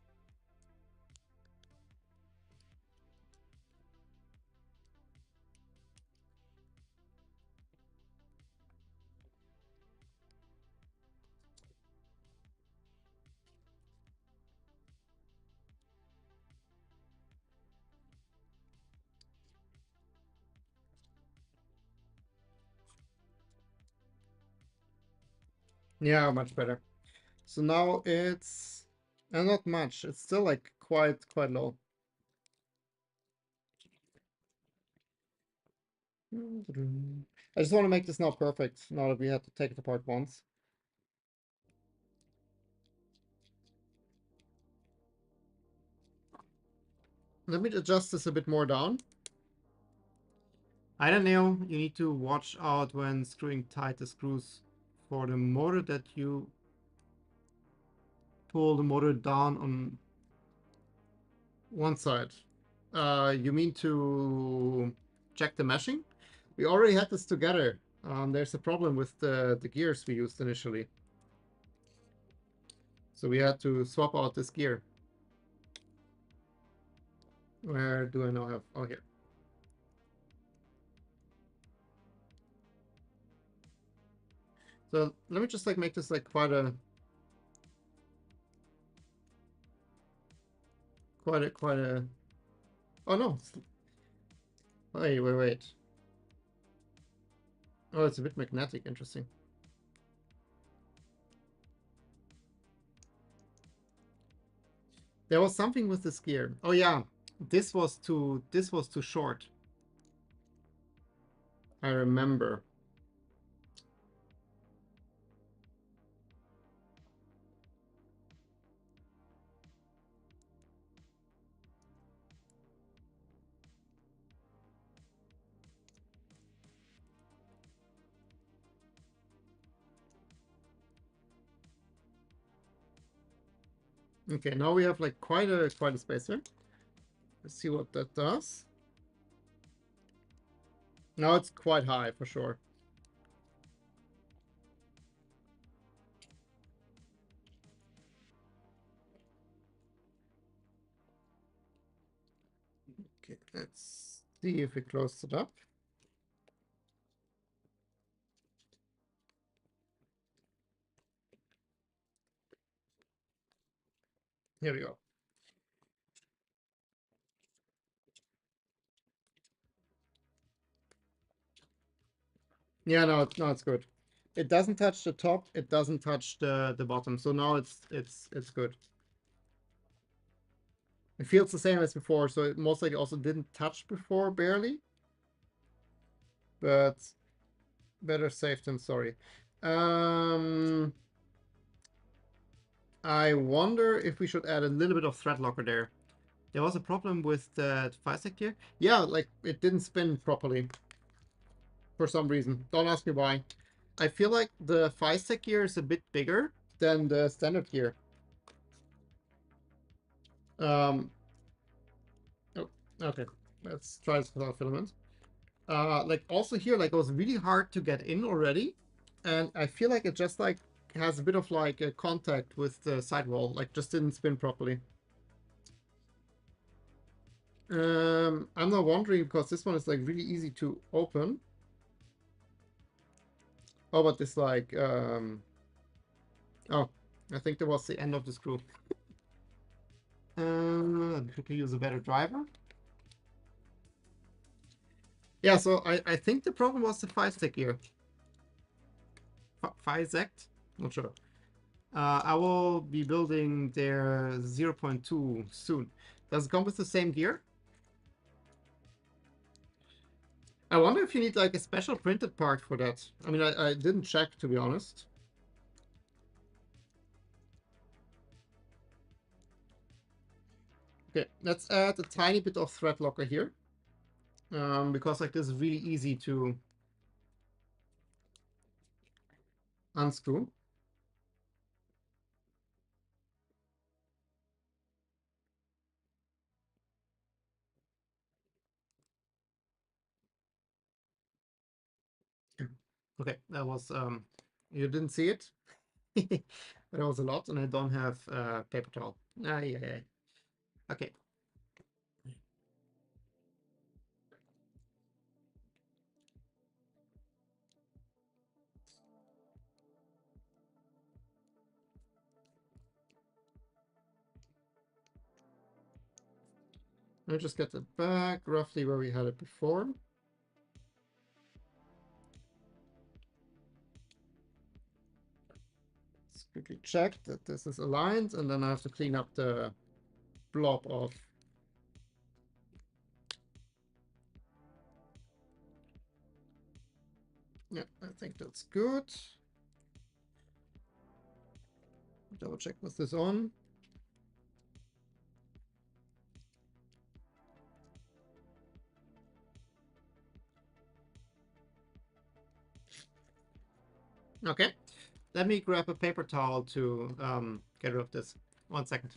Yeah, much better. So now it's not much. It's still like quite low. I just want to make this now perfect now that we had to take it apart once. Let me adjust this a bit more down. I don't know, you need to watch out when screwing tight the screws for the motor that you pull the motor down on one side. You mean to check the meshing? We already had this together. There's a problem with the gears we used initially. So we had to swap out this gear. Where do I now have? Oh, here. So let me just like make this like quite a oh no. Wait. Oh, it's a bit magnetic. Interesting. There was something with this gear. Oh yeah, this was too short. I remember. Okay, now we have like quite a space here. Let's see what that does. Now it's quite high for sure. Okay, let's see if we close it up. Here we go. Yeah, no, it's good. It doesn't touch the top. It doesn't touch the bottom. So now it's good. It feels the same as before. So it most likely also didn't touch before, barely. But better safe than sorry. I wonder if we should add a little bit of thread locker there. There was a problem with the FiSec here. Yeah, like it didn't spin properly for some reason. Don't ask me why. I feel like the FiSec gear is a bit bigger than the standard gear. Oh, okay. Let's try this without filament. Like also here, like it was really hard to get in already, and I feel like it just like has a bit of like a contact with the sidewall, like just didn't spin properly. I'm not wondering because this one is like really easy to open. Oh, but this like oh, I think that was the end of the screw. Let me quickly use a better driver. Yeah, so I think the problem was the FiSec here. FiSec? Not sure. I will be building their 0.2 soon. Does it come with the same gear? I wonder if you need like a special printed part for that. I mean, I didn't check, to be honest. Okay, let's add a tiny bit of thread locker here. Because like this is really easy to unscrew. Okay, that was you didn't see it, but it was a lot, and I don't have paper towel. Yeah. Okay. Let me just get it back roughly where we had it before. Let's quickly check that this is aligned, and then I have to clean up the blob of. Yeah, I think that's good. Double check with this on. Okay, let me grab a paper towel to get rid of this. 1 second.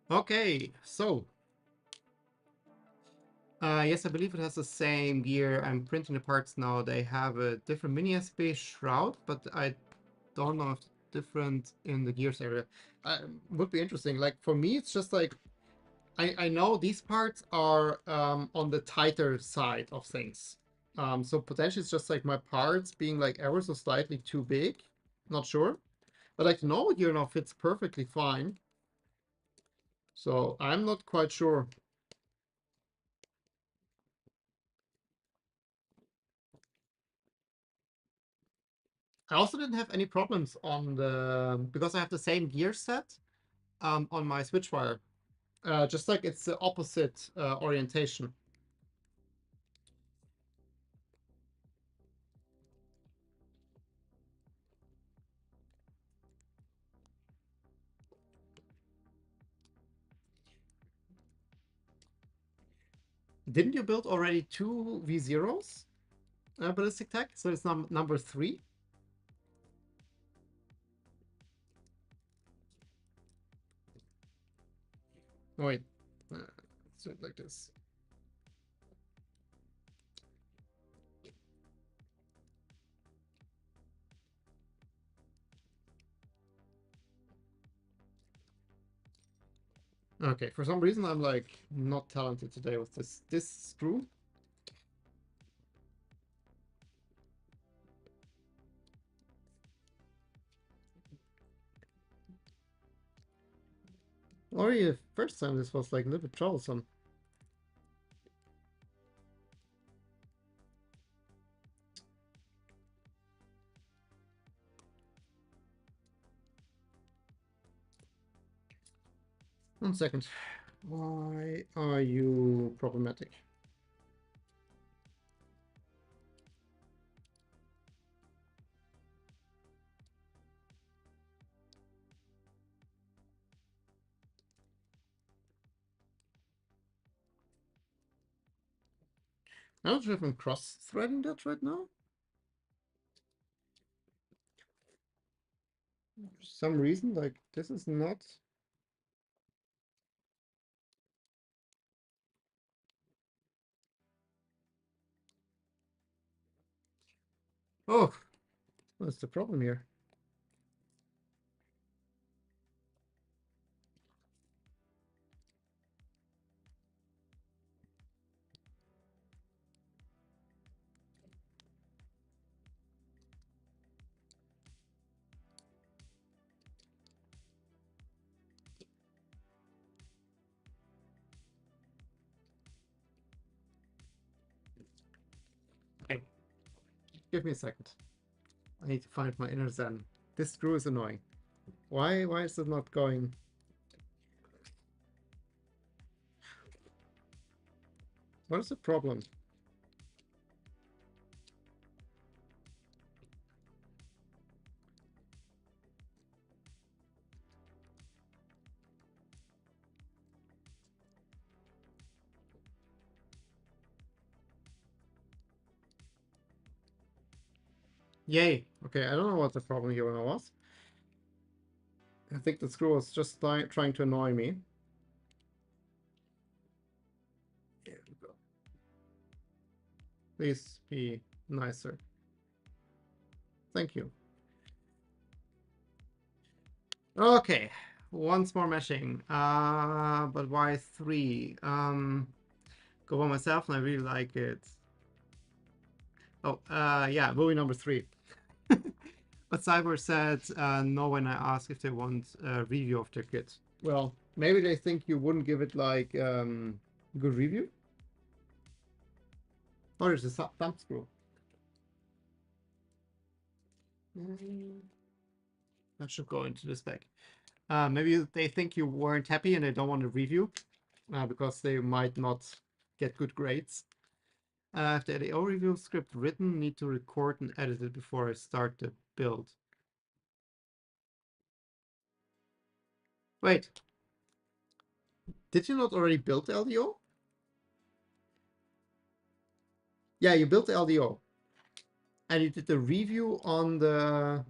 Okay, so Yes, I believe it has the same gear. I'm printing the parts now. They have a different mini SB shroud, but I don't know if it's different in the gears area. Would be interesting. Like for me, it's just like I know these parts are on the tighter side of things. So potentially it's just like my parts being like ever so slightly too big. Not sure. But like the normal gear now fits perfectly fine. So I'm not quite sure. I also didn't have any problems on the because I have the same gear set on my switch wire. Just like it's the opposite orientation. Didn't you build already two V0s ballistic tech? So it's number 3. Oh, wait, let's do it like this. Okay, for some reason I'm like not talented today with this screw. Already the first time this was like a little bit troublesome. One second. Why are you problematic? I'm not sure if I'm cross-threading that right now. For some reason, like this is not. Oh, what's the problem here? Okay, give me a second. I need to find my inner zen. This screw is annoying. Why is it not going? What is the problem? Yay. Okay, I don't know what the problem here was. I think the screw was just trying to annoy me. Here we go. Please be nicer. Thank you. Okay, once more meshing. But why 3? Go by myself and I really like it. Oh, yeah, movie number 3. But Cyber said no when I asked if they want a review of their kit. Well, maybe they think you wouldn't give it like good review. Oh, there's a thumb screw. That should go into the spec. Maybe they think you weren't happy and they don't want a review because they might not get good grades. If the AO review script written, need to record and edit it before I start the build. Wait, did you not already build the LDO? Yeah, you built the LDO. And you did the review on the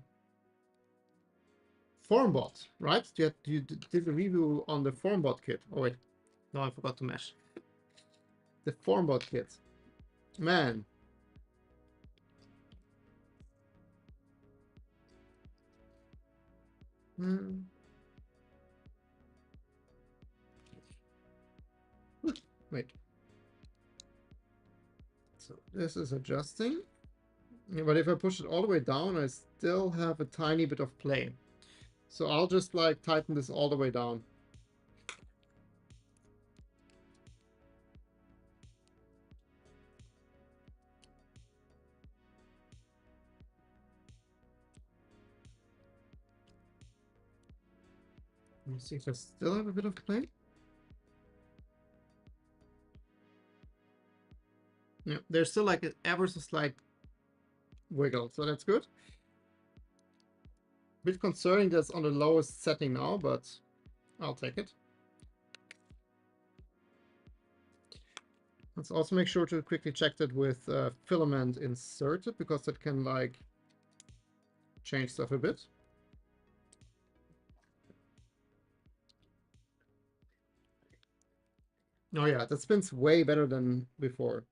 FormBot, right? You did the review on the FormBot kit. Oh wait, no, I forgot to mesh. The Formbot kit. Man. Wait. So this is adjusting. Yeah, but if I push it all the way down, I still have a tiny bit of play. So I'll just like tighten this all the way down. Let me see if I still have a bit of play. Yeah, there's still like an ever so slight wiggle, so that's good. Bit concerning that's on the lowest setting now, but I'll take it. Let's also make sure to quickly check that with filament inserted, because that can like change stuff a bit. Oh yeah, that spins way better than before.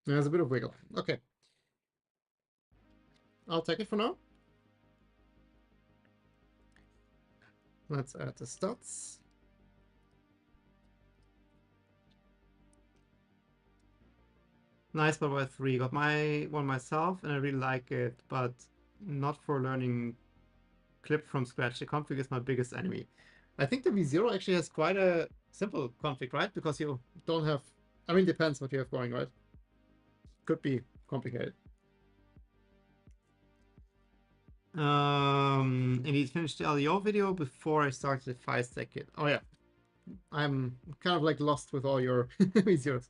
There's a bit of wiggle. Okay. I'll take it for now. Let's add the studs. Nice, but by 3. Got my one myself, and I really like it, but not for learning clip from scratch. The config is my biggest enemy. I think the V0 actually has quite a simple config, right? Because you don't have... I mean, depends what you have going, right? Could be complicated. Indeed, finished the LEO video before I started the 5-stack kit. Oh yeah, I'm kind of like lost with all your V0s.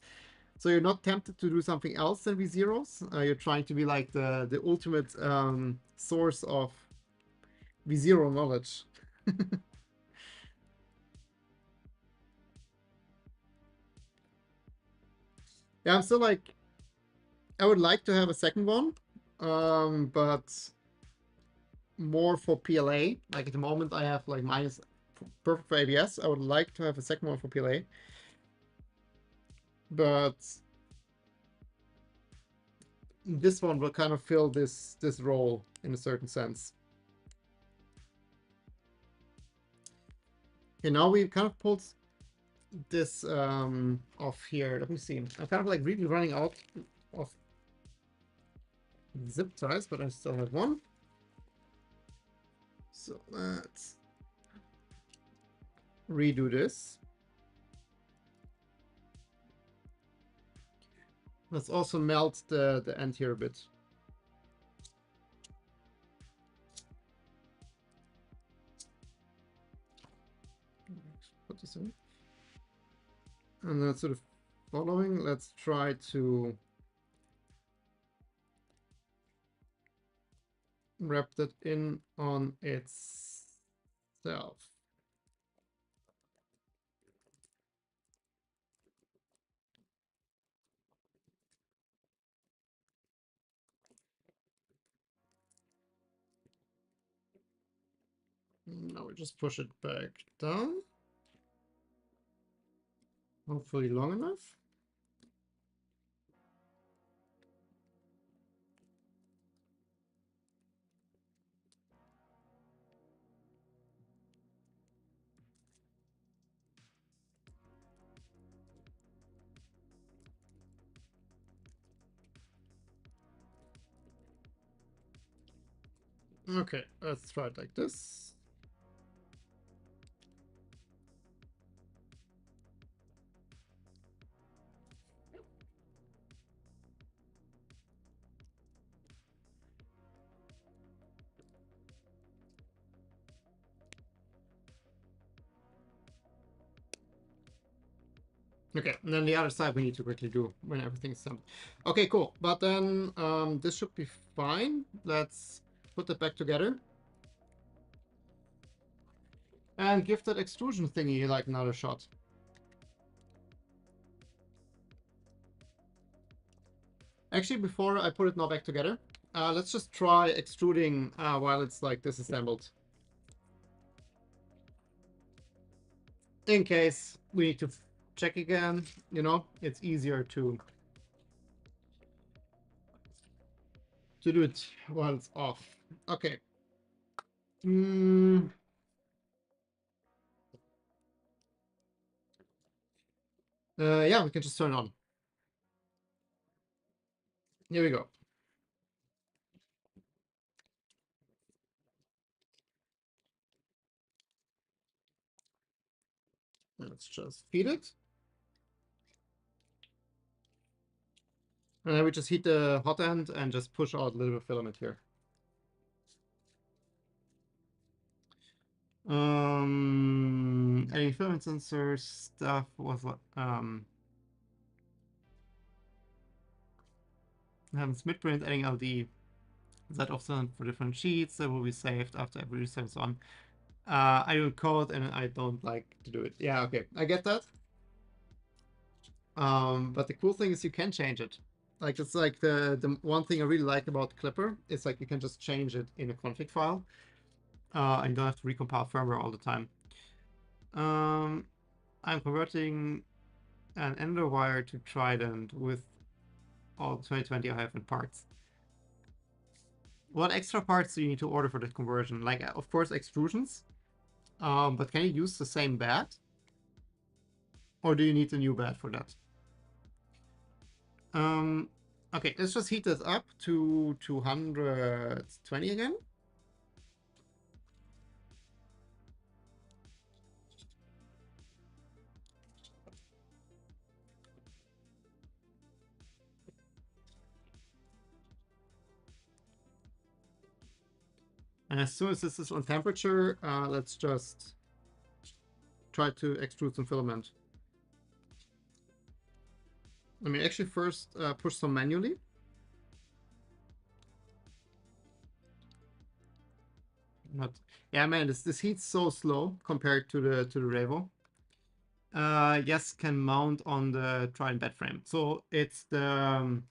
So you're not tempted to do something else than V0s? You're trying to be like the ultimate source of V0 knowledge. Yeah, I'm still like, I would like to have a second one, but more for PLA. Like at the moment I have like minus perfect for ABS. I would like to have a second one for PLA. But this one will kind of fill this role in a certain sense. Okay, now we've kind of pulled this off here. Let me see. I'm kind of like really running out of zip ties, but I still have one. So let's redo this. Let's also melt the end here a bit. Put this in. And then sort of following, let's try to wrap that in on itself. Now we just push it back down. Hopefully long enough. Okay, let's try it like this. Okay, and then the other side we need to quickly do when everything's done. Okay, cool. But then this should be fine. Let's put that back together. And give that extrusion thingy like another shot. Actually, before I put it now back together, Let's just try extruding while it's like disassembled. In case we need to check again, you know, it's easier to do it while it's off. Okay. Yeah, we can just turn it on. Here we go. Let's just feed it. And then we just heat the hot end and just push out a little bit of filament here. Any filament sensor stuff was having split print, adding LD Z offset for different sheets that will be saved after every reset and so on. I don't code and I don't like to do it. Yeah, okay, I get that. But the cool thing is you can change it. Like it's like the one thing I really like about Clipper is like you can just change it in a config file. And you don't have to recompile firmware all the time. I'm converting an Ender wire to Trident with all 2020 I have in parts. What extra parts do you need to order for the conversion? Like, of course, extrusions. But can you use the same bed? Or do you need a new bed for that? Okay, let's just heat this up to 220 again. And as soon as this is on temperature, let's just try to extrude some filament. Let me actually first push some manually. Not, yeah, man, this heat's so slow compared to the Revo. Yes, can mount on the Trident bed frame. So it's the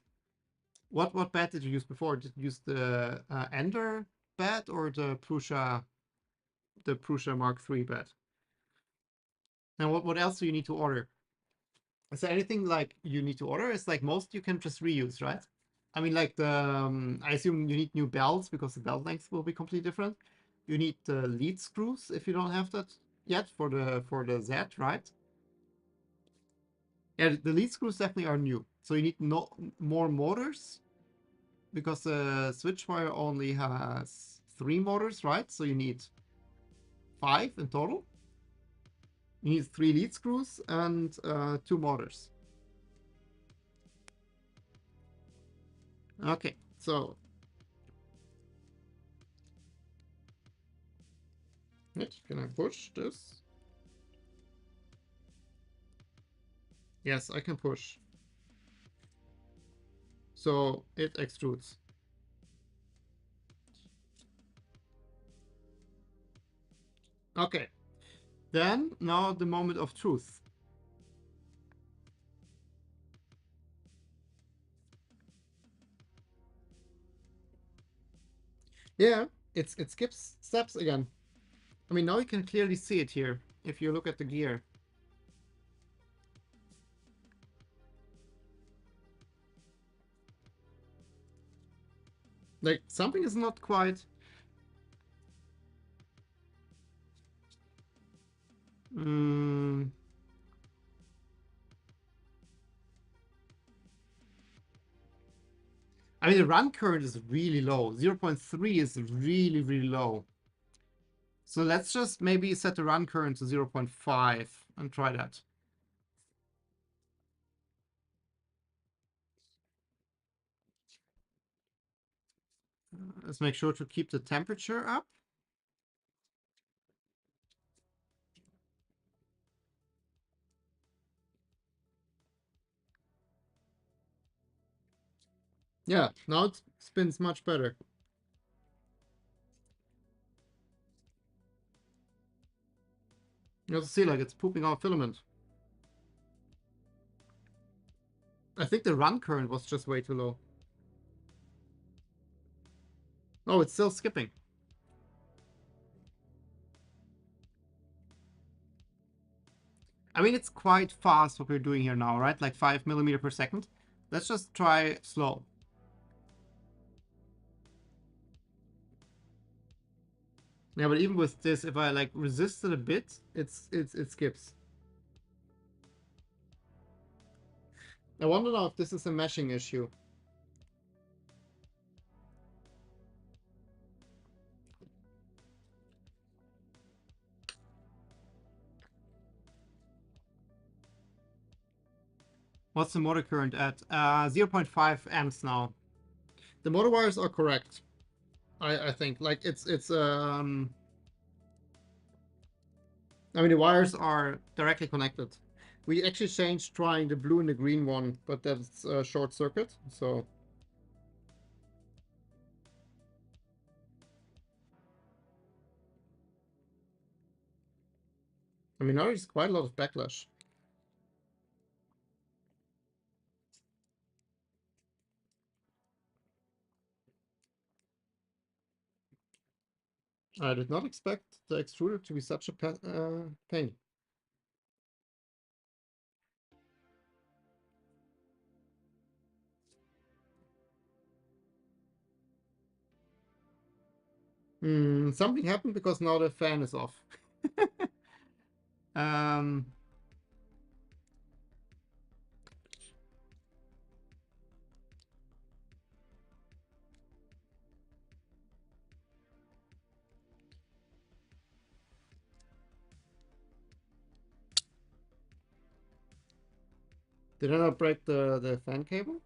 what bed did you use before? Did you use the Ender bed or the Prusa Mark III bed? And what else do you need to order? Is there anything like you need to order? It's like most you can just reuse, right? I mean, like the I assume you need new belts because the belt length will be completely different. You need the lead screws if you don't have that yet for the Z, right? Yeah, the lead screws definitely are new. So you need more motors because the switch wire only has 3 motors, right? So you need 5 in total. You need 3 lead screws and 2 motors. Okay, so can I push this? Yes, I can push. So it extrudes. Okay, then now the moment of truth. Yeah, it skips steps again. I mean, now you can clearly see it here if you look at the gear. Like, something is not quite... I mean, the run current is really low. 0.3 is really, really low. So let's just maybe set the run current to 0.5 and try that. Let's make sure to keep the temperature up. Yeah, now it spins much better. You also see like it's pooping out filament. I think the run current was just way too low. Oh, it's still skipping. I mean, it's quite fast what we're doing here now, right? Like 5 millimeter per second. Let's just try slow. Yeah, but even with this, if I like resist it a bit, it skips. I wonder now if this is a meshing issue. What's the motor current at? 0.5 amps now. The motor wires are correct. I think like it's I mean the wires are directly connected. We actually changed trying the blue and the green one, but that's a short circuit. So I mean now there's quite a lot of backlash. I did not expect the extruder to be such a pain. Something happened because now the fan is off. um, did I not break the fan cable?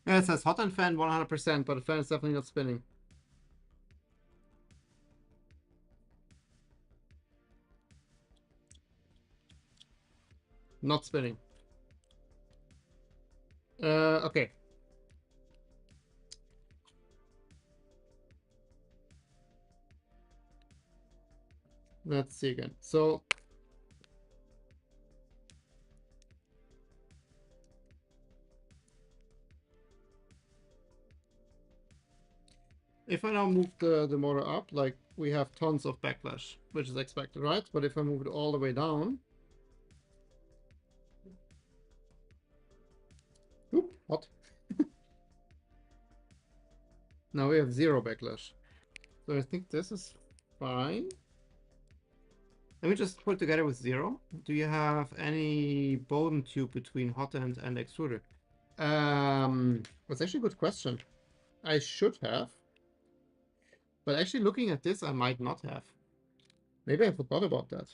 Yeah, it says hot end fan 100%, but the fan is definitely not spinning. Not spinning. Okay. Let's see again. So if I now move the motor up, like we have tons of backlash, which is expected, right? But if I move it all the way down, oop, hot. Now we have zero backlash. So I think this is fine. Let me just put it together with zero. Do you have any Bowden tube between hot end and extruder? That's actually a good question. I should have. But actually looking at this, I might not have. Maybe I forgot about that.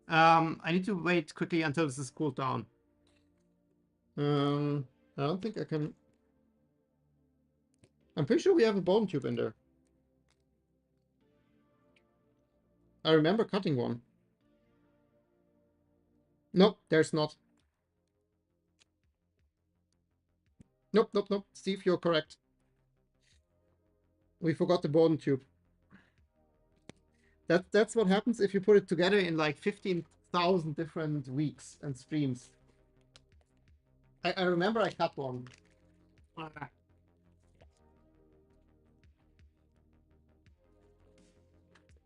I need to wait quickly until this is cooled down. I don't think I can. I'm pretty sure we have a bone tube in there. I remember cutting one. Nope, there's not. Nope, nope, nope. Steve, you're correct. We forgot the bone tube. That's what happens if you put it together in like 15,000 different weeks and streams. I remember I cut one. Ah.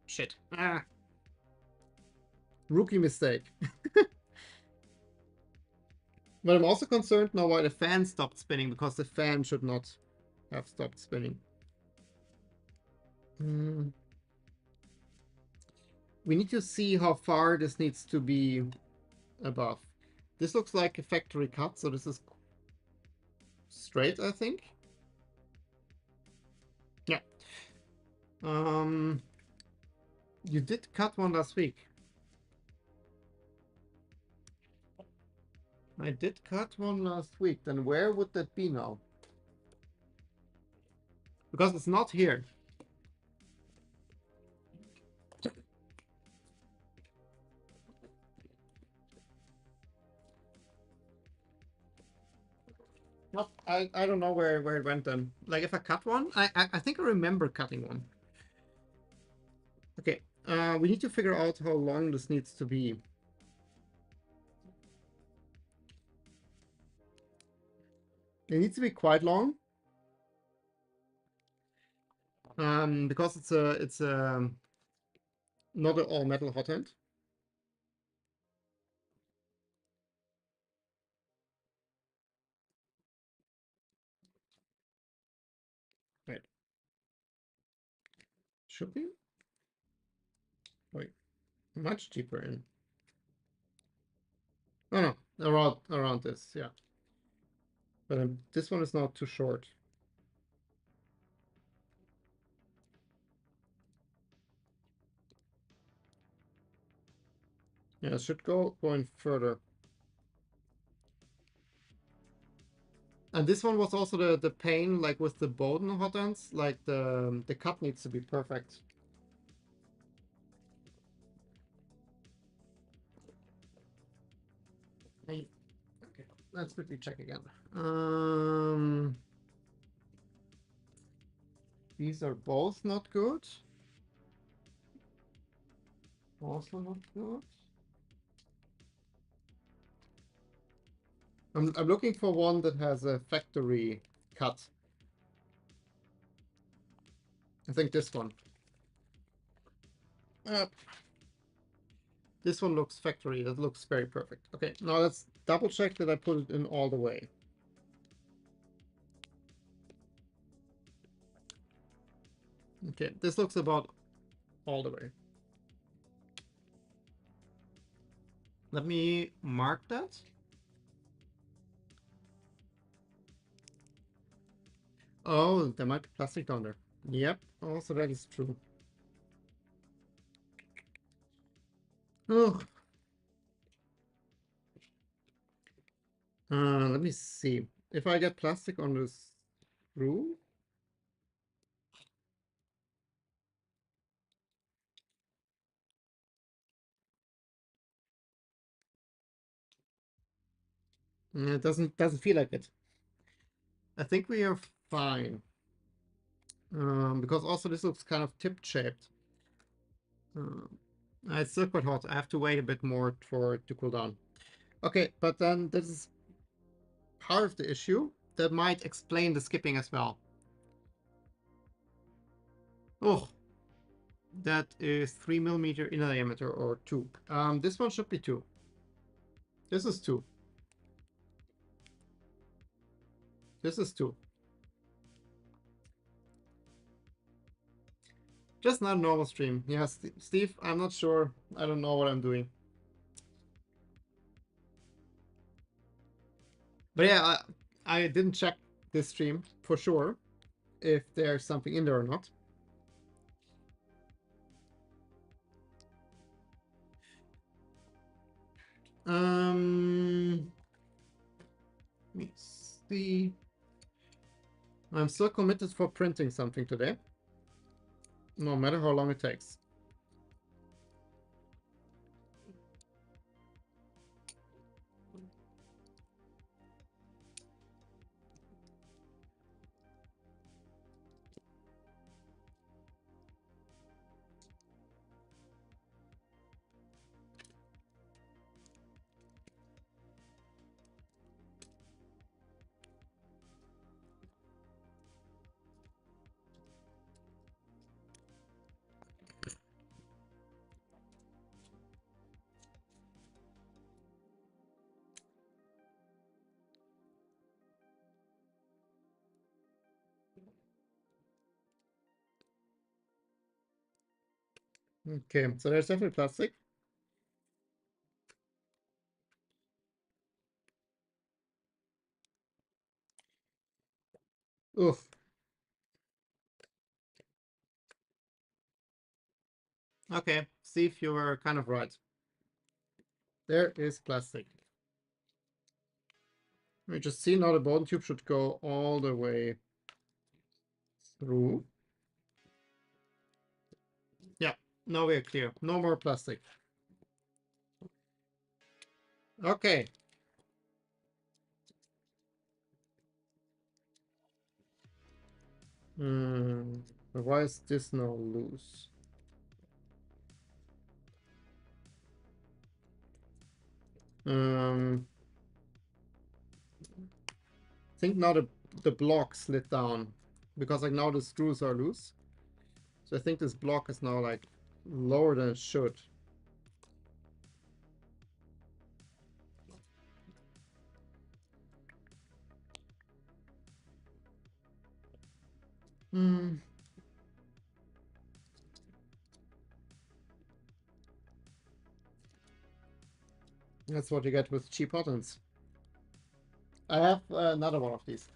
Shit. Ah. Rookie mistake. But I'm also concerned now why the fan stopped spinning, because the fan should not have stopped spinning. We need to see how far this needs to be above. This looks like a factory cut, so this is straight, I think. Yeah. You did cut one last week. I did cut one last week. Then where would that be now? Because it's not here. Nope, I don't know where it went then. Like if I cut one, I think I remember cutting one. Okay, we need to figure out how long this needs to be. It needs to be quite long. Because it's not an all metal hot end. Wait. Should be? Wait. Much deeper in. Oh no, around this, yeah. But this one is not too short. Yeah, it should go going further. And this one was also the pain, like with the Bowden hot ends, like the cut needs to be perfect. Okay, let's quickly check again. These are both not good. Also not good. I'm looking for one that has a factory cut. I think this one. This one looks factory. That looks very perfect. Okay, now let's double check that I put it in all the way. Okay, this looks about all the way. Let me mark that. Oh, there might be plastic down there. Yep, also that is true. Oh. Let me see. If I get plastic on this screw. It doesn't feel like it. I think we are fine. Because also this looks kind of tip shaped. It's still quite hot. I have to wait a bit more for it to cool down. Okay, but then this is part of the issue that might explain the skipping as well. Oh, that is 3 mm in diameter or 2. This one should be 2. This is 2. This is 2. Just not a normal stream. Yes, Steve, I'm not sure. I don't know what I'm doing. But yeah, I didn't check this stream for sure if there's something in there or not. Let me see. I'm still committed for printing something today, no matter how long it takes. Okay, so there's definitely plastic. Oof. Okay, Steve, you were kind of right. There is plastic. We just see now the bottom tube should go all the way through. Yeah, now we're clear. No more plastic. Okay. Why is this now loose? Um, think now the block slid down because like now the screws are loose. So I think this block is now like lower than it should. Hmm. That's what you get with cheap buttons. I have another one of these.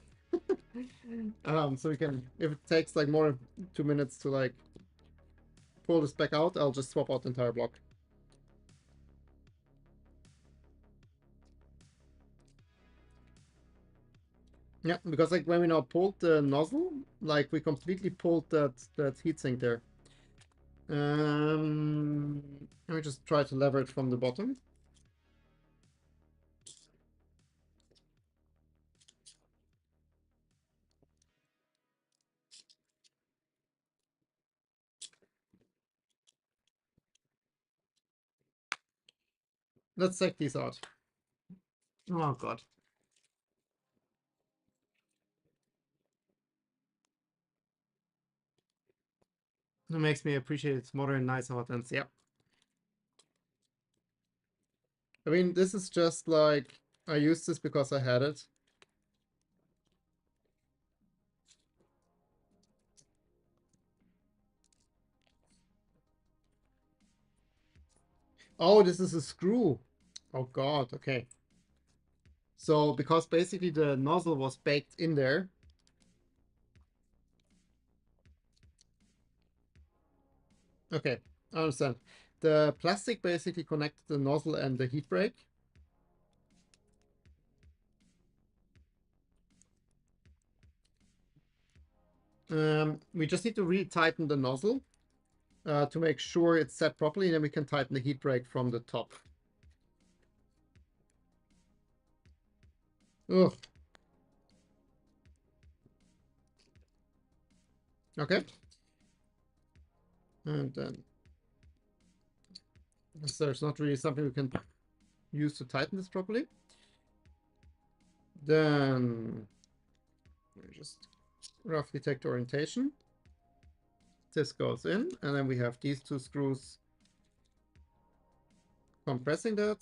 So we can, if it takes like more than 2 minutes to like pull this back out, I'll just swap out the entire block. Yeah, because like when we now pulled the nozzle, like we completely pulled that heatsink there. Let me just try to lever it from the bottom. Let's check these out. Oh god. It makes me appreciate its modern nice buttons. Yeah. I mean, this is just like I used this because I had it. Oh, this is a screw. Oh god, okay. So because basically the nozzle was baked in there. Okay, I understand. The plastic basically connected the nozzle and the heat break. We just need to re-tighten the nozzle to make sure it's set properly, and then we can tighten the heat break from the top. Ugh. Okay. And then so there's not really something we can use to tighten this properly. Then we just roughly take the orientation. This goes in, and then we have these two screws compressing that.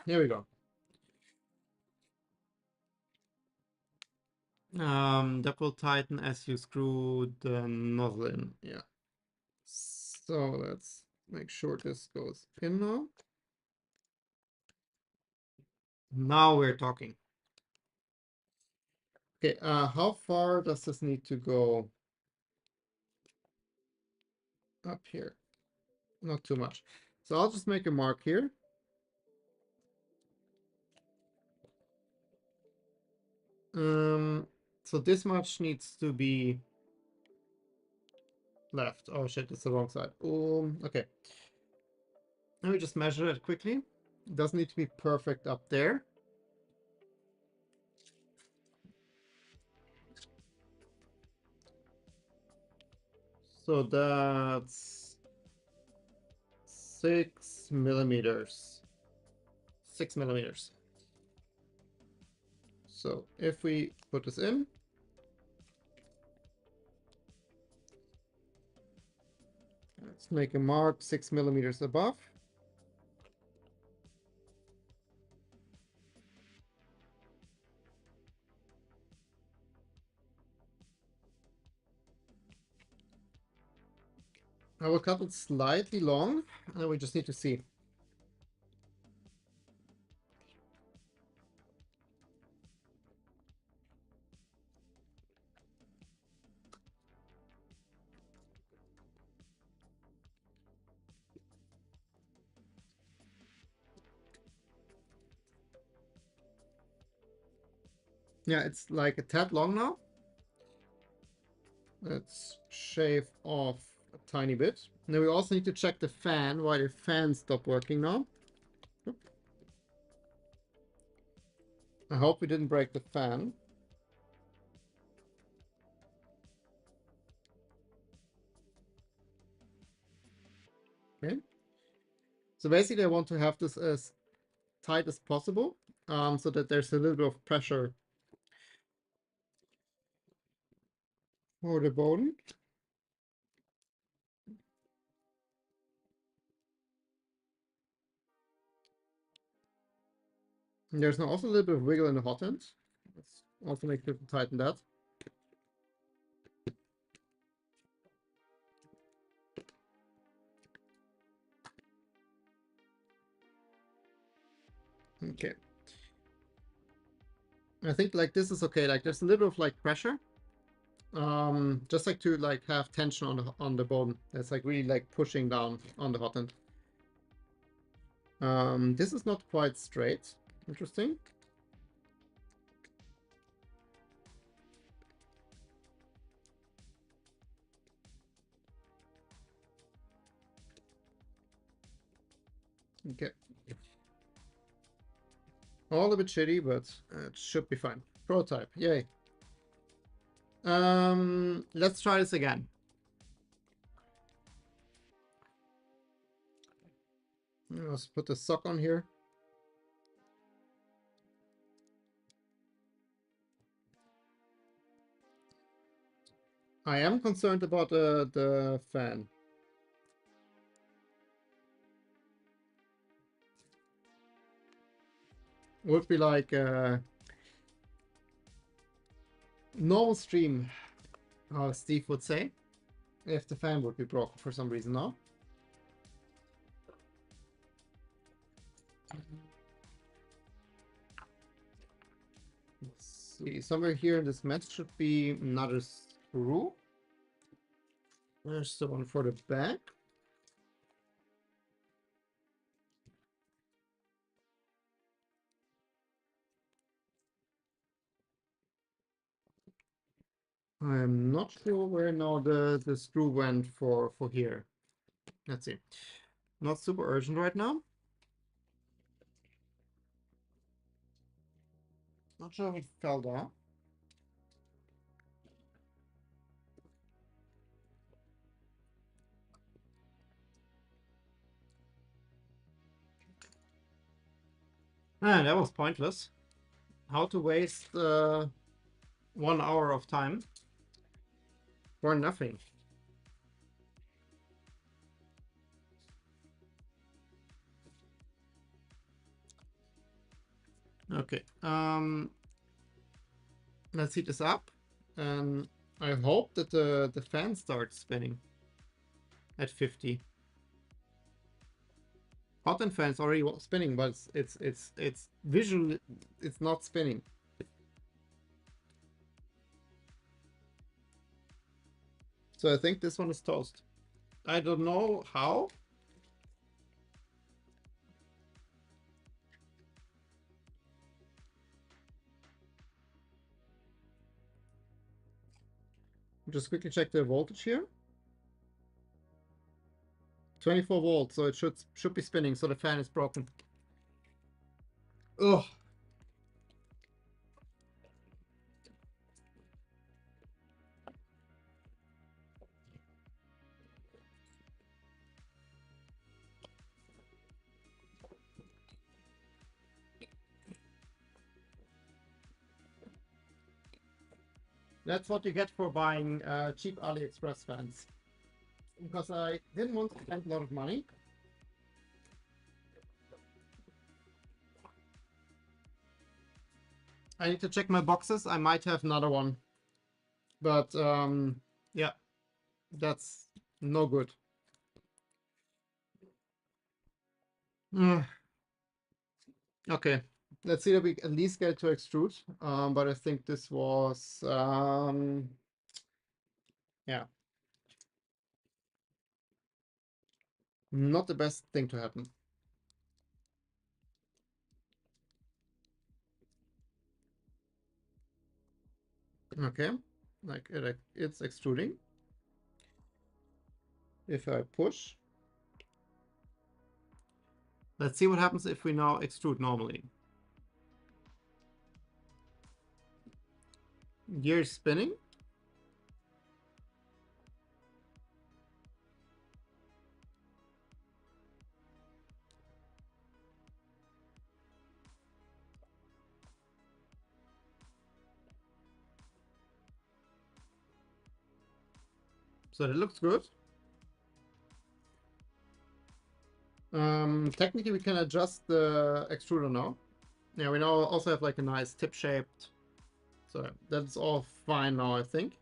Here we go. That will tighten as you screw the nozzle in. Yeah. So let's make sure this goes in now. Now we're talking. Okay, how far does this need to go up here? Not too much. So I'll just make a mark here. So this much needs to be left. Oh shit, it's the wrong side. Okay. Let me just measure it quickly. It doesn't need to be perfect up there. So that's 6 millimeters. 6 millimeters. So if we put this in, let's make a mark 6 millimeters above. I will cut it slightly long, and we just need to see. Yeah, it's like a tad long now. Let's shave off a tiny bit. Now we also need to check the fan, why the fan stopped working now. I hope we didn't break the fan. So basically I want to have this as tight as possible, so that there's a little bit of pressure for the bone. And there's now also a little bit of wiggle in the hot end. Let's also make sure to tighten that. Okay. I think like this is okay. Like there's a little bit of like pressure. Just like to like have tension on the bone. That's like really like pushing down on the hot end. This is not quite straight. Interesting. Okay. All a bit shitty, but it should be fine. Prototype, yay. Let's try this again. Let's put the sock on here. I am concerned about the fan. Would be like normal stream, how Steve would say, if the fan would be broken for some reason now. Let's see, somewhere here in this match should be another screw. There's the one for the back. I'm not sure where now the screw went for here. Let's see. Not super urgent right now. Not sure if it fell down. Ah, that was pointless. How to waste 1 hour of time for nothing. Okay. Let's heat this up, and I hope that the fan starts spinning at 50. Hot end fan is already spinning, but it's visually it's not spinning. So I think this one is toast. I don't know how. Just quickly check the voltage here. 24 volts, so it should be spinning, so the fan is broken. Ugh. That's what you get for buying cheap AliExpress fans. Because I didn't want to spend a lot of money. I need to check my boxes. I might have another one. But yeah, that's no good. Okay, let's see that we at least get to extrude. But I think this was yeah, not the best thing to happen. Okay, like it's extruding. If I push, let's see what happens if we now extrude normally. Gear is spinning. So that looks good. Technically we can adjust the extruder now. Yeah, we now also have like a nice tip shaped. So that's all fine now, I think.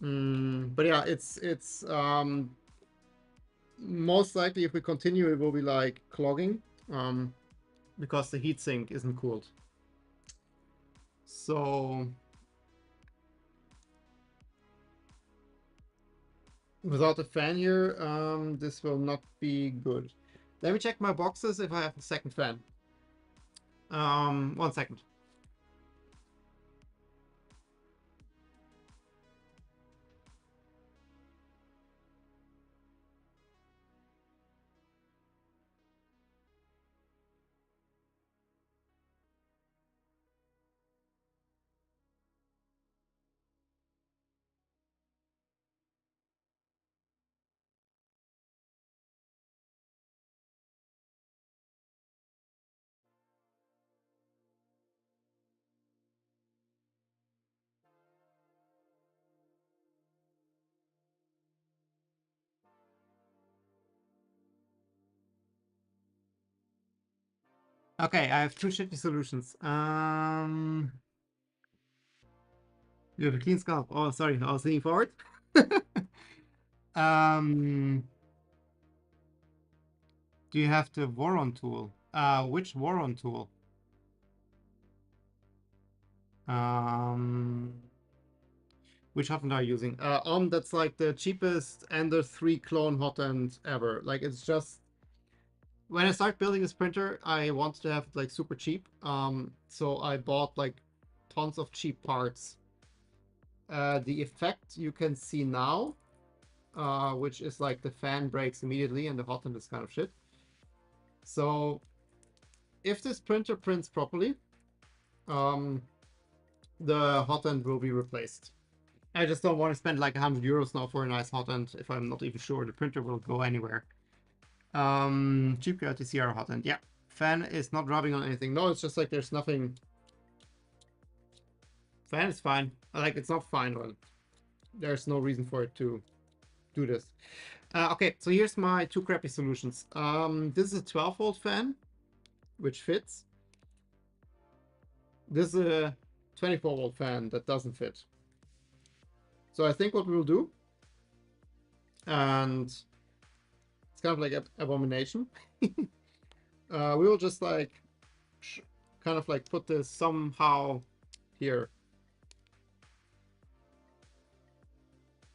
But yeah, it's most likely if we continue it will be like clogging, because the heatsink isn't cooled. So without a fan here, this will not be good. Let me check my boxes if I have a second fan. 1 second. Okay, I have two shitty solutions. You have a clean scalp. Oh, sorry, I was leaning forward. um, do you have the Voron tool? Which Voron tool? Um, which hot end are you using? That's like the cheapest Ender 3 clone hot end ever. Like it's just when I start building this printer, I wanted to have it like super cheap. So I bought like tons of cheap parts. The effect you can see now, which is like the fan breaks immediately and the hot end is kind of shit. So if this printer prints properly, the hot end will be replaced. I just don't want to spend like 100 euros now for a nice hot end if I'm not even sure the printer will go anywhere. Cheap TCR hot end. Yeah. Fan is not rubbing on anything. No, it's just like there's nothing. Fan is fine. Like it's not fine, but there's no reason for it to do this. Okay, so here's my two crappy solutions. This is a 12-volt fan, which fits. This is a 24-volt fan that doesn't fit. So I think what we'll do, and it's kind of like abomination. We will just like kind of like put this somehow here.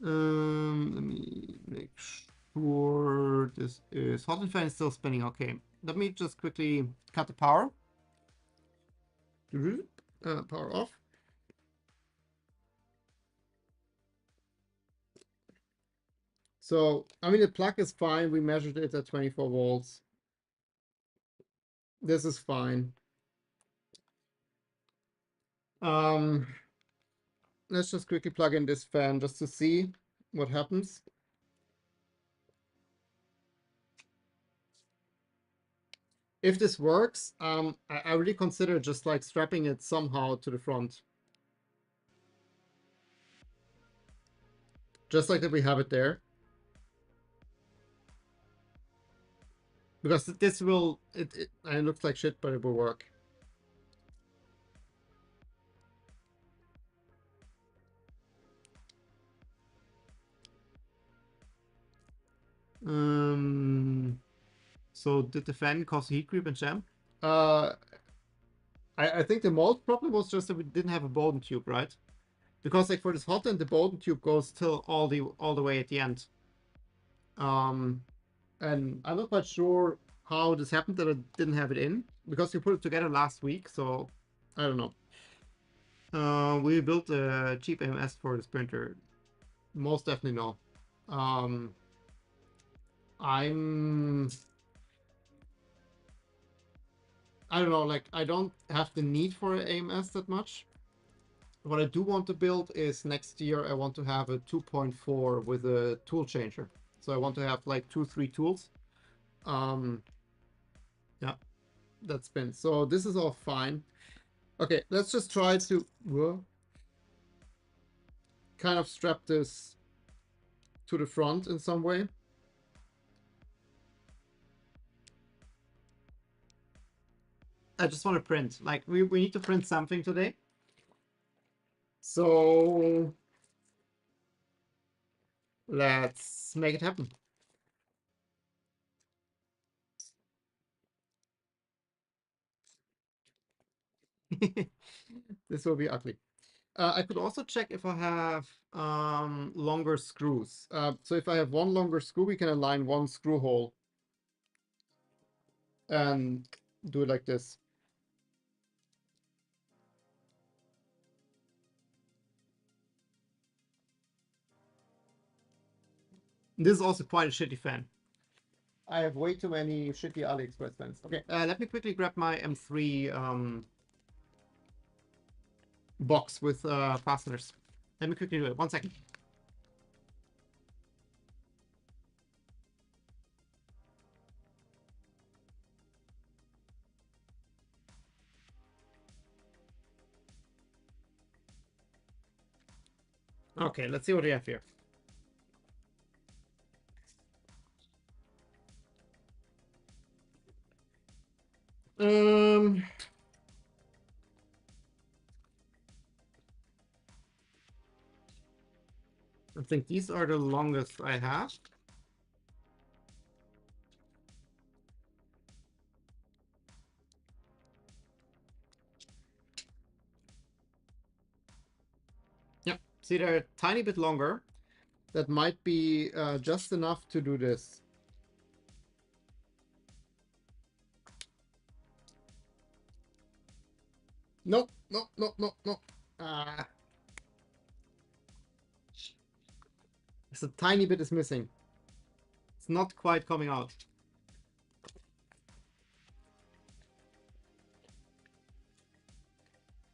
Let me make sure this is hot and fan is still spinning. Okay, let me just quickly cut the power. Power off. So, I mean, the plug is fine. We measured it at 24 volts. This is fine. Let's just quickly plug in this fan just to see what happens. If this works, I really consider just like strapping it somehow to the front. Just like that we have it there. Because this will, it looks like shit, but it will work. So did the fan cause heat creep and jam? I think the most problem was just that we didn't have a Bowden tube, right? Because like for this hot end, the Bowden tube goes till all the way at the end. And I'm not quite sure how this happened that I didn't have it in because we put it together last week, so I don't know. We built a cheap AMS for this printer. Most definitely no. I don't know, like I don't have the need for an AMS that much. What I do want to build is next year I want to have a 2.4 with a tool changer. So I want to have like 2-3 tools. Yeah, that's been. So this is all fine. Okay, let's just try to kind of strap this to the front in some way. I just want to print. Like, we need to print something today. So let's make it happen. This will be ugly. I could also check if I have longer screws. So if I have one longer screw, we can align one screw hole and do it like this. This is also quite a shitty fan. I have way too many shitty AliExpress fans. Okay, let me quickly grab my M3 box with fasteners. Let me quickly do it. 1 second. Okay, let's see what we have here. I think these are the longest I have. Yep, see, they're a tiny bit longer. That might be just enough to do this. Nope, nope, nope, nope, nope. It's a tiny bit is missing. It's not quite coming out.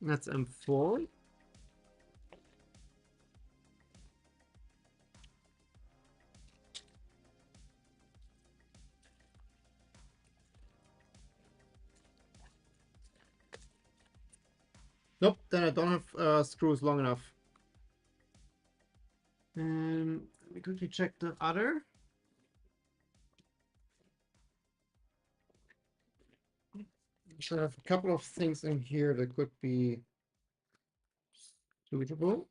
That's M4. Nope, then I don't have screws long enough. Let me quickly check the other. So I have a couple of things in here that could be suitable.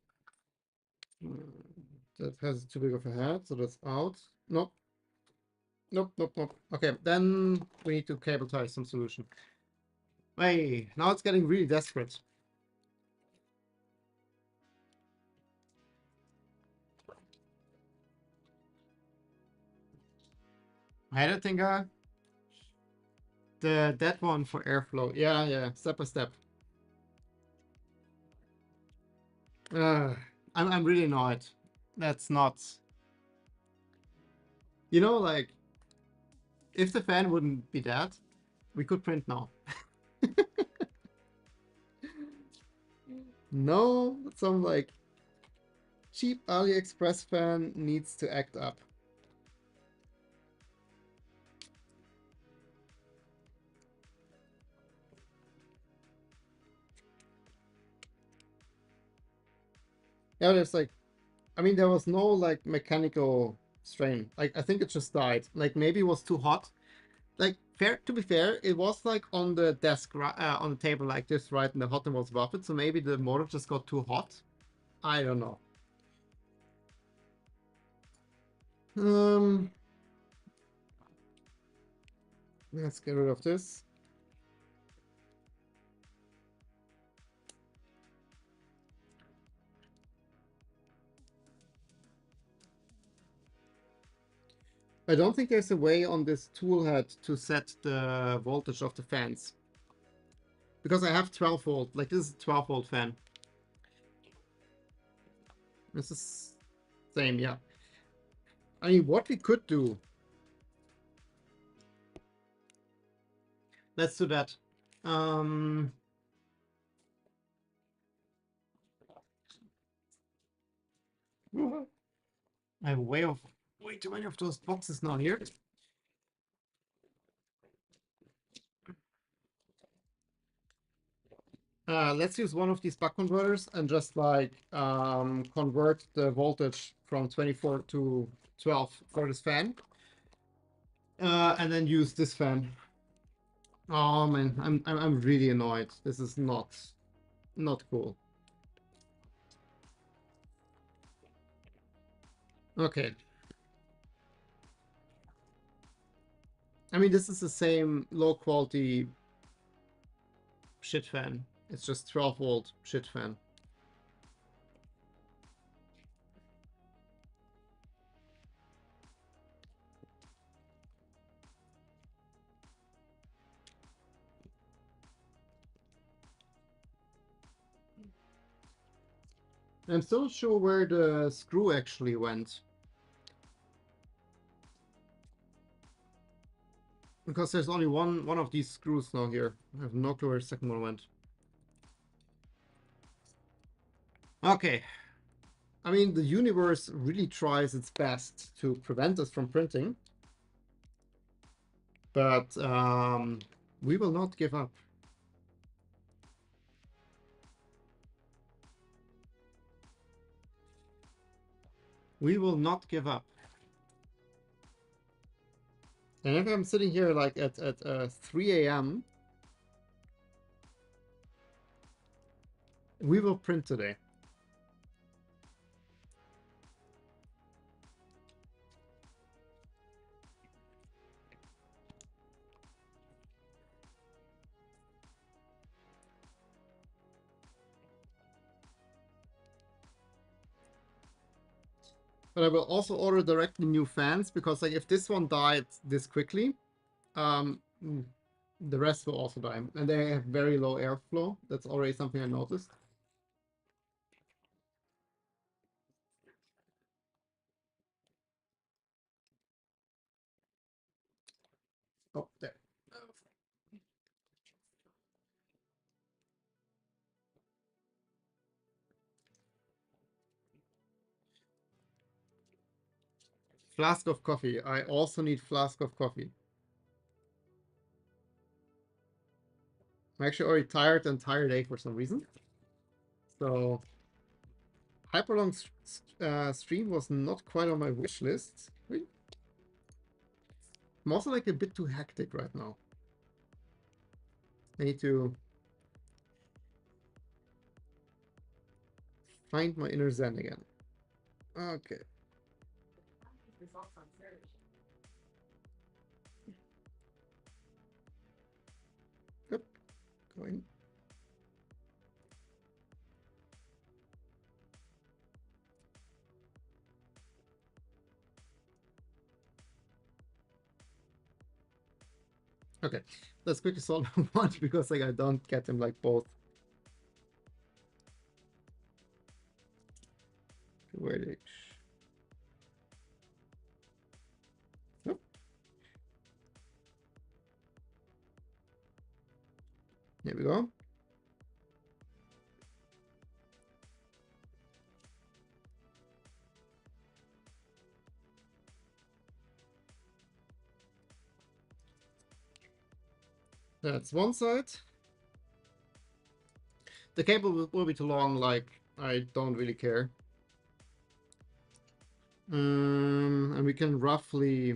That has too big of a head, so that's out. Nope. Nope, nope, nope. Okay, then we need to cable tie some solution. Hey, now it's getting really desperate. Heideltinger. That one for airflow. Yeah, yeah, step by step. I'm really annoyed. That's not. You know, like, if the fan wouldn't be that, we could print now. No, some like cheap AliExpress fan needs to act up. Yeah, there's like, I mean, there was no like mechanical strain. Like, I think it just died. Like, maybe it was too hot. Like, to be fair, it was like on the desk, on the table like this, right? And the hot was above it. So maybe the motor just got too hot. I don't know. Let's get rid of this. I don't think there's a way on this tool head to set the voltage of the fans. Because I have 12 volt, like this is a 12 volt fan. This is same, yeah. I mean, what we could do. Let's do that. I have way too many of those boxes now here. Let's use one of these buck converters and just like convert the voltage from 24 to 12 for this fan. And then use this fan. Oh man, I'm really annoyed. This is not cool. Okay. I mean, this is the same low quality shit fan. It's just 12-volt shit fan. I'm still not sure where the screw actually went. Because there's only one of these screws now here. I have no clue where the second one went. Okay. I mean, the universe really tries its best to prevent us from printing. But we will not give up. We will not give up. And if I'm sitting here like at 3 a.m., we will print today. But I will also order directly new fans because like if this one died this quickly, the rest will also die. And they have very low airflow. That's already something I noticed. Oh, there. Flask of coffee. I also need flask of coffee. I'm actually already tired and tired A for some reason. So hyperlong stream was not quite on my wish list. I'm also like a bit too hectic right now. I need to find my inner zen again. Okay. Yep. Going. Okay, let's quickly solve one because like I don't get them like both. Where they? Nope. Here we go. That's one side. The cable will be too long, like I don't really care. And we can roughly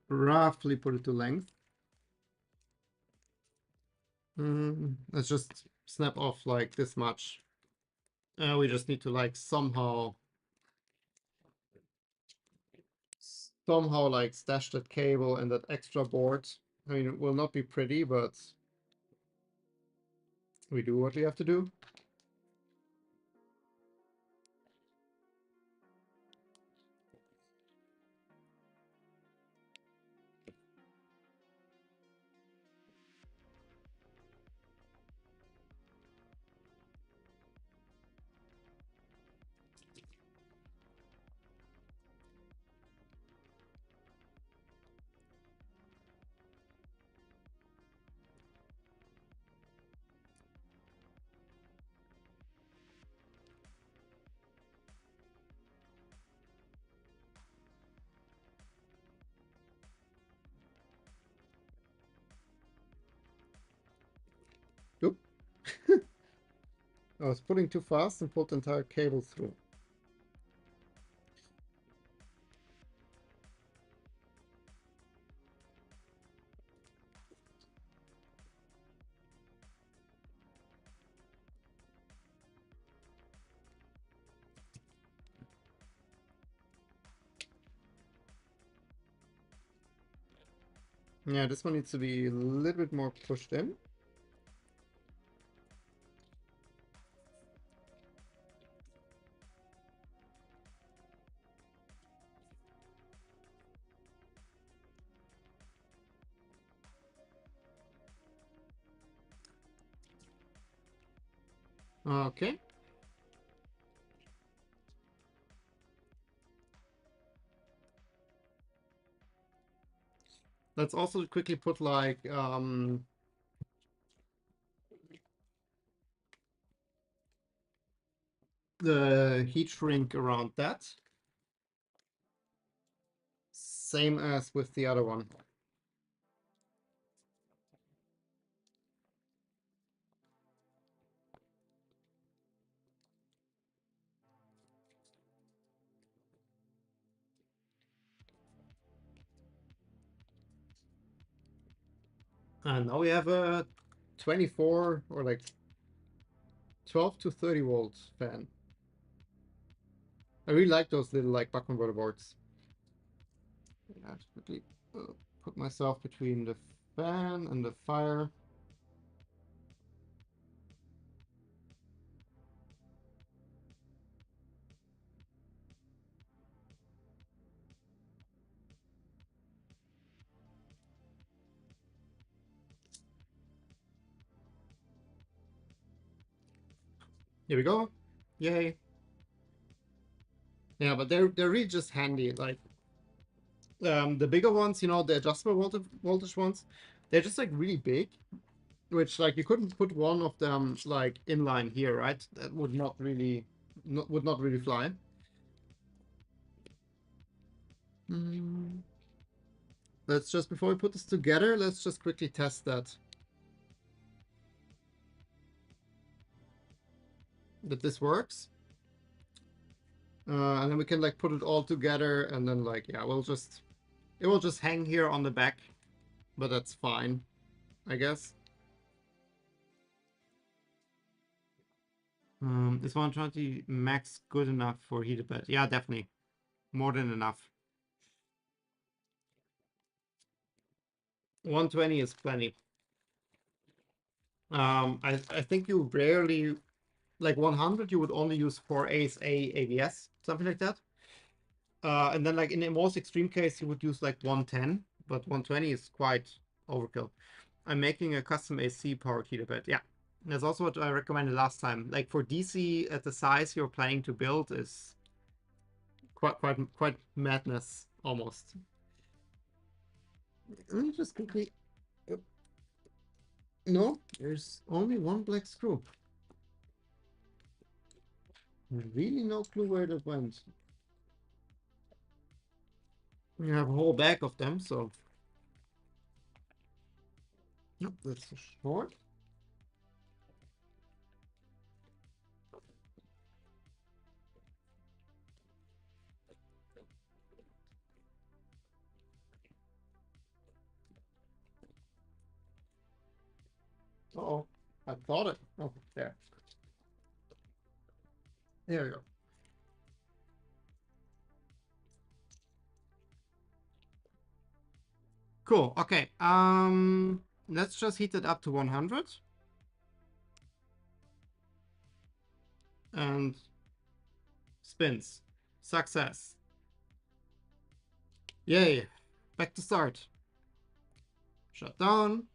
put it to length. Let's just snap off like this much. We just need to like somehow like stash that cable and that extra board. I mean, it will not be pretty, but we do what we have to do. I was pulling too fast and pulled the entire cable through. Yeah, this one needs to be a little bit more pushed in. Okay. Let's also quickly put like the heat shrink around that. Same as with the other one. And now we have a 24 or like 12 to 30 volts fan. I really like those little like buck converter boards. I have to quickly put myself between the fan and the fire. Here we go. Yay. Yeah, but they're really just handy. Like the bigger ones, you know, the adjustable voltage ones, they're just like really big, which like you couldn't put one of them like inline here, right? That would not really fly. Let's just, before we put this together, let's just quickly test that this works. And then we can like put it all together, and then like, yeah, it will just hang here on the back, but that's fine, I guess. Is 120 max good enough for heated bed? Yeah, definitely. More than enough. 120 is plenty. I think you rarely, like 100, you would only use for ASA ABS, something like that. And then like in the most extreme case, you would use like 110, but 120 is quite overkill. I'm making a custom AC powered heater bed. Yeah, that's also what I recommended last time. Like for DC at the size you're planning to build is quite madness almost. Let me just quickly. No, there's only one black screw. Really no clue where that went. We have a whole bag of them, so. Nope, that's a short. Uh-oh, I thought it. Oh, there. There we go. Cool. Okay. Let's just heat it up to 100. And spins. Success. Yay. Back to start. Shut down.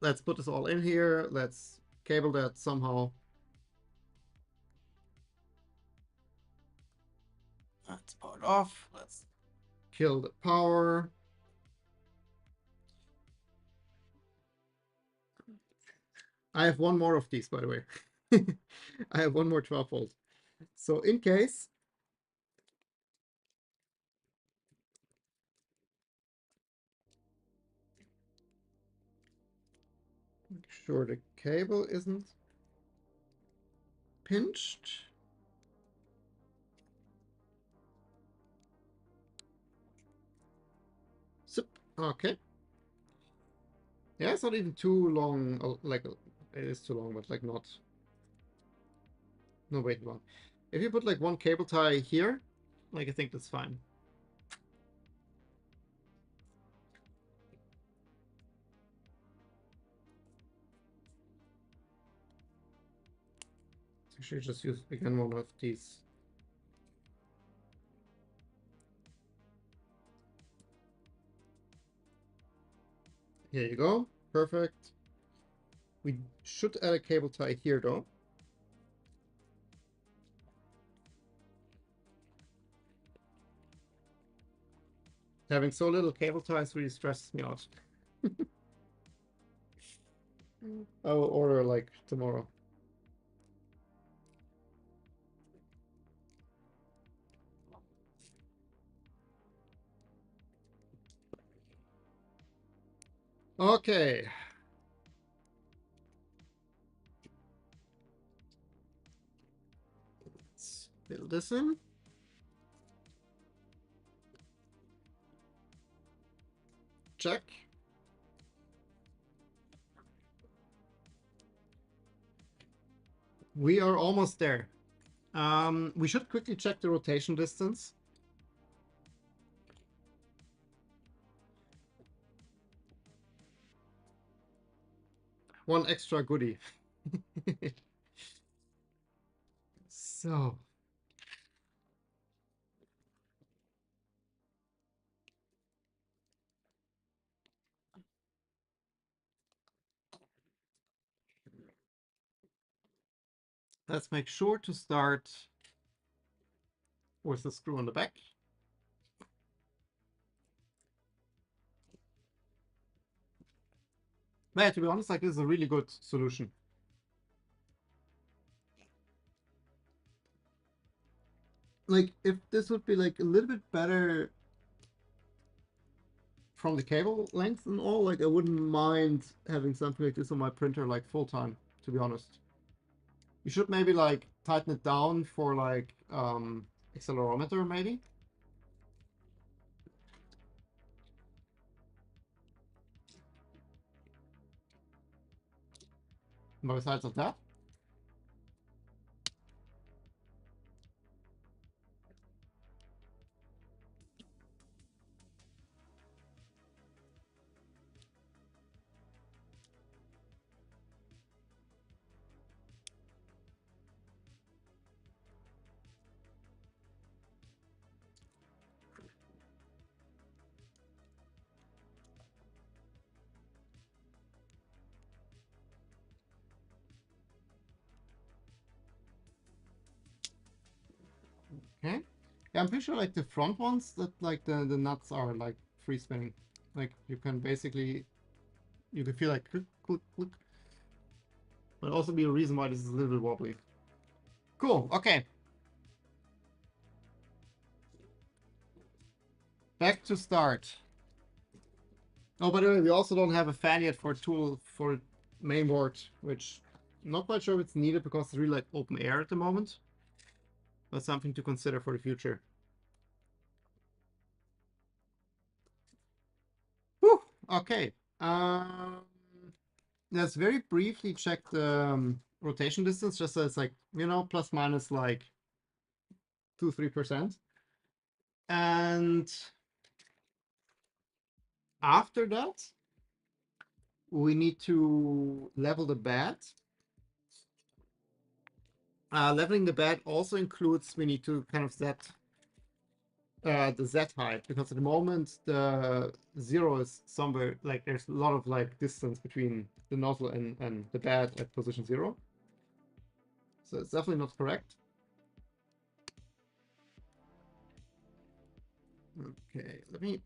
Let's put this all in here. Let's cable that somehow. Let's power it off. Let's kill the power. I have one more of these, by the way. I have one more 12 volt. So in case. Make sure the cable isn't. pinched. Zip. Okay. Yeah, it's not even too long. Like, it is too long, but like not. No, wait, one. If you put like one cable tie here, like I think that's fine. So you should just use again one of these. Here you go. Perfect. We should add a cable tie here though. Having so little cable ties really stresses me out. I will order like tomorrow. Okay. Let's fill this in. Check. We are almost there. We should quickly check the rotation distance. One extra goodie. So. Let's make sure to start with the screw on the back. Yeah, to be honest, like this is a really good solution. Like if this would be like a little bit better from the cable length and all, like I wouldn't mind having something like this on my printer like full time, to be honest. You should maybe like tighten it down for like accelerometer maybe. But besides of that, okay. Yeah, I'm pretty sure like the front ones that like the nuts are like free spinning. Like you can basically you can feel like click click click. But also be a reason why this is a little bit wobbly. Cool. Okay. Back to start. Oh, by the way, we also don't have a fan yet for tool for mainboard, which I'm not quite sure if it's needed because it's really like open air at the moment. But something to consider for the future. Whew, okay. Let's very briefly check the rotation distance, just so it's like, you know, plus minus like 2-3%. And after that, we need to level the bed. Leveling the bed also includes we need to kind of set the Z height, because at the moment the 0 is somewhere like there's a lot of like distance between the nozzle and the bed at position 0. So it's definitely not correct. Okay, let me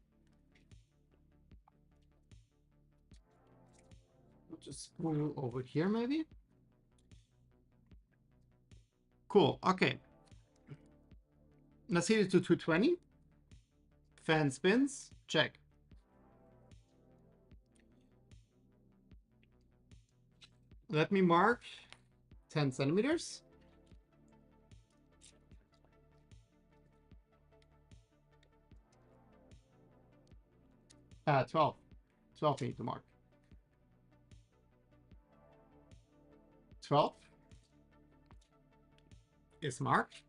just spool over here maybe. Cool, okay. Let's heat it to 220. Fan spins, check. Let me mark 10 centimeters. 12. 12 we need to mark. 12 is marked.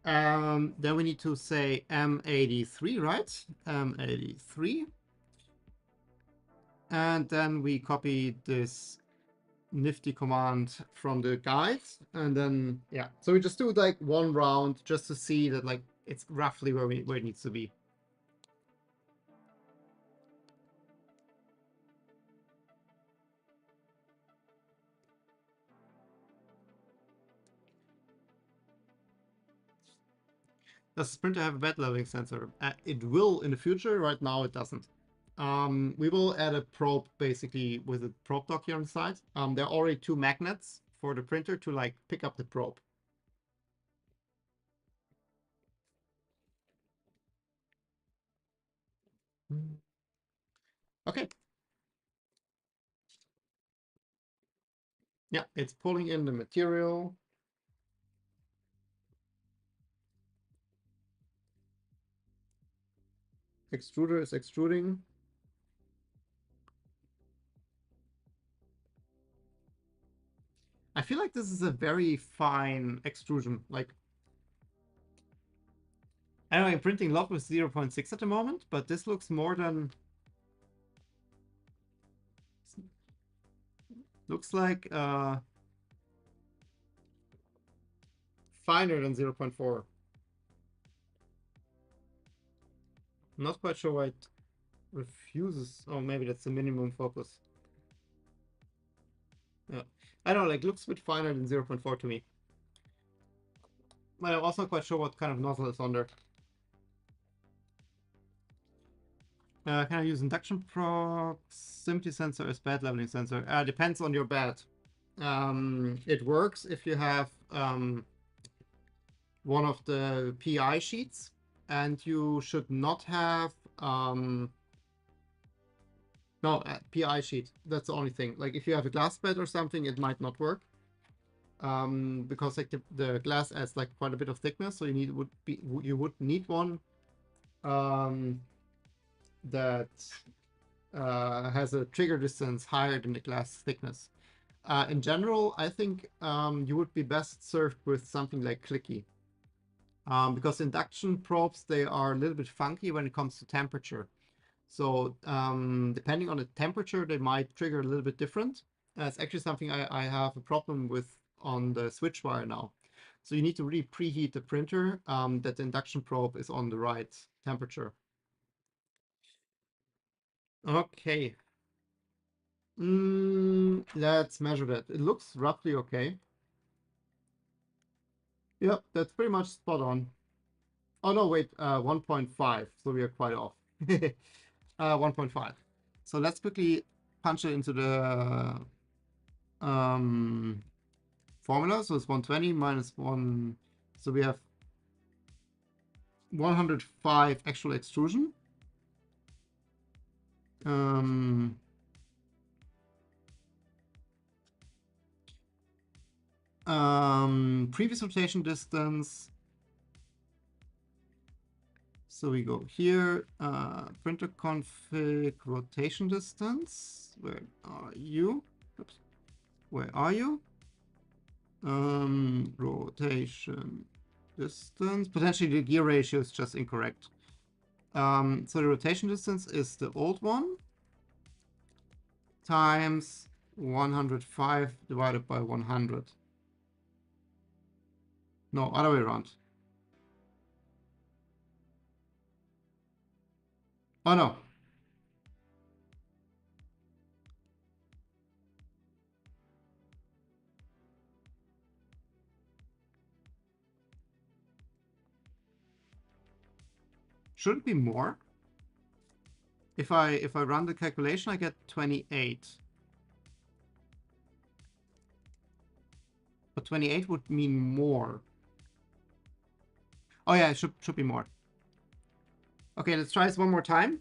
Then we need to say M83, right? M83. And then we copy this nifty command from the guide. And then, yeah. So we just do like one round just to see that like it's roughly where it needs to be. Does the printer have a bed leveling sensor? It will in the future. Right now, it doesn't. We will add a probe basically with a probe dock here on the side. There are already 2 magnets for the printer to like pick up the probe. Okay. Yeah, it's pulling in the material. Extruder is extruding. I feel like this is a very fine extrusion. Like, I don't know, I'm printing a lot with 0.6 at the moment, but this looks more than... Looks like finer than 0.4. I'm not quite sure why it refuses. Oh, maybe that's the minimum focus. Yeah, I don't know, like looks a bit finer than 0.4 to me. But I'm also not quite sure what kind of nozzle is on there. Can I use induction proximity sensor as bed leveling sensor? Depends on your bed. It works if you have one of the PI sheets, and you should not have no PI sheet. That's the only thing. Like if you have a glass bed or something, it might not work. Because like the glass adds like quite a bit of thickness, so you would need one that has a trigger distance higher than the glass thickness. In general, I think you would be best served with something like clicky. Because induction probes, they are a little bit funky when it comes to temperature. So depending on the temperature, they might trigger a little bit different. It's actually something I have a problem with on the switch wire now. So you need to really preheat the printer that the induction probe is on the right temperature. Okay. Let's measure that. It looks roughly okay. Yep, that's pretty much spot on. Oh no, wait, 1.5. So we are quite off. 1.5. So let's quickly punch it into the formula. So it's 120 minus 1. So we have 105 actual extrusion. Previous rotation distance. So we go here, printer config rotation distance. Where are you? Oops. Where are you? Rotation distance. Potentially the gear ratio is just incorrect. So the rotation distance is the old one times 105 divided by 100. No, other way around. Oh no. Should it be more? If I run the calculation, I get 28. But 28 would mean more. Oh yeah, it should be more. Okay, let's try this one more time.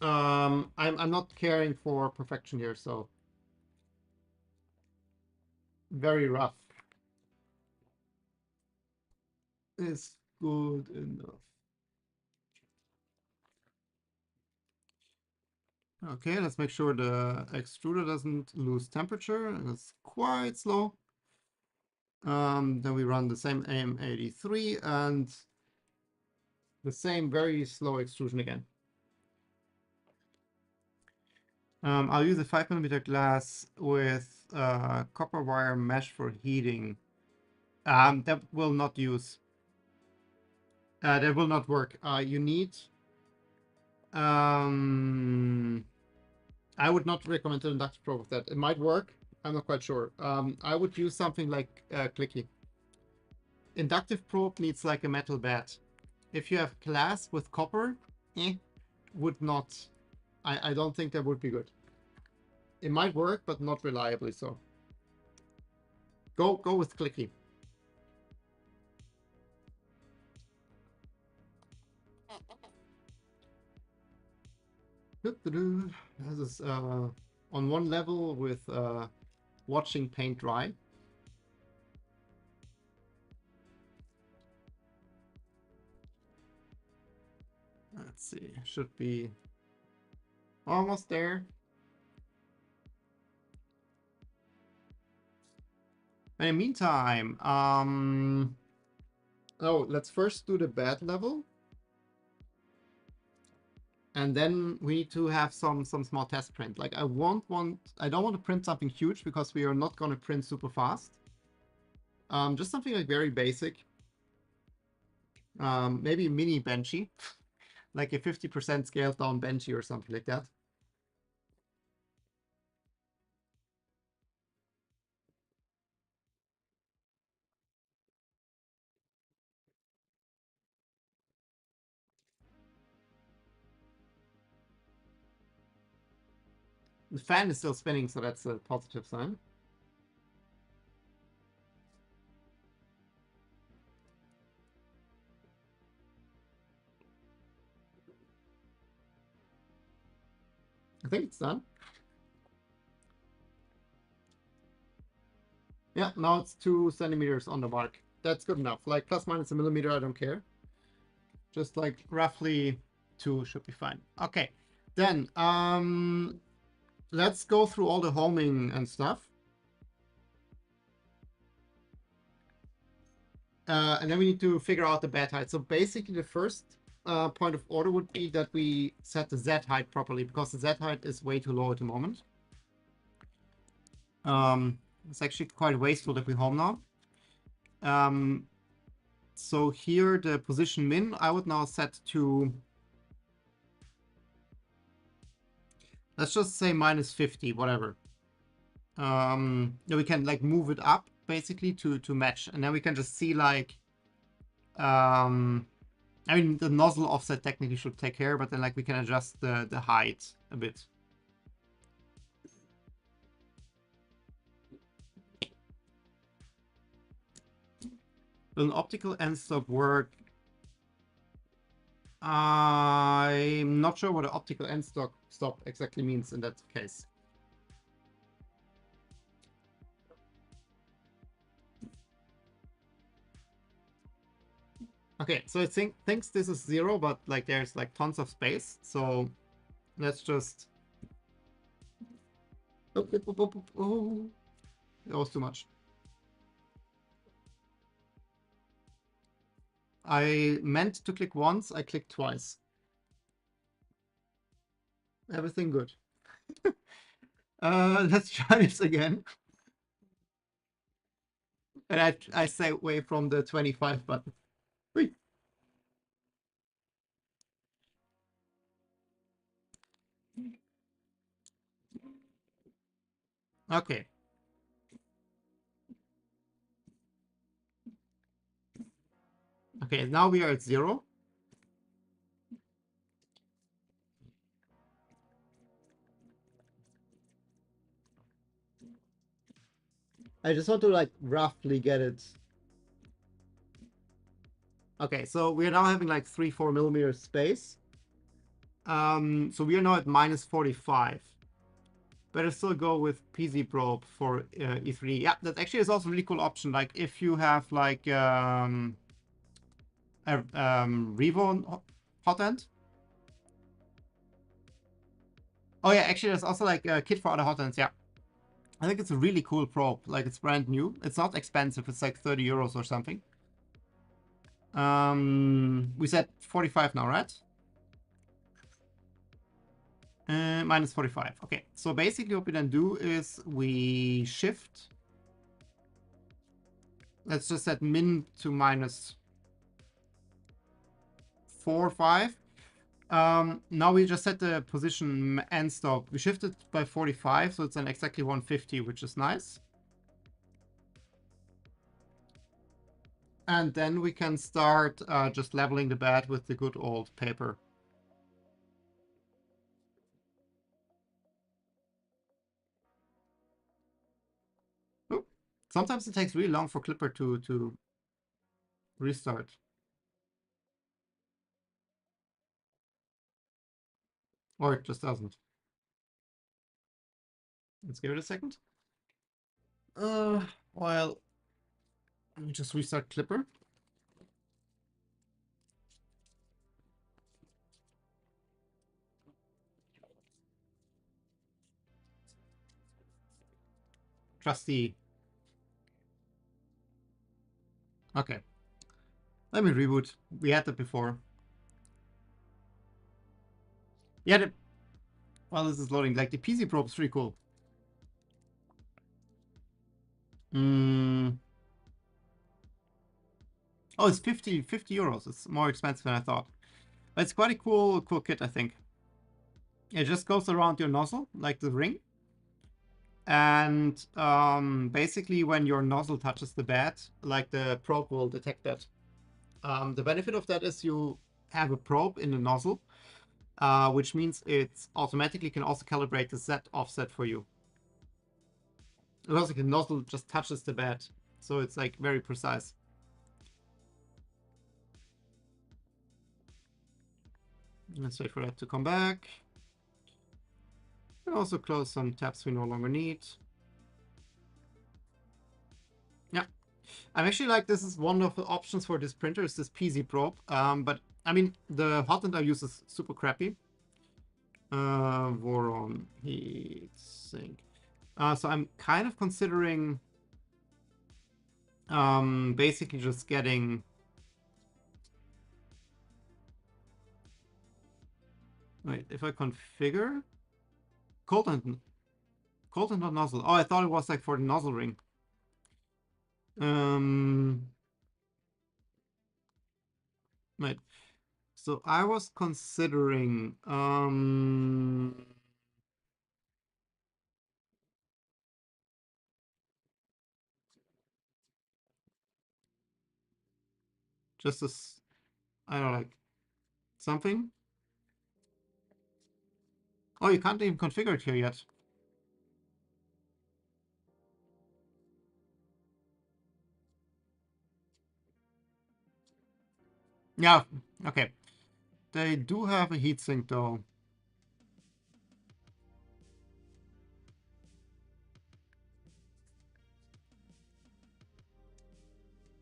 I'm not caring for perfection here, so very rough is good enough. Okay, let's make sure the extruder doesn't lose temperature. It's quite slow. Then we run the same AM83 and the same very slow extrusion again. I'll use a 5mm glass with copper wire mesh for heating. That will not use. That will not work. You need. I would not recommend an inductive probe of that. It might work. I'm not quite sure. I would use something like clicky. Inductive probe needs like a metal bed. If you have glass with copper, would not. I don't think that would be good. It might work, but not reliably so. Go with clicky. This is on one level with watching paint dry. Let's see, should be almost there. In the meantime, oh, let's first do the bed level. And then we need to have some small test print. Like I don't want to print something huge because we are not going to print super fast. Just something like very basic. Maybe a mini benchy, like a 50% scaled down benchy or something like that. The fan is still spinning, so that's a positive sign. I think it's done. Yeah, now it's 2 centimeters on the mark. That's good enough. Like plus minus a millimeter, I don't care. Just like roughly 2 should be fine. Okay, then let's go through all the homing and stuff. And then we need to figure out the bed height. So basically the first point of order would be that we set the Z height properly because the Z height is way too low at the moment. It's actually quite wasteful if we home now. So here the position min, I would now set to, let's just say -50, whatever. Then we can like move it up basically to match, and then we can just see like, I mean the nozzle offset technically should take care, but then like we can adjust the height a bit. Will an optical end stop work? I'm not sure what an optical end stop exactly means in that case. Okay, so it thinks this is 0, but like there's like tons of space. So let's just. Oh, that was too much. I meant to click once, I clicked twice. Everything good. Let's try this again. And I stay away from the 25 button. Wait. Okay. Okay, now we are at 0. I just want to like roughly get it. Okay, so we are now having like 3-4 millimeters space. So we are now at -45. Better still go with PZ probe for E3. Yeah, that actually is also a really cool option. Like if you have like Revo hot end. Oh yeah, actually there's also like a kit for other hot ends, yeah. I think it's a really cool probe. Like it's brand new. It's not expensive. It's like 30 euros or something. We said 45 now, right? Minus 45. Okay, so basically what we then do is we shift. Let's just set min to minus 4, 5. Now we just set the position end stop. We shifted by 45, so it's then exactly 150, which is nice. And then we can start just leveling the bed with the good old paper. Oop. Sometimes it takes really long for Clipper to restart. Or it just doesn't. Let's give it a second. Well, let me just restart Clipper. Trusty. Okay. Let me reboot. We had that before. Yeah, well, this is loading. Like the PC probe is pretty cool. Oh, it's 50 euros. It's more expensive than I thought. But it's quite a cool kit, I think. It just goes around your nozzle, like the ring. And basically when your nozzle touches the bed, like the probe will detect that. The benefit of that is you have a probe in the nozzle, which means it automatically can also calibrate the Z offset for you. Because the nozzle just touches the bed, so it's like very precise. Let's wait for that to come back. And also close some tabs we no longer need. Yeah, I'm actually like, this is one of the options for this printer is this PZ probe. But I mean, the hot end I use is super crappy. Voron heat sink. So I'm kind of considering basically just getting wait, if I configure cold end not nozzle. Oh, I thought it was like for the nozzle ring. Wait. So I was considering just as I don't know, like something. Oh, you can't even configure it here yet. Yeah, okay. They do have a heatsink though.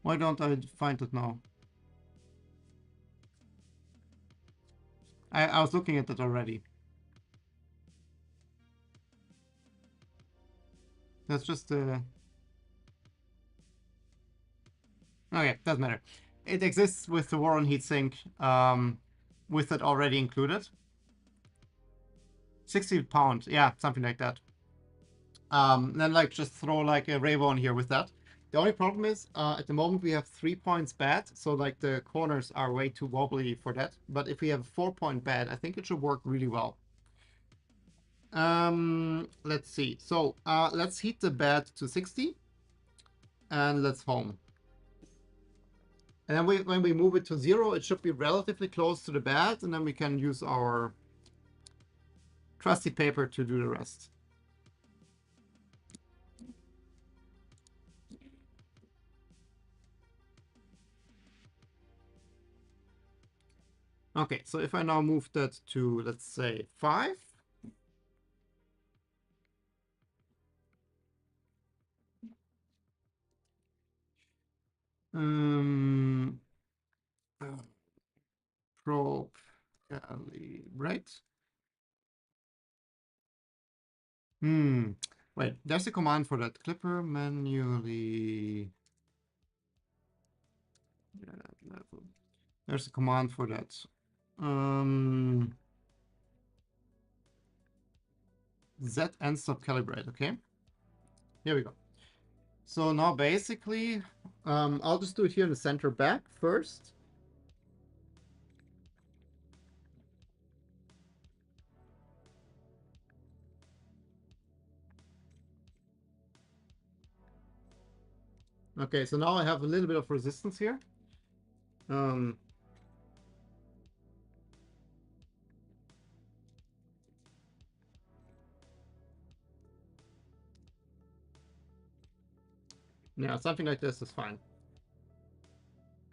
Why don't I find it now? I was looking at it already. That's just okay, doesn't matter. It exists with the Warren heatsink, with it already included. 60 pounds, yeah, something like that. Then like just throw like a Ravo on here with that. The only problem is at the moment we have 3 points bad, so like the corners are way too wobbly for that. But if we have a 4-point bad, I think it should work really well. Let's see. So let's heat the bed to 60 and let's home. And then when we move it to 0, it should be relatively close to the bed, and then we can use our trusty paper to do the rest. Okay, so if I now move that to, let's say, 5. Probe calibrate. Wait, there's a command for that. Clipper manually. Level. There's a command for that. Z and stop calibrate. Okay, here we go. So now basically, I'll just do it here in the center back first. Okay, so now I have a little bit of resistance here. Yeah, something like this is fine.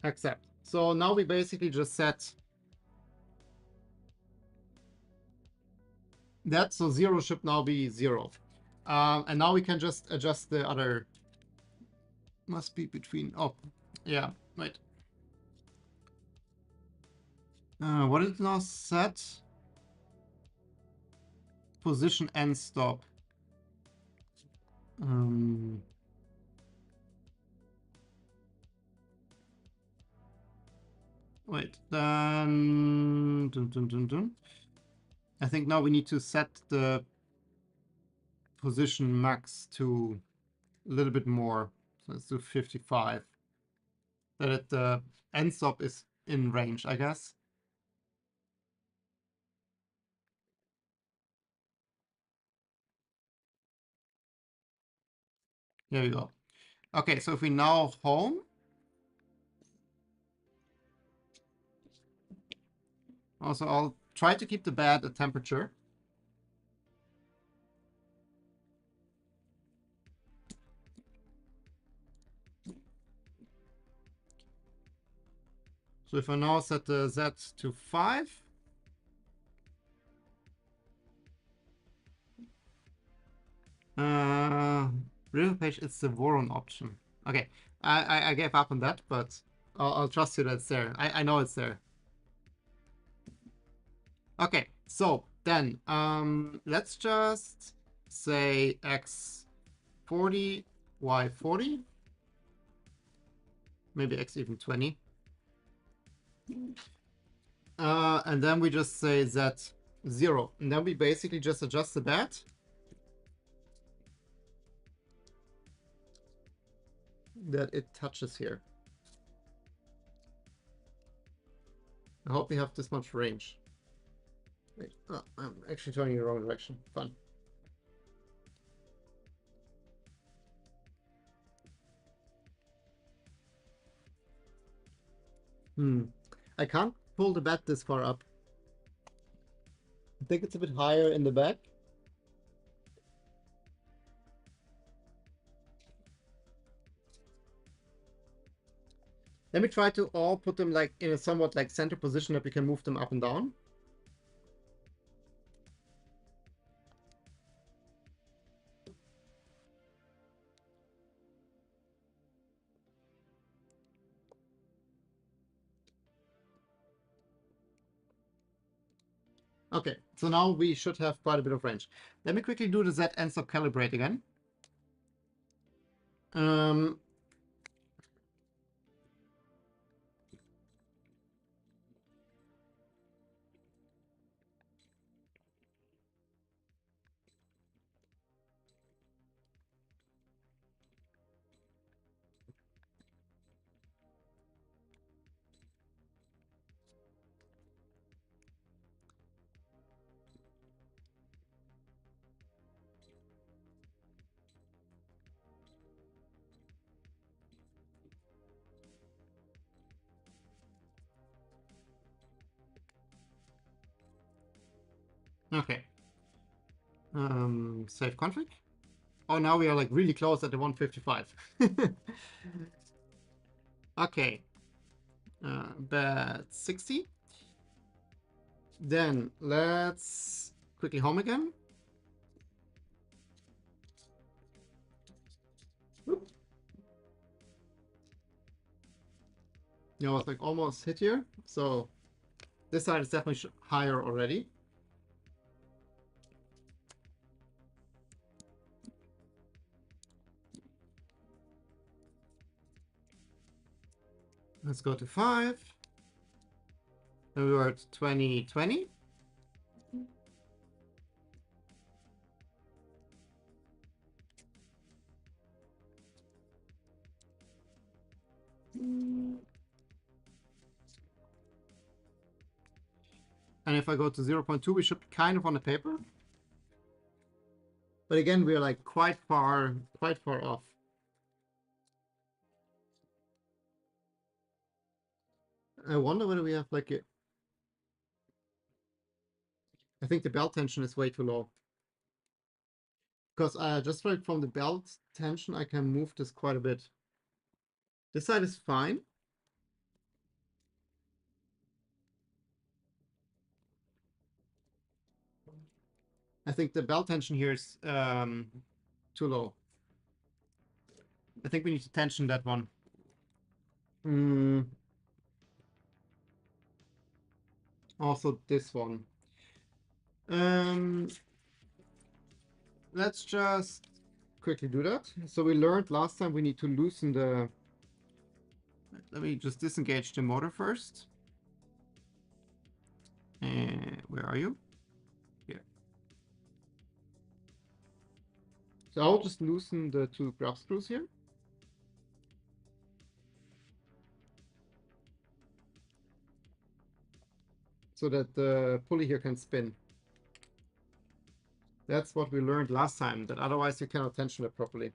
Accept. So now we basically just set that, so 0 should now be 0. And now we can just adjust the other. Must be between. Oh, yeah, wait. What did it now set? Position and stop. Wait, then I think now we need to set the position max to a little bit more. So let's do 55. That the end stop is in range, I guess. Here we go. Okay, so if we now home. Also, I'll try to keep the bed at temperature. So if I now set the Z to 5. River page, it's the Voron option. Okay, I gave up on that, but I'll trust you that it's there. I know it's there. Okay, so then let's just say X40, Y40, maybe X even 20. And then we just say Z 0, and then we basically just adjust the bed. That it touches here. I hope we have this much range. Wait, oh, I'm actually turning the wrong direction. Fun. I can't pull the bed this far up. I think it's a bit higher in the back. Let me try to all put them like in a somewhat like center position that we can move them up and down. Okay, so now we should have quite a bit of range. Let me quickly do the Z and stop calibrate again. Okay. Save config. Oh, now we are like really close at the 155. Okay. Bed 60. Then let's quickly home again. Whoop. You know, it's like almost hit here. So this side is definitely higher already. Let's go to 5. And we were at 2020. And if I go to 0.2, we should be kind of on the paper. But again, we're like quite far off. I wonder whether we have like a... I think the belt tension is way too low. Because just right from the belt tension, I can move this quite a bit. This side is fine. I think the belt tension here is too low. I think we need to tension that one. Also this one. Let's just quickly do that. So we learned last time we need to loosen the... Let me just disengage the motor first. Where are you? Here. So I'll just loosen the 2 grab screws here. So that the pulley here can spin. That's what we learned last time, that otherwise you cannot tension it properly.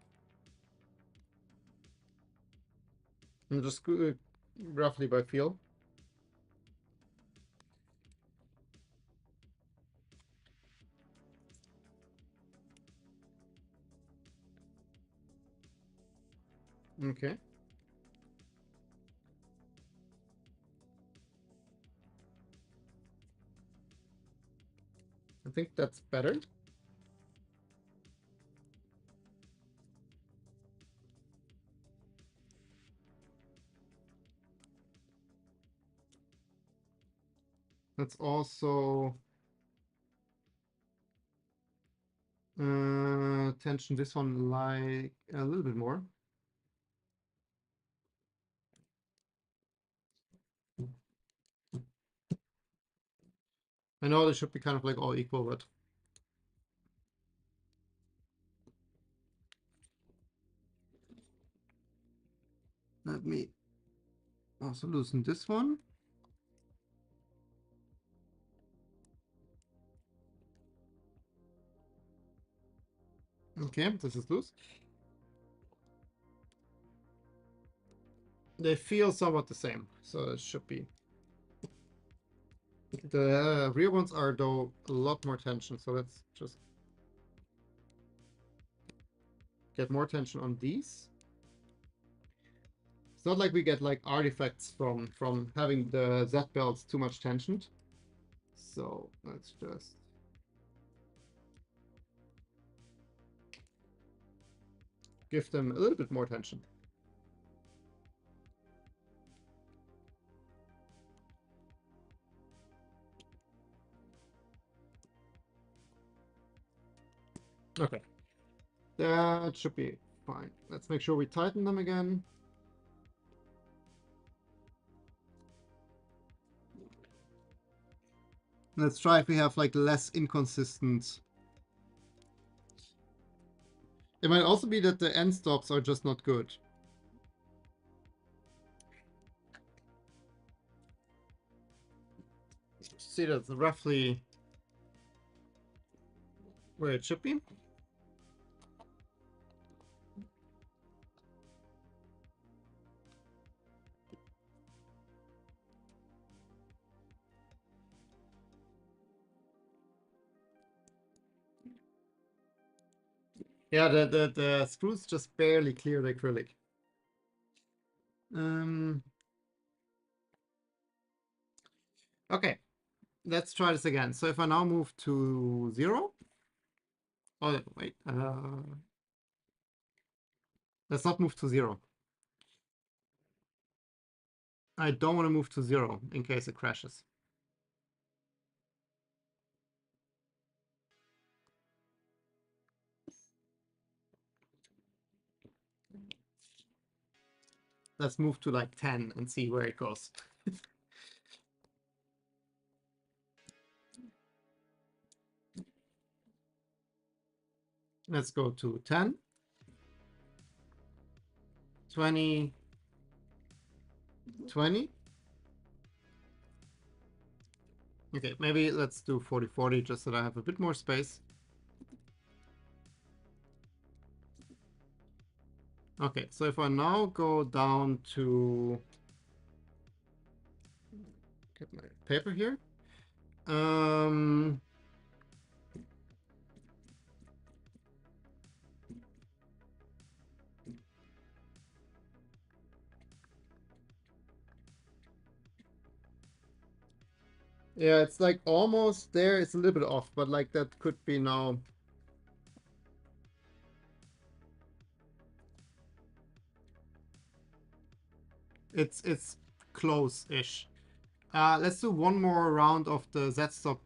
And just screw it roughly by feel. Okay. I think that's better. Let's also tension this one like a little bit more. I know they should be kind of like all equal, but let me also loosen this one. Okay, this is loose. They feel somewhat the same, so it should be. The rear ones are though a lot more tension, so let's just get more tension on these. It's not like we get like artifacts from having the Z belts too much tensioned. So let's just give them a little bit more tension. Okay, that should be fine. Let's make sure we tighten them again. Let's try if we have like less inconsistent. It might also be that the end stops are just not good. See, that's roughly where it should be. Yeah, the screws just barely clear the acrylic. Okay, let's try this again. So if I now move to 0. Oh, wait. Let's not move to 0. I don't want to move to 0 in case it crashes. Let's move to like 10 and see where it goes. Let's go to 10, 20, 20. Okay, maybe let's do 40, 40 just so that I have a bit more space. Okay, so if I now go down to get my paper here. Yeah, it's like almost there. It's a little bit off, but like that could be now. It's close-ish. Let's do one more round of the Z stop.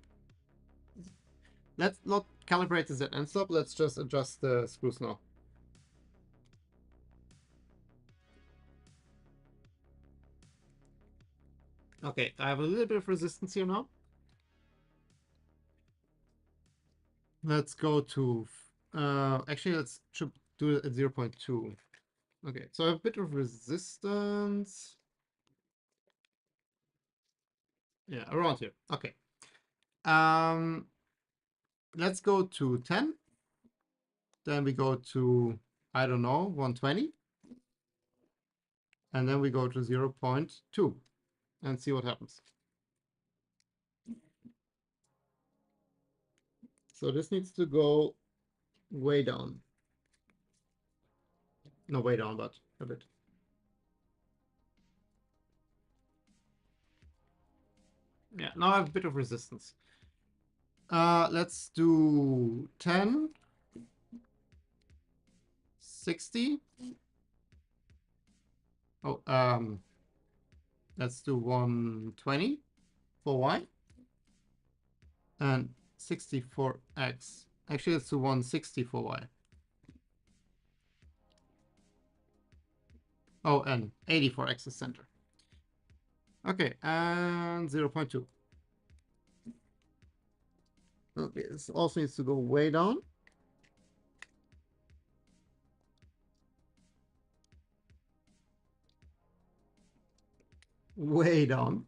Let's not calibrate the Z end stop. Let's just adjust the screws now. Okay, I have a little bit of resistance here now. Let's go to, actually, let's do it at 0.2. Okay, so I have a bit of resistance. Yeah, around here. Okay. Let's go to 10. Then we go to, I don't know, 120. And then we go to 0.2 and see what happens. So this needs to go way down. No, way down, but a bit. Yeah, now I have a bit of resistance. Let's do 10, 60. Oh, let's do 120 for Y and 60 for X. Actually, let's do 160 for Y. Oh, and 80 for X is center. Okay, and 0.2. Okay, this also needs to go way down. Way down.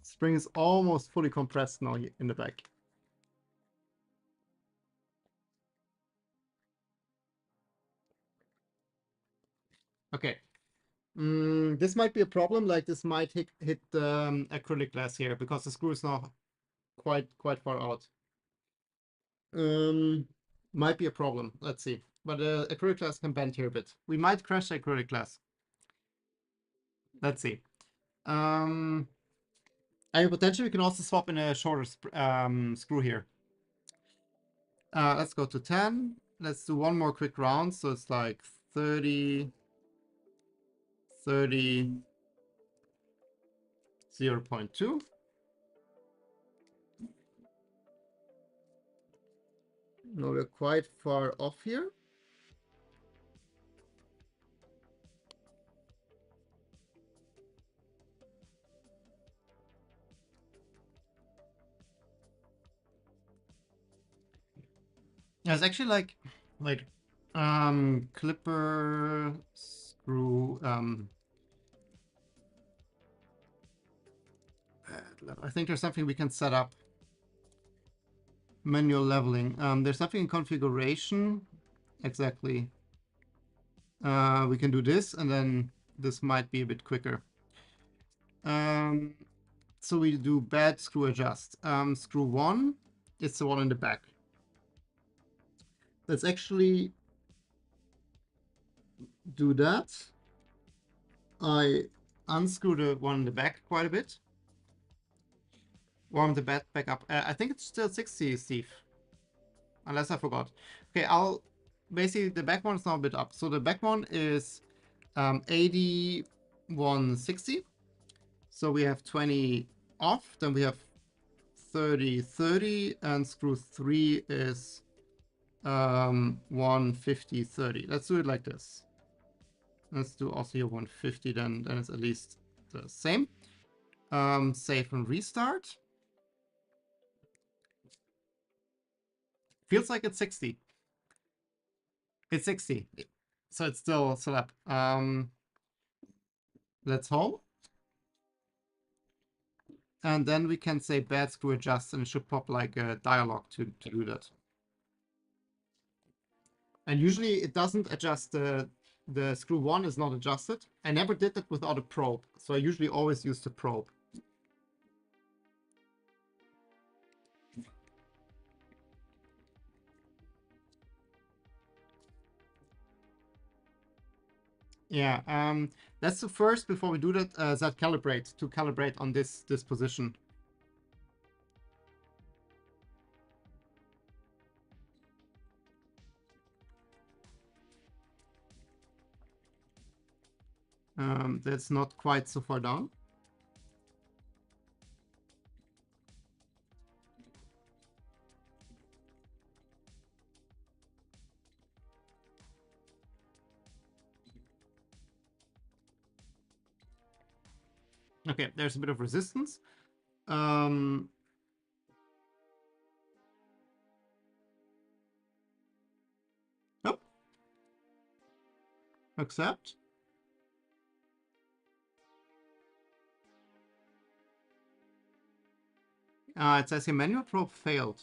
Spring is almost fully compressed now in the back. Okay. This might be a problem. Like this might hit acrylic glass here because the screw is now quite far out. Might be a problem. Let's see. But acrylic glass can bend here a bit. We might crash the acrylic glass. Let's see. I mean, potentially we can also swap in a shorter screw here. Let's go to 10. Let's do one more quick round. So it's like 30, 30, 0.2. No, we're quite far off here. Yeah, it's actually like, wait, clipper screw, I think there's something we can set up. Manual leveling. There's something in configuration. Exactly. We can do this, and then this might be a bit quicker. So we do bad screw adjust. Screw 1, it's the one in the back. Let's actually do that. I unscrew the one in the back quite a bit. Warm the bed back up. I think it's still 60, Steve. Unless I forgot. Okay, I'll... Basically, the back one is now a bit up. So the back one is 8160. So we have 20 off. Then we have 30, 30. And screw 3 is 150, 30. Let's do it like this. Let's do also here 150. Then it's at least the same. Save and restart. Feels like it's 60. It's 60. So it's still up. Let's home. And then we can say bad screw adjust, and it should pop like a dialog to do that. And usually it doesn't adjust the screw 1 is not adjusted. I never did that without a probe. So I usually always use the probe. Yeah, that's the first, before we do that, that calibrate, to calibrate on this position. That's not quite so far down. Okay, there's a bit of resistance. Oh, accept. It says here manual probe failed.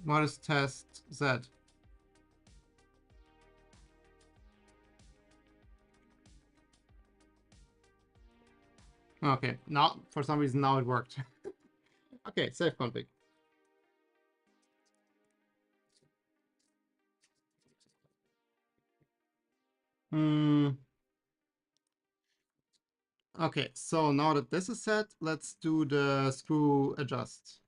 What is test Z? Okay, now for some reason now it worked. Okay, save config. Okay, so now that this is set, let's do the screw adjust.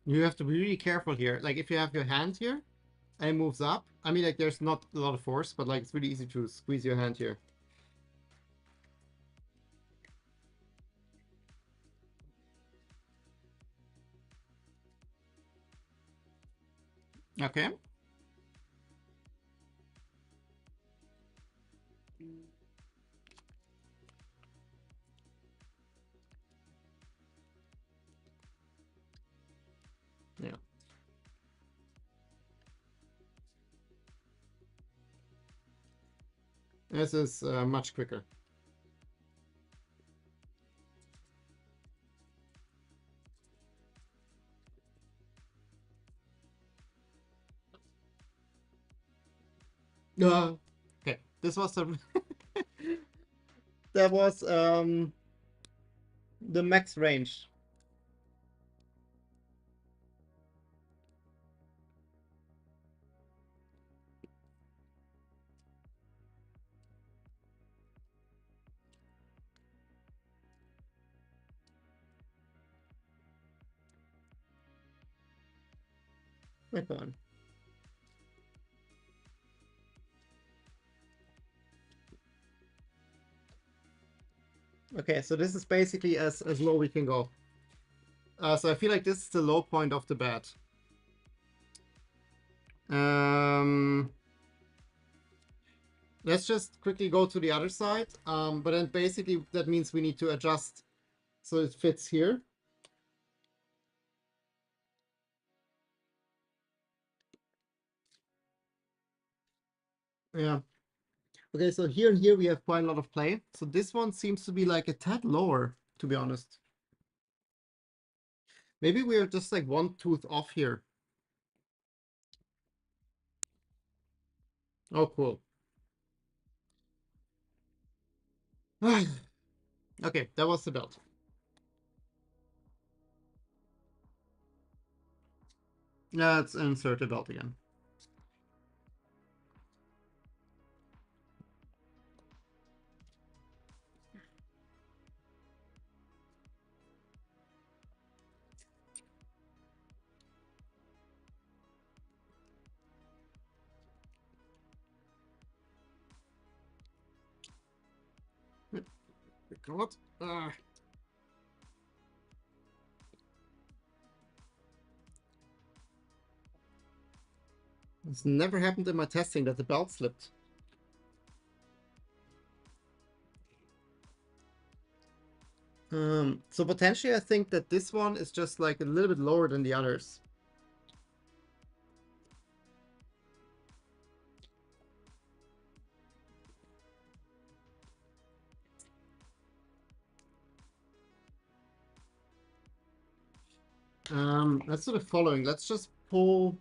You have to be really careful here. Like if you have your hand here and it moves up, I mean like there's not a lot of force, but like it's really easy to squeeze your hand here. Okay. Yeah. This is much quicker. Okay, this was the that was the max range. Wait on. Okay, so this is basically as low we can go. So I feel like this is the low point of the bed. Let's just quickly go to the other side. But then basically that means we need to adjust so it fits here. Yeah. Okay, so here and here we have quite a lot of play. So this one seems to be like a tad lower, to be honest. Maybe we're just like one tooth off here. Oh, cool. Okay, that was the belt. Let's insert the belt again. God. It's never happened in my testing that the belt slipped. So potentially I think that this one is just like a little bit lower than the others. Let's do the following. Let's just pull.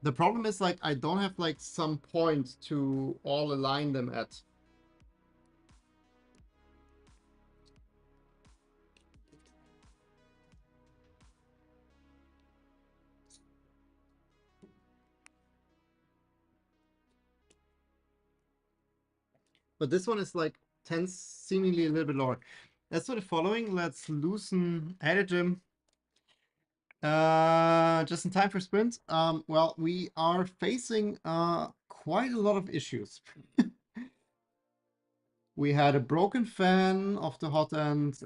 The problem is like I don't have like some point to all align them at. But this one is like tense, seemingly a little bit lower. Let's do the following. Let's loosen additive. Just in time for sprint. Well, we are facing quite a lot of issues. We had a broken fan of the hot end.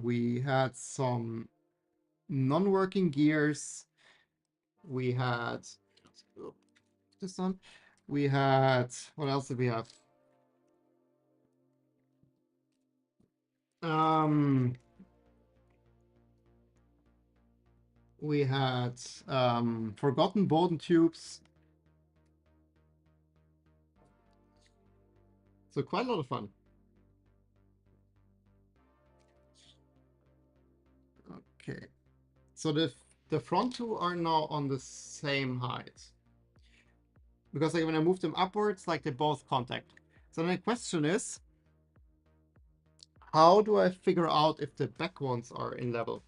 We had some non-working gears. We had this one. We had, what else did we have? We had forgotten Boden tubes. So quite a lot of fun. Okay. So the front two are now on the same height. Because like when I move them upwards, like they both contact. So then the question is, how do I figure out if the back ones are in level?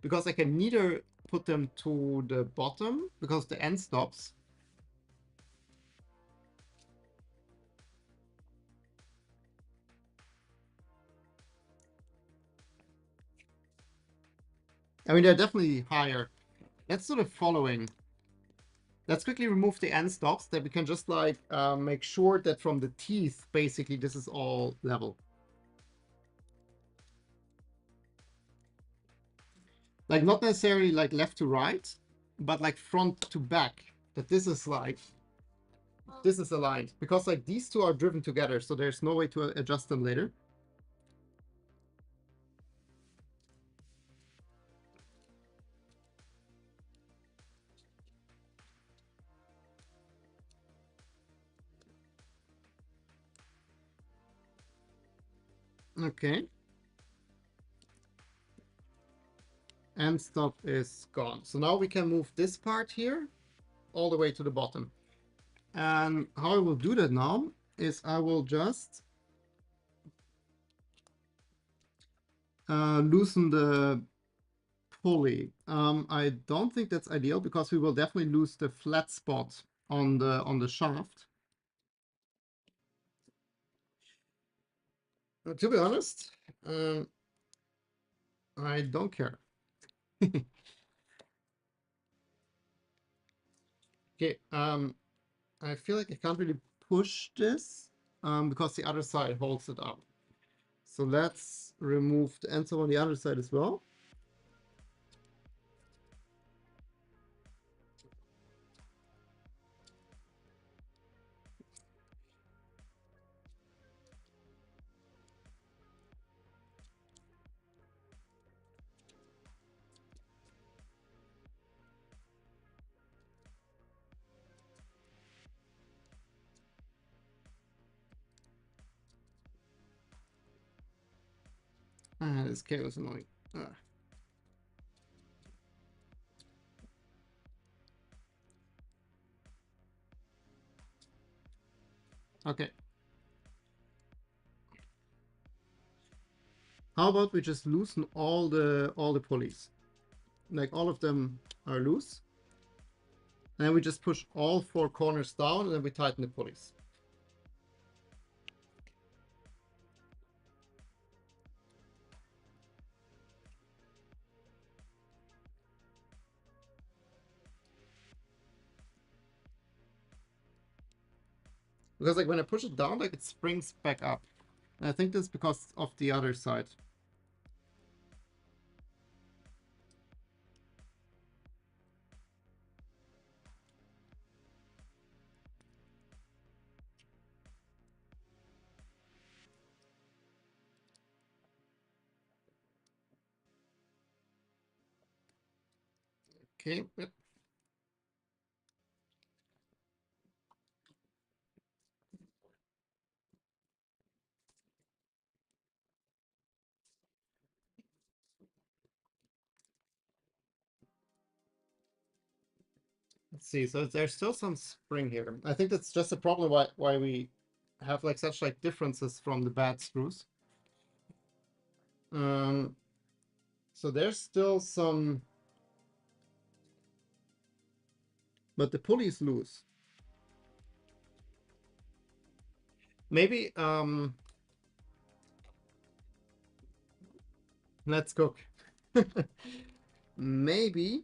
Because I can neither put them to the bottom because the end stops. I mean, they're definitely higher. Let's do the following. Let's quickly remove the end stops that we can just like make sure that from the teeth, basically, this is all level. Like not necessarily like left to right, but like front to back, that this is like, this is aligned. Because like these two are driven together, so there's no way to adjust them later. Okay. End stop is gone. So now we can move this part here all the way to the bottom. And how I will do that now is I will just loosen the pulley. I don't think that's ideal because we will definitely lose the flat spot on the shaft. To be honest, I don't care. Okay, I feel like I can't really push this because the other side holds it up. So let's remove the end on the other side as well. This cable is annoying. Okay. How about we just loosen all the pulleys? Like all of them are loose. And then we just push all 4 corners down and then we tighten the pulleys. Because like when I push it down, like it springs back up. And I think that's because of the other side. Okay. Yep. Let's see. So there's still some spring here. I think that's just a problem why we have like such like differences from the bad screws. So there's still some, but the pulley is loose. Maybe let's cook. Maybe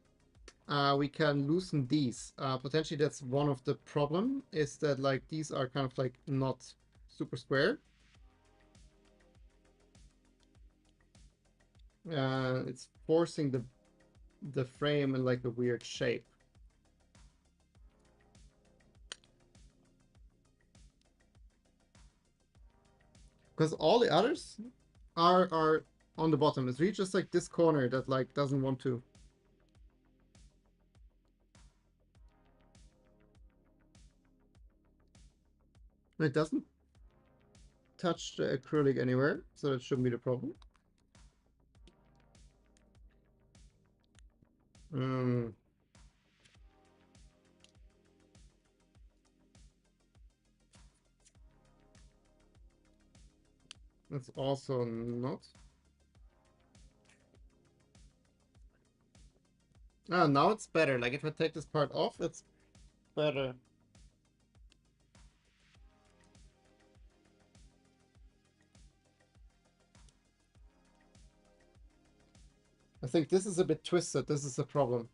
we can loosen these. Potentially that's one of the problem is that like these are kind of like not super square. It's forcing the frame in like a weird shape. Because all the others are on the bottom. It's really just like this corner that like doesn't want to. It doesn't touch the acrylic anywhere, so that shouldn't be the problem. That's also not. Ah, now it's better. Like if I take this part off, it's better. I think this is a bit twisted. This is a problem.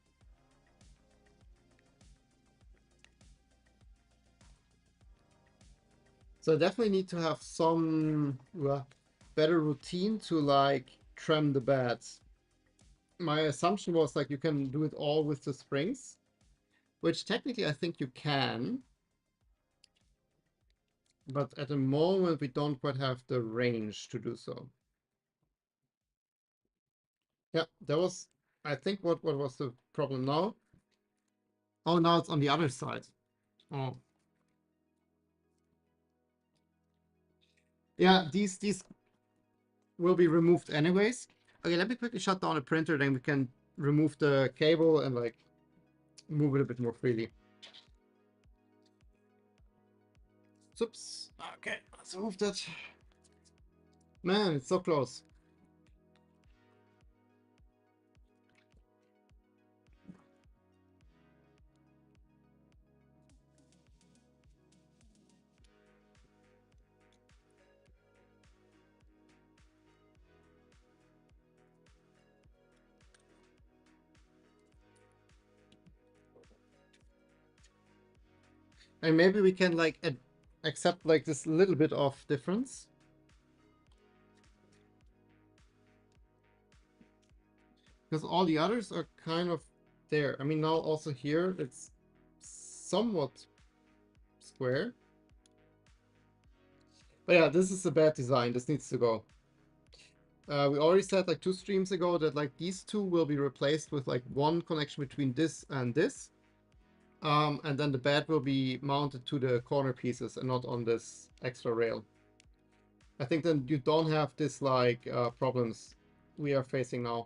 So I definitely need to have some better routine to like trim the beds. My assumption was like you can do it all with the springs, which technically I think you can. But at the moment we don't quite have the range to do so. Yeah, that was, I think, what was the problem now? Oh, now it's on the other side. Oh. Yeah, these will be removed anyways. Okay, let me quickly shut down the printer, then we can remove the cable and like move it a bit more freely. Oops. Okay, let's move that. Man, it's so close. And maybe we can like accept like this little bit of difference. Because all the others are kind of there. I mean, now also here, it's somewhat square. But yeah, this is a bad design. This needs to go. We already said like 2 streams ago that like these two will be replaced with like one connection between this and this. And then the bed will be mounted to the corner pieces and not on this extra rail. I think then you don't have this like problems we are facing now.